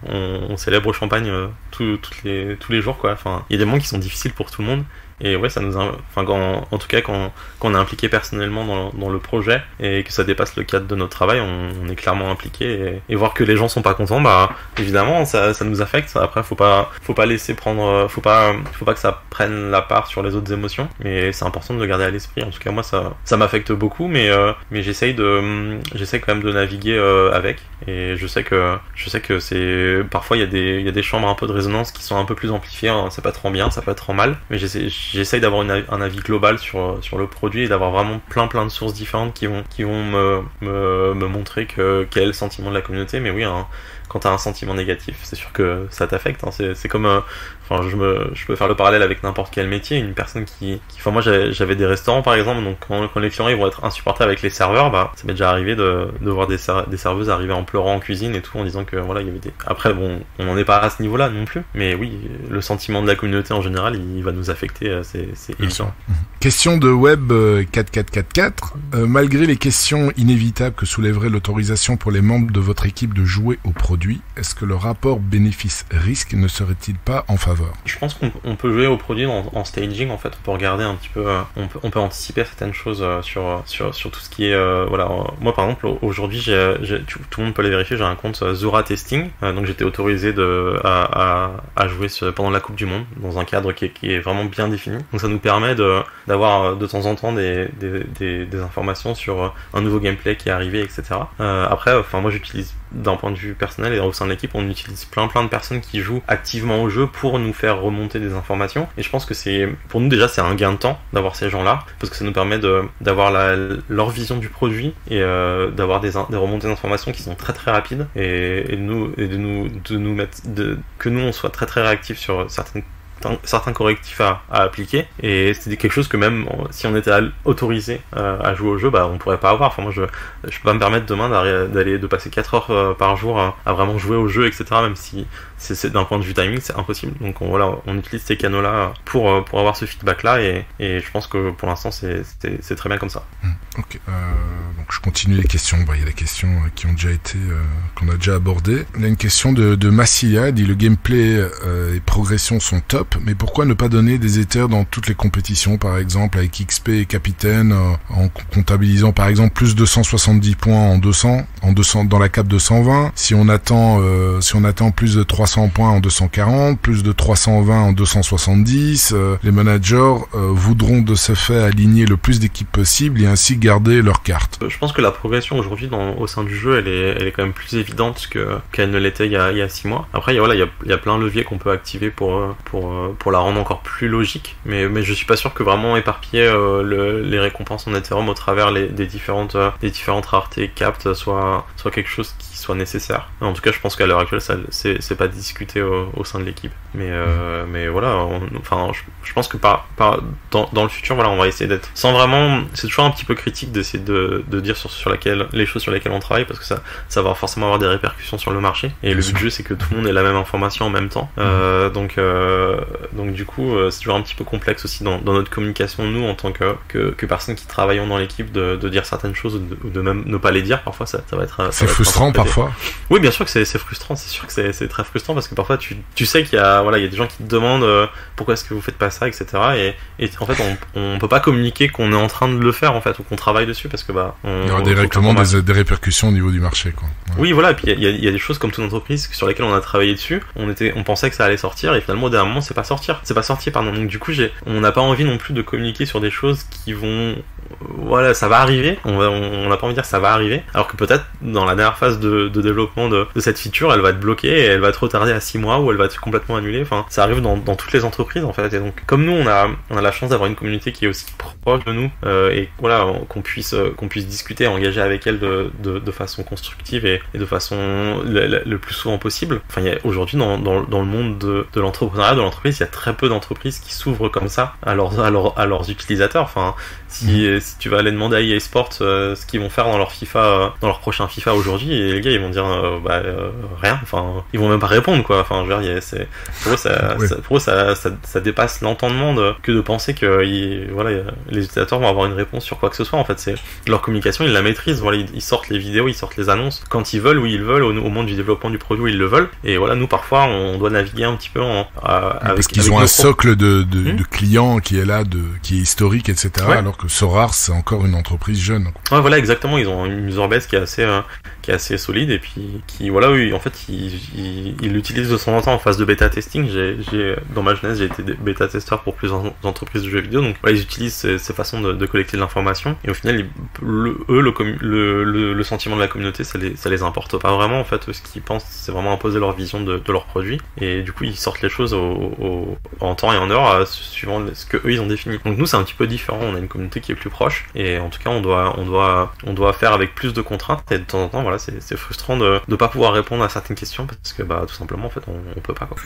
C: on célèbre au champagne tous les jours, quoi. Enfin, il y a des moments qui sont difficiles pour tout le monde. Et ouais, en tout cas, quand on est impliqué personnellement dans le projet et que ça dépasse le cadre de notre travail, on est clairement impliqué, et voir que les gens sont pas contents, évidemment, ça nous affecte. Après, faut pas laisser prendre, faut pas que ça prenne la part sur les autres émotions, mais c'est important de le garder à l'esprit. En tout cas, moi, ça m'affecte beaucoup, mais j'essaye quand même de naviguer avec, et je sais que c'est parfois il y a des chambres un peu de résonance qui sont un peu plus amplifiées, hein. Ça peut être en bien, ça peut être en mal, mais j'essaye d'avoir un avis global sur le produit, et d'avoir vraiment plein de sources différentes qui vont me montrer quel est le sentiment de la communauté. Mais oui, hein, t'as un sentiment négatif, c'est sûr que ça t'affecte, hein. C'est comme enfin je peux faire le parallèle avec n'importe quel métier, une personne qui enfin moi j'avais des restaurants par exemple, donc quand les clients ils vont être insupportables avec les serveurs, bah ça m'est déjà arrivé de voir des serveuses arriver en pleurant en cuisine et tout, en disant que voilà il y avait des... Après bon, on n'en est pas à ce niveau là non plus, mais oui, le sentiment de la communauté en général il va nous affecter, c'est évident.
B: Question de Web 4444. Malgré les questions inévitables que soulèverait l'autorisation pour les membres de votre équipe de jouer au produit, est-ce que le rapport bénéfice-risque ne serait-il pas en faveur?
C: Je pense qu'on peut jouer au produit en staging, en fait. On peut regarder un petit peu, on peut anticiper certaines choses sur tout ce qui est... voilà. Moi, par exemple, aujourd'hui, tout le monde peut les vérifier, j'ai un compte Zora Testing, donc j'étais autorisé à jouer pendant la Coupe du Monde, dans un cadre qui est vraiment bien défini. Donc ça nous permet d'avoir de temps en temps des informations sur un nouveau gameplay qui est arrivé, etc. Après, enfin moi j'utilise d'un point de vue personnel et au sein de l'équipe, on utilise plein de personnes qui jouent activement au jeu pour nous faire remonter des informations. Et je pense que pour nous déjà, c'est un gain de temps d'avoir ces gens-là, parce que ça nous permet d'avoir leur vision du produit et d'avoir des remontées d'informations qui sont très très rapides et de nous mettre que nous on soit très très réactifs sur certains correctifs à appliquer, et c'était quelque chose que même si on était autorisé à jouer au jeu, bah on pourrait pas avoir. Enfin moi je peux pas me permettre demain de passer 4 heures par jour à vraiment jouer au jeu, etc. Même si c'est d'un point de vue timing c'est impossible. Donc on utilise ces canaux là pour avoir ce feedback là, et je pense que pour l'instant c'est très bien comme ça.
B: Ok, donc je continue les questions. Il y a des questions qui ont déjà été qu'on a déjà abordées. Il y a une question de Massilia, dit le gameplay et progression sont top, mais pourquoi ne pas donner des éthers dans toutes les compétitions, par exemple avec XP et Capitaine, en comptabilisant par exemple plus de 170 points en 200 dans la cape 220, si on attend plus de 300 points en 240, plus de 320 en 270, les managers voudront de ce fait aligner le plus d'équipes possible et ainsi garder leur carte.
C: Je pense que la progression aujourd'hui au sein du jeu, elle est quand même plus évidente qu'elle ne l'était il y a 6 mois. Après il y a plein de leviers qu'on peut activer pour la rendre encore plus logique, mais je suis pas sûr que vraiment éparpiller les récompenses en Ethereum au travers des différentes raretés captes soit quelque chose qui soit nécessaire. En tout cas je pense qu'à l'heure actuelle c'est pas discuté au sein de l'équipe, mais voilà, je pense que dans le futur, voilà, on va essayer d'être sans vraiment, c'est toujours un petit peu critique d'essayer de dire sur les choses sur lesquelles on travaille, parce que ça va forcément avoir des répercussions sur le marché, et le but du jeu c'est que tout le monde ait la même information en même temps, donc du coup c'est toujours un petit peu complexe aussi dans notre communication, nous en tant que personnes qui travaillons dans l'équipe, de dire certaines choses ou de même ne pas les dire. Parfois ça va être
B: c'est frustrant parfois.
C: Oui, bien sûr que c'est frustrant, c'est sûr que c'est très frustrant, parce que parfois tu sais qu'il y a des gens qui te demandent pourquoi est-ce que vous faites pas ça, etc. Et en fait on peut pas communiquer qu'on est en train de le faire en fait, ou qu'on travaille dessus, parce que
B: il y aura directement des répercussions au niveau du marché, quoi. Ouais.
C: Oui, voilà, et puis il y a des choses comme toute entreprise sur lesquelles on a travaillé dessus, on pensait que ça allait sortir, et finalement au dernier moment c'est pas sorti, pardon. Donc du coup on n'a pas envie non plus de communiquer sur des choses qui vont, voilà, ça va arriver, on n'a pas envie de dire ça va arriver, alors que peut-être dans la dernière phase de développement de cette feature, elle va être bloquée et elle va être retardée à 6 mois, ou elle va être complètement annulée. Enfin, ça arrive dans toutes les entreprises en fait, et donc comme nous on a la chance d'avoir une communauté qui est aussi proche de nous, et voilà, qu'on puisse discuter, engager avec elle de façon constructive et de façon le plus souvent possible. Enfin, aujourd'hui dans le monde de l'entrepreneuriat, de l'entreprise, il y a très peu d'entreprises qui s'ouvrent comme ça à leurs utilisateurs. Enfin, si tu vas aller demander à EA Sports ce qu'ils vont faire dans leur prochain FIFA aujourd'hui, et les gars ils vont dire rien. Enfin, ils vont même pas répondre, quoi. Enfin, je veux dire, pour eux ça dépasse l'entendement que de penser que les utilisateurs vont avoir une réponse sur quoi que ce soit. En fait, c'est leur communication, ils la maîtrisent. Voilà, ils sortent les vidéos, ils sortent les annonces quand ils veulent, où ils veulent, au moment du développement du produit où ils le veulent. Et voilà, nous parfois on doit naviguer un petit peu
B: parce qu'ils ont un socle de clients qui est là, qui est historique, etc. Ouais. Alors que Sorare, c'est encore une entreprise jeune.
C: Ouais, voilà, exactement. Ils ont une user base qui est assez solide, et puis qui, voilà, oui, en fait ils l'utilisent de temps en temps en phase de bêta testing. Dans ma jeunesse j'ai été bêta testeur pour plusieurs entreprises de jeux vidéo, donc voilà, ils utilisent ces façons de collecter de l'information, et au final le sentiment de la communauté ça les importe pas vraiment. En fait, ce qu'ils pensent c'est vraiment imposer leur vision de leur produit, et du coup ils sortent les choses en temps et en heure suivant ce que eux ils ont défini. Donc nous c'est un petit peu différent, on a une communauté qui est plus proche, et en tout cas on doit faire avec plus de contraintes, et de temps en temps voilà, c'est frustrant de pas pouvoir répondre à certaines questions parce que tout simplement en fait on peut pas quoi.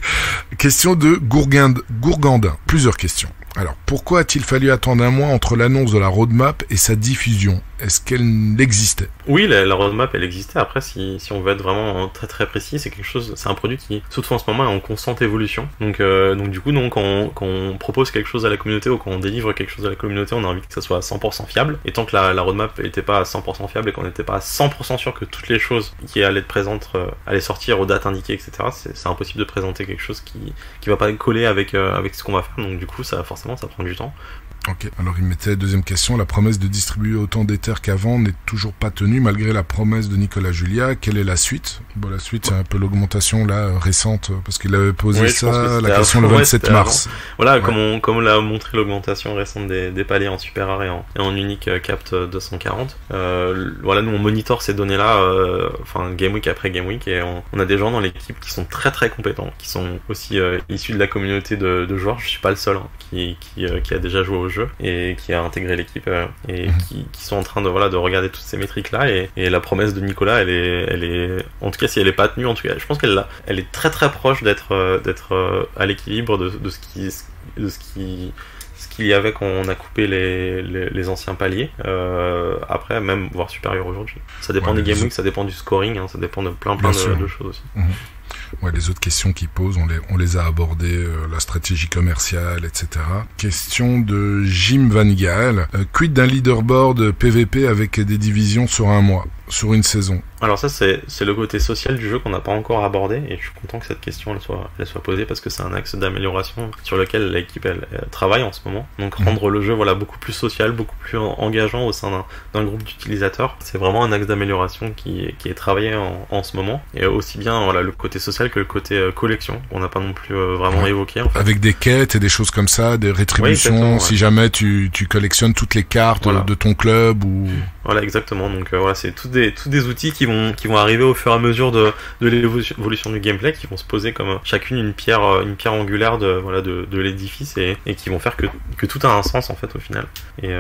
B: Question de Gourgandin. Plusieurs questions. Alors, pourquoi a-t-il fallu attendre un mois entre l'annonce de la roadmap et sa diffusion ? Est-ce qu'elle existait ?
C: Oui, la roadmap, elle existait. Après, si on veut être vraiment très très précis, c'est un produit qui, surtout en ce moment, est en constante évolution. Donc du coup, quand on propose quelque chose à la communauté ou quand on délivre quelque chose à la communauté, on a envie que ça soit à 100% fiable. Et tant que la roadmap n'était pas à 100% fiable et qu'on n'était pas à 100% sûr que toutes les choses qui allaient être présentes allaient sortir aux dates indiquées, etc., c'est impossible de présenter quelque chose qui va pas coller avec ce qu'on va faire. Donc du coup, ça prend du temps.
B: Ok, alors il mettait deuxième question, la promesse de distribuer autant d'Ether qu'avant n'est toujours pas tenue malgré la promesse de Nicolas Julia. Quelle est la suite ? Bon, la suite c'est un peu l'augmentation là récente parce qu'il avait posé la question le 27 mars.
C: Voilà, ouais. comme on l'a montré l'augmentation récente des paliers en super rare et en unique capt 240. Voilà, nous on monitor ces données-là, game week après game week et on a des gens dans l'équipe qui sont très très compétents, qui sont aussi issus de la communauté de joueurs. Je suis pas le seul qui a déjà joué au jeu et qui a intégré l'équipe et qui sont en train de regarder toutes ces métriques là et la promesse de Nicolas elle est en tout cas si elle est pas tenue, en tout cas je pense elle est très très proche d'être à l'équilibre de ce qu'il y avait quand on a coupé les anciens paliers, après même voire supérieur aujourd'hui. Ça dépend des game week, ça dépend du scoring, ça dépend de plein de choses aussi.
B: Ouais, les autres questions qu'ils posent, on les a abordées, la stratégie commerciale, etc. Question de Jim Van Gaal. Quid d'un leaderboard PVP avec des divisions sur un mois, sur une saison ?
C: Alors ça, c'est le côté social du jeu qu'on n'a pas encore abordé, et je suis content que cette question elle soit posée parce que c'est un axe d'amélioration sur lequel l'équipe elle travaille en ce moment. Donc rendre le jeu beaucoup plus social, beaucoup plus engageant au sein d'un groupe d'utilisateurs, c'est vraiment un axe d'amélioration qui est travaillé en ce moment. Et aussi bien le côté social que le côté collection, on n'a pas non plus vraiment évoqué. En fait.
B: Avec des quêtes et des choses comme ça, des rétributions, si jamais tu collectionnes toutes les cartes de ton club ou...
C: Voilà, exactement. Donc c'est tous des outils qui vont arriver au fur et à mesure de l'évolution du gameplay, qui vont se poser comme chacune une pierre angulaire de l'édifice et qui vont faire que tout a un sens en fait au final. Et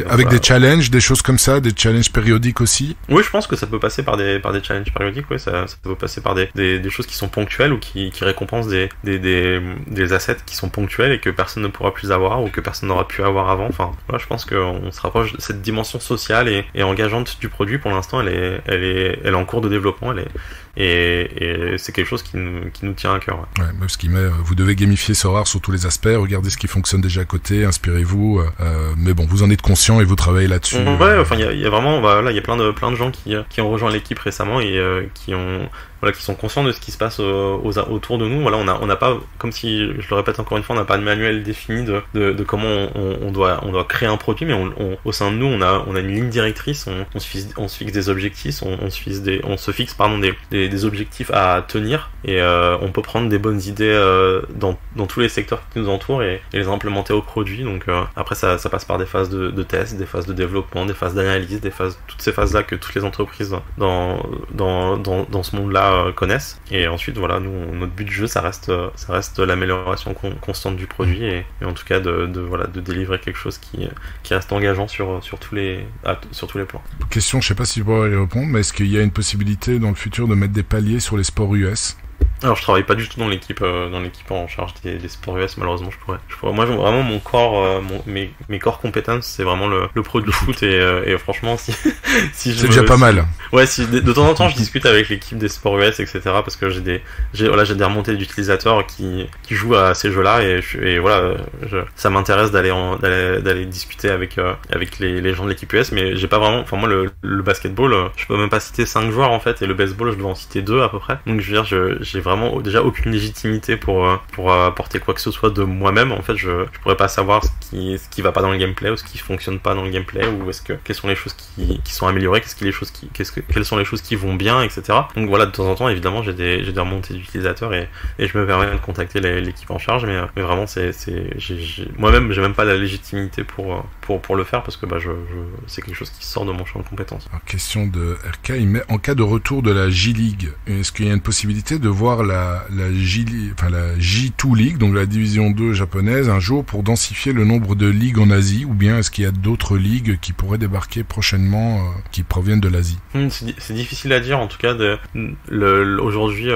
B: avec des challenges, des choses comme ça, des challenges périodiques aussi.
C: Oui, je pense que ça peut passer par des challenges périodiques. Ouais, ça peut passer par des choses qui sont ponctuelles ou qui récompensent des assets qui sont ponctuels et que personne ne pourra plus avoir ou que personne n'aura pu avoir avant. Enfin, je pense qu'on se rapproche de cette dimension sociale et engageante du produit. Pour l'instant, elle est en cours de développement, et c'est quelque chose qui nous tient à cœur.
B: Ouais, parce qu'il vous devez gamifier Sorare sur tous les aspects, regardez ce qui fonctionne déjà à côté, inspirez-vous, mais bon, vous en êtes conscient et vous travaillez là-dessus.
C: Ouais, enfin, il y a vraiment, il y a plein de gens qui ont rejoint l'équipe récemment et qui sont conscients de ce qui se passe autour de nous. Voilà, on n'a pas, comme si, je le répète encore une fois, on n'a pas de manuel défini de comment on doit créer un produit, mais au sein de nous, on a une ligne directrice, on se fixe des objectifs, on se fixe des objectifs à tenir, et on peut prendre des bonnes idées dans tous les secteurs qui nous entourent et les implémenter au produit. Donc après ça passe par des phases de test, des phases de développement, des phases d'analyse, toutes ces phases là que toutes les entreprises dans ce monde là connaissent. Et ensuite nous, notre but de jeu ça reste l'amélioration constante du produit et en tout cas de délivrer quelque chose qui reste engageant sur tous les plans.
B: Question, je sais pas si vous pourrez y répondre, mais est-ce qu'il y a une possibilité dans le futur de mettre des paliers sur les sports US ?
C: Alors je travaille pas du tout dans l'équipe en charge des sports US, malheureusement je pourrais. Moi vraiment mon corps, mes corps compétences c'est vraiment le pro du foot et franchement si
B: c'est déjà pas mal.
C: Ouais, si de temps en temps je discute avec l'équipe des sports US etc parce que j'ai des remontées d'utilisateurs qui jouent à ces jeux-là et ça m'intéresse d'aller discuter avec les gens de l'équipe US, mais j'ai pas vraiment. Enfin moi le basketball je peux même pas citer 5 joueurs en fait, et le baseball je dois en citer 2 à peu près. Donc je veux dire j'ai vraiment déjà aucune légitimité pour apporter quoi que ce soit de moi-même. En fait, je pourrais pas savoir ce qui va pas dans le gameplay ou ce qui fonctionne pas dans le gameplay, ou quelles sont les choses qui sont améliorées, quelles sont les choses qui vont bien, etc. Donc voilà, de temps en temps, évidemment, j'ai des remontées d'utilisateurs et je me permets de contacter l'équipe en charge, mais vraiment moi-même, j'ai même pas la légitimité pour pour le faire parce que c'est quelque chose qui sort de mon champ de compétences.
B: Alors, question de RK, il met en cas de retour de la J-League, est-ce qu'il y a une possibilité de voir la J2 League, donc la division 2 japonaise, un jour pour densifier le nombre de ligues en Asie, ou bien est-ce qu'il y a d'autres ligues qui pourraient débarquer prochainement qui proviennent de l'Asie?
C: C'est difficile à dire, en tout cas aujourd'hui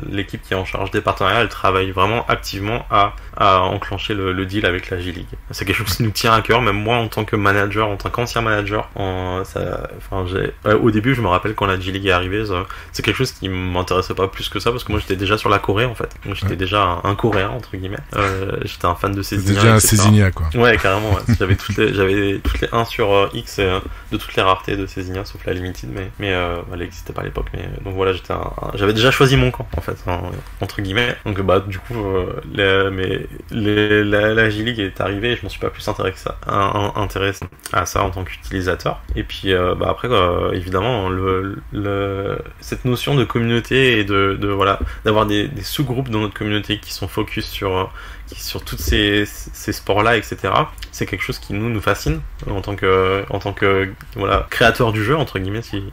C: l'équipe qui est en charge des partenariats, elle travaille vraiment activement à enclencher le deal avec la J-League. C'est quelque chose qui nous tient à cœur, même moi en tant que manager, en tant qu'ancien manager. Au début, je me rappelle quand la J-League est arrivée, c'est quelque chose qui m'intéressait pas plus que ça parce que moi j'étais déjà sur la Corée en fait. Donc, j'étais déjà un Coréen entre guillemets. J'étais un fan de Césinia.
B: C'était déjà un Césinia quoi.
C: Ouais, carrément. Ouais. J'avais toutes les 1 sur X de toutes les raretés de Césinia sauf la Limited, mais elle n'existait pas à l'époque. Mais donc voilà, j'avais déjà choisi mon camp en fait, entre guillemets. Donc du coup, la J-League est arrivée et je m'en suis pas plus intéressé à ça en tant qu'utilisateur. Et puis après évidemment cette notion de communauté et d'avoir des sous-groupes dans notre communauté qui sont focus sur tous ces sports-là, etc. C'est quelque chose qui nous fascine en tant que créateur du jeu entre guillemets si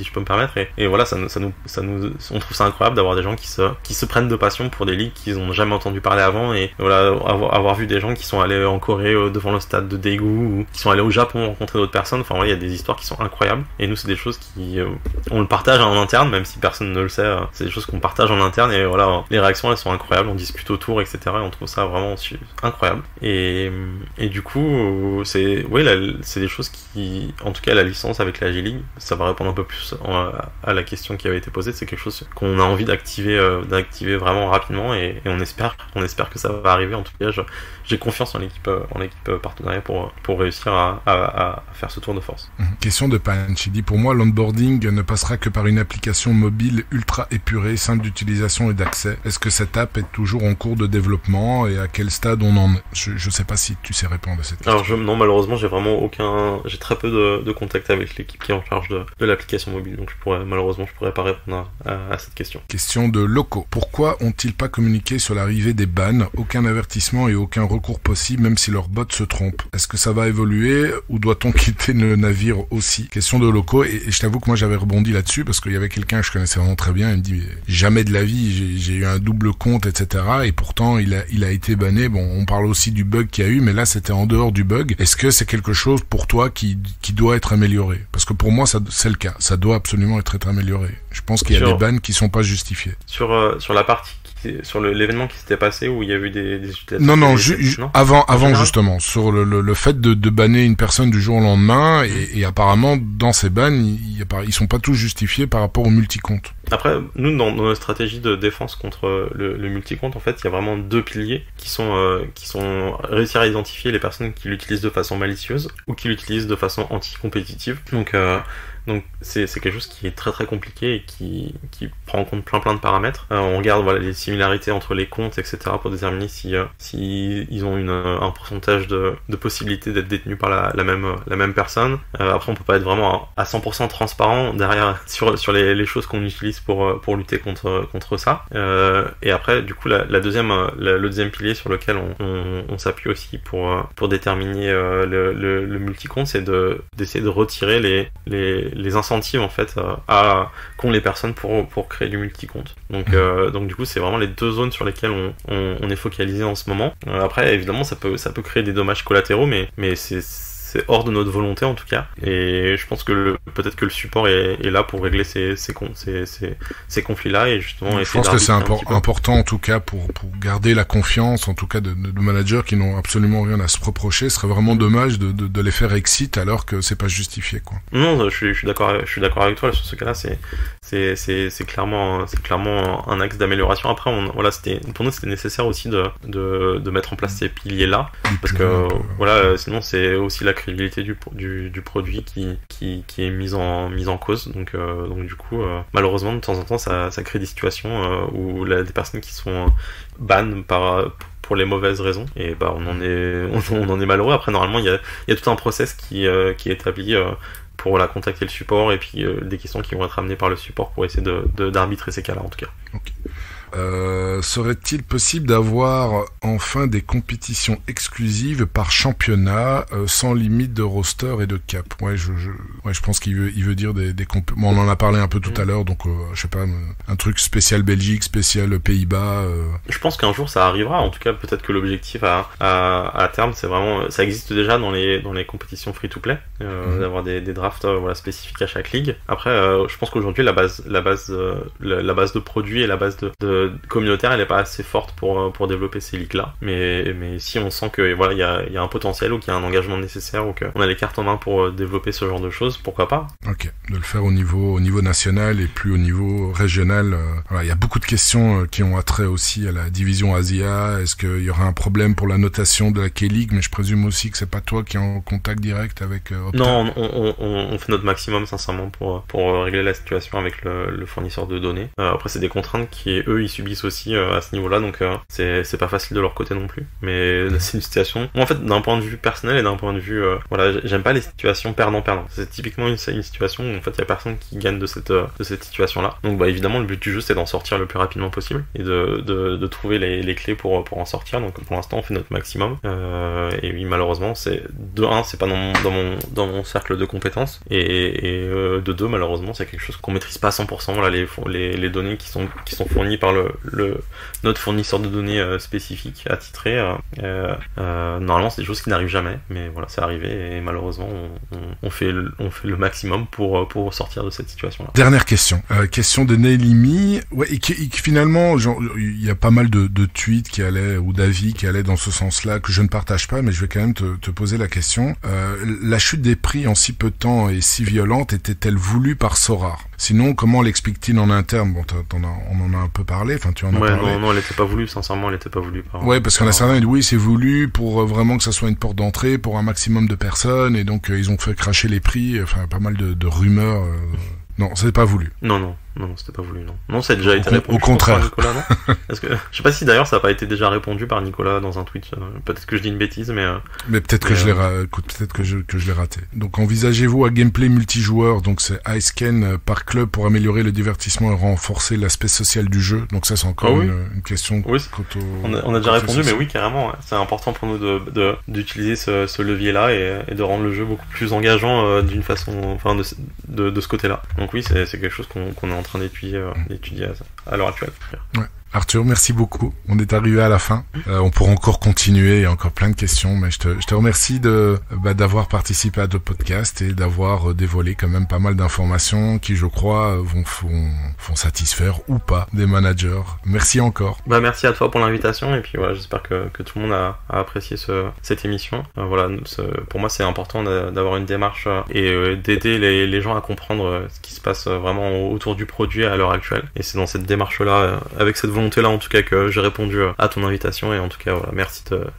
C: je peux me permettre et voilà on trouve ça incroyable d'avoir des gens qui se prennent de passion pour des ligues qu'ils n'ont jamais entendu parler avant et voilà avoir vu des gens qui sont allés en Corée devant le stade de Daegu ou qui sont allés au Japon rencontrer d'autres personnes. Enfin il y a des histoires qui sont incroyables et nous c'est des choses qui on le partage en interne même si personne ne le sait. C'est des choses qu'on partage en interne et voilà les réactions elles sont incroyables, on discute autour, etc. et on trouve ça vraiment incroyable et du coup c'est des choses qui, en tout cas la licence avec la J-League, ça va répondre un peu plus à la question qui avait été posée. C'est quelque chose qu'on a envie d'activer vraiment rapidement et on espère que ça va arriver. En tout cas j'ai confiance en l'équipe partenariat pour réussir à faire ce tour de force.
B: Question de Punch, il dit pour moi l'onboarding ne passera que par une application mobile ultra épurée, simple d'utilisation et d'accès. Est-ce que cette app est toujours en cours de développement et à quel stade on en est? Je sais pas si tu sais répondre à cette question.
C: Alors non, malheureusement j'ai très peu de contact avec l'équipe qui est en charge de l'application mobile, donc je pourrais pas répondre à cette question.
B: Question de Loco, pourquoi ont-ils pas communiqué sur l'arrivée des bans? Aucun avertissement et aucun recours possible même si leur bot se trompe. Est-ce que ça va évoluer ou doit-on quitter le navire aussi? Question de Loco et je t'avoue que moi j'avais rebondi là-dessus parce qu'il y avait quelqu'un que je connaissais vraiment très bien, il me dit jamais de la vie j'ai eu un double compte, etc. et pourtant il a été banné. Bon, on parle aussi du bug qu'il y a eu, mais là c'était en dehors du bug. Est-ce que c'est quelque chose pour toi qui doit être amélioré? Parce que pour moi c'est le cas, ça doit absolument être amélioré. Je pense qu'il y a des bans qui sont pas justifiés.
C: Sur la partie sur l'événement qui s'était passé où il y a eu des utilisateurs.
B: Non, avant justement, sur le fait de banner une personne du jour au lendemain et apparemment dans ces bans ils sont pas tous justifiés par rapport au multicompte.
C: Après, nous dans notre stratégie de défense contre le multicompte, en fait, il y a vraiment 2 piliers qui sont réussir à identifier les personnes qui l'utilisent de façon malicieuse ou qui l'utilisent de façon anti-compétitive. Donc c'est quelque chose qui est très très compliqué et qui prend en compte plein de paramètres. On regarde les similarités entre les comptes, etc. pour déterminer si ils ont un pourcentage de possibilité d'être détenus par la même personne. Après on peut pas être vraiment à 100% transparent derrière sur les choses qu'on utilise pour lutter contre ça. Et après du coup le deuxième pilier sur lequel on s'appuie aussi pour déterminer le multicompte, c'est d'essayer de retirer les incentives en fait qu'ont les personnes pour créer du multicompte. Donc du coup c'est vraiment les 2 zones sur lesquelles on est focalisé en ce moment. Après évidemment ça peut créer des dommages collatéraux mais c'est hors de notre volonté en tout cas, et je pense que peut-être que le support est là pour régler ces conflits-là et justement.
B: Je pense que c'est important en tout cas pour garder la confiance en tout cas de managers qui n'ont absolument rien à se reprocher. Ce serait vraiment dommage de les faire exit alors que c'est pas justifié quoi.
C: Non, je suis d'accord avec toi sur ce cas-là. C'est clairement un axe d'amélioration. Après pour nous c'était nécessaire aussi de mettre en place ces piliers-là parce que sinon c'est aussi la crédibilité du produit qui est mise en cause. Donc du coup malheureusement de temps en temps ça crée des situations où des personnes qui sont ban pour les mauvaises raisons et on en est malheureux. Après normalement il y a tout un process qui est établi pour contacter le support et puis des questions qui vont être amenées par le support pour essayer d'arbitrer ces cas-là en tout cas.
B: Okay. Serait-il possible d'avoir enfin des compétitions exclusives par championnat sans limite de roster et de cap? Ouais, je pense qu'il veut dire des bon, on en a parlé un peu tout à l'heure, donc je sais pas, un truc spécial Belgique, spécial Pays-Bas.
C: Je pense qu'un jour ça arrivera. En tout cas, peut-être que l'objectif à terme, c'est vraiment, ça existe déjà dans les compétitions free-to-play, d'avoir des drafts spécifiques à chaque ligue. Après, je pense qu'aujourd'hui la base de produits et la base de communautaire, elle est pas assez forte pour développer ces ligues-là. Mais si on sent que voilà, il y a un potentiel ou qu'il y a un engagement nécessaire ou qu'on a les cartes en main pour développer ce genre de choses, pourquoi pas?
B: Ok, de le faire au niveau national et plus au niveau régional. Voilà, il y a beaucoup de questions qui ont attrait aussi à la division Asia. Est-ce qu'il y aura un problème pour la notation de la K-League? Mais je présume aussi que c'est pas toi qui es en contact direct avec Opta.
C: Non, on fait notre maximum sincèrement pour régler la situation avec le fournisseur de données. Après, c'est des contraintes qui eux ils subissent aussi à ce niveau-là, donc c'est pas facile de leur côté non plus. Mais c'est une situation. Moi, en fait, d'un point de vue personnel et d'un point de vue voilà, j'aime pas les situations perdant-perdant. C'est typiquement une situation où en fait il y a personne qui gagne de cette situation-là. Donc bah évidemment le but du jeu c'est d'en sortir le plus rapidement possible et de trouver les clés pour en sortir. Donc pour l'instant on fait notre maximum. Et oui, malheureusement c'est c'est pas dans mon cercle de compétences et de deux, malheureusement c'est quelque chose qu'on maîtrise pas à 100%. Voilà, les données qui sont fournies par notre fournisseur de données spécifique attitré. Normalement c'est des choses qui n'arrivent jamais, mais voilà, c'est arrivé et malheureusement on fait le maximum pour sortir de cette situation-là.
B: Dernière question. Question de Nelimi. Ouais, et qui finalement, il y a pas mal de tweets qui allaient, ou d'avis qui allaient dans ce sens-là, que je ne partage pas, mais je vais quand même te poser la question. La chute des prix en si peu de temps et si violente était-elle voulue par Sorare? Sinon, comment l'explique-t-il en interne? Bon, on en a un peu parlé, enfin tu en as parlé.
C: Non, elle était pas voulue, sincèrement, elle était pas voulue par...
B: Ouais, parce qu'il y en a certains qui disent oui, c'est voulu pour vraiment que ça soit une porte d'entrée pour un maximum de personnes, et donc ils ont fait cracher les prix, enfin pas mal de rumeurs. Non, c'est pas voulu.
C: Non, c'était pas voulu, non. Non, ça a déjà été répondu.
B: Au contraire.
C: Par Nicolas, non? Parce que, je sais pas si d'ailleurs ça n'a pas été déjà répondu par Nicolas dans un tweet. Peut-être que je dis une bêtise, mais
B: peut-être que je l'ai raté. Donc, envisagez-vous un gameplay multijoueur. Donc, c'est Icecan par club pour améliorer le divertissement et renforcer l'aspect social du jeu. Donc, ça, c'est encore une question.
C: Oui, on a déjà répondu, mais oui, carrément. Ouais. C'est important pour nous d'utiliser ce levier-là et de rendre le jeu beaucoup plus engageant d'une façon, enfin, de ce côté-là. Donc oui, c'est quelque chose qu'on est en train d'étudier à l'heure actuelle.
B: Ouais. Arthur, merci beaucoup. On est arrivé à la fin. On pourra encore continuer, il y a encore plein de questions, mais je te remercie d'avoir participé à ce podcast et d'avoir dévoilé quand même pas mal d'informations qui, je crois, vont satisfaire ou pas des managers. Merci encore.
C: Merci à toi pour l'invitation et puis voilà, j'espère que tout le monde a apprécié cette émission. Voilà, pour moi c'est important d'avoir une démarche et d'aider les gens à comprendre ce qui se passe vraiment autour du produit à l'heure actuelle. Et c'est dans cette démarche-là, avec cette volonté-là en tout cas, que j'ai répondu à ton invitation et en tout cas voilà,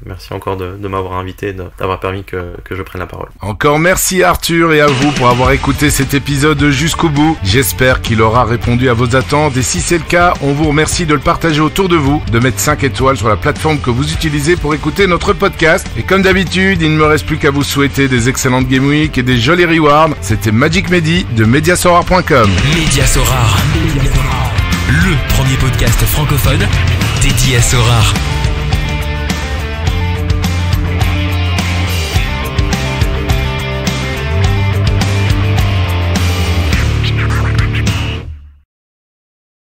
C: merci encore de m'avoir invité, d'avoir permis que je prenne la parole.
B: Encore merci à Arthur et à vous pour avoir écouté cet épisode jusqu'au bout. J'espère qu'il aura répondu à vos attentes et si c'est le cas, on vous remercie de le partager autour de vous, de mettre 5 étoiles sur la plateforme que vous utilisez pour écouter notre podcast. Et comme d'habitude, il ne me reste plus qu'à vous souhaiter des excellentes Game Week et des jolis rewards. C'était Magic Mehdi de Mediasorare.com.
A: Mediasorare, le premier podcast francophone dédié à Sorare.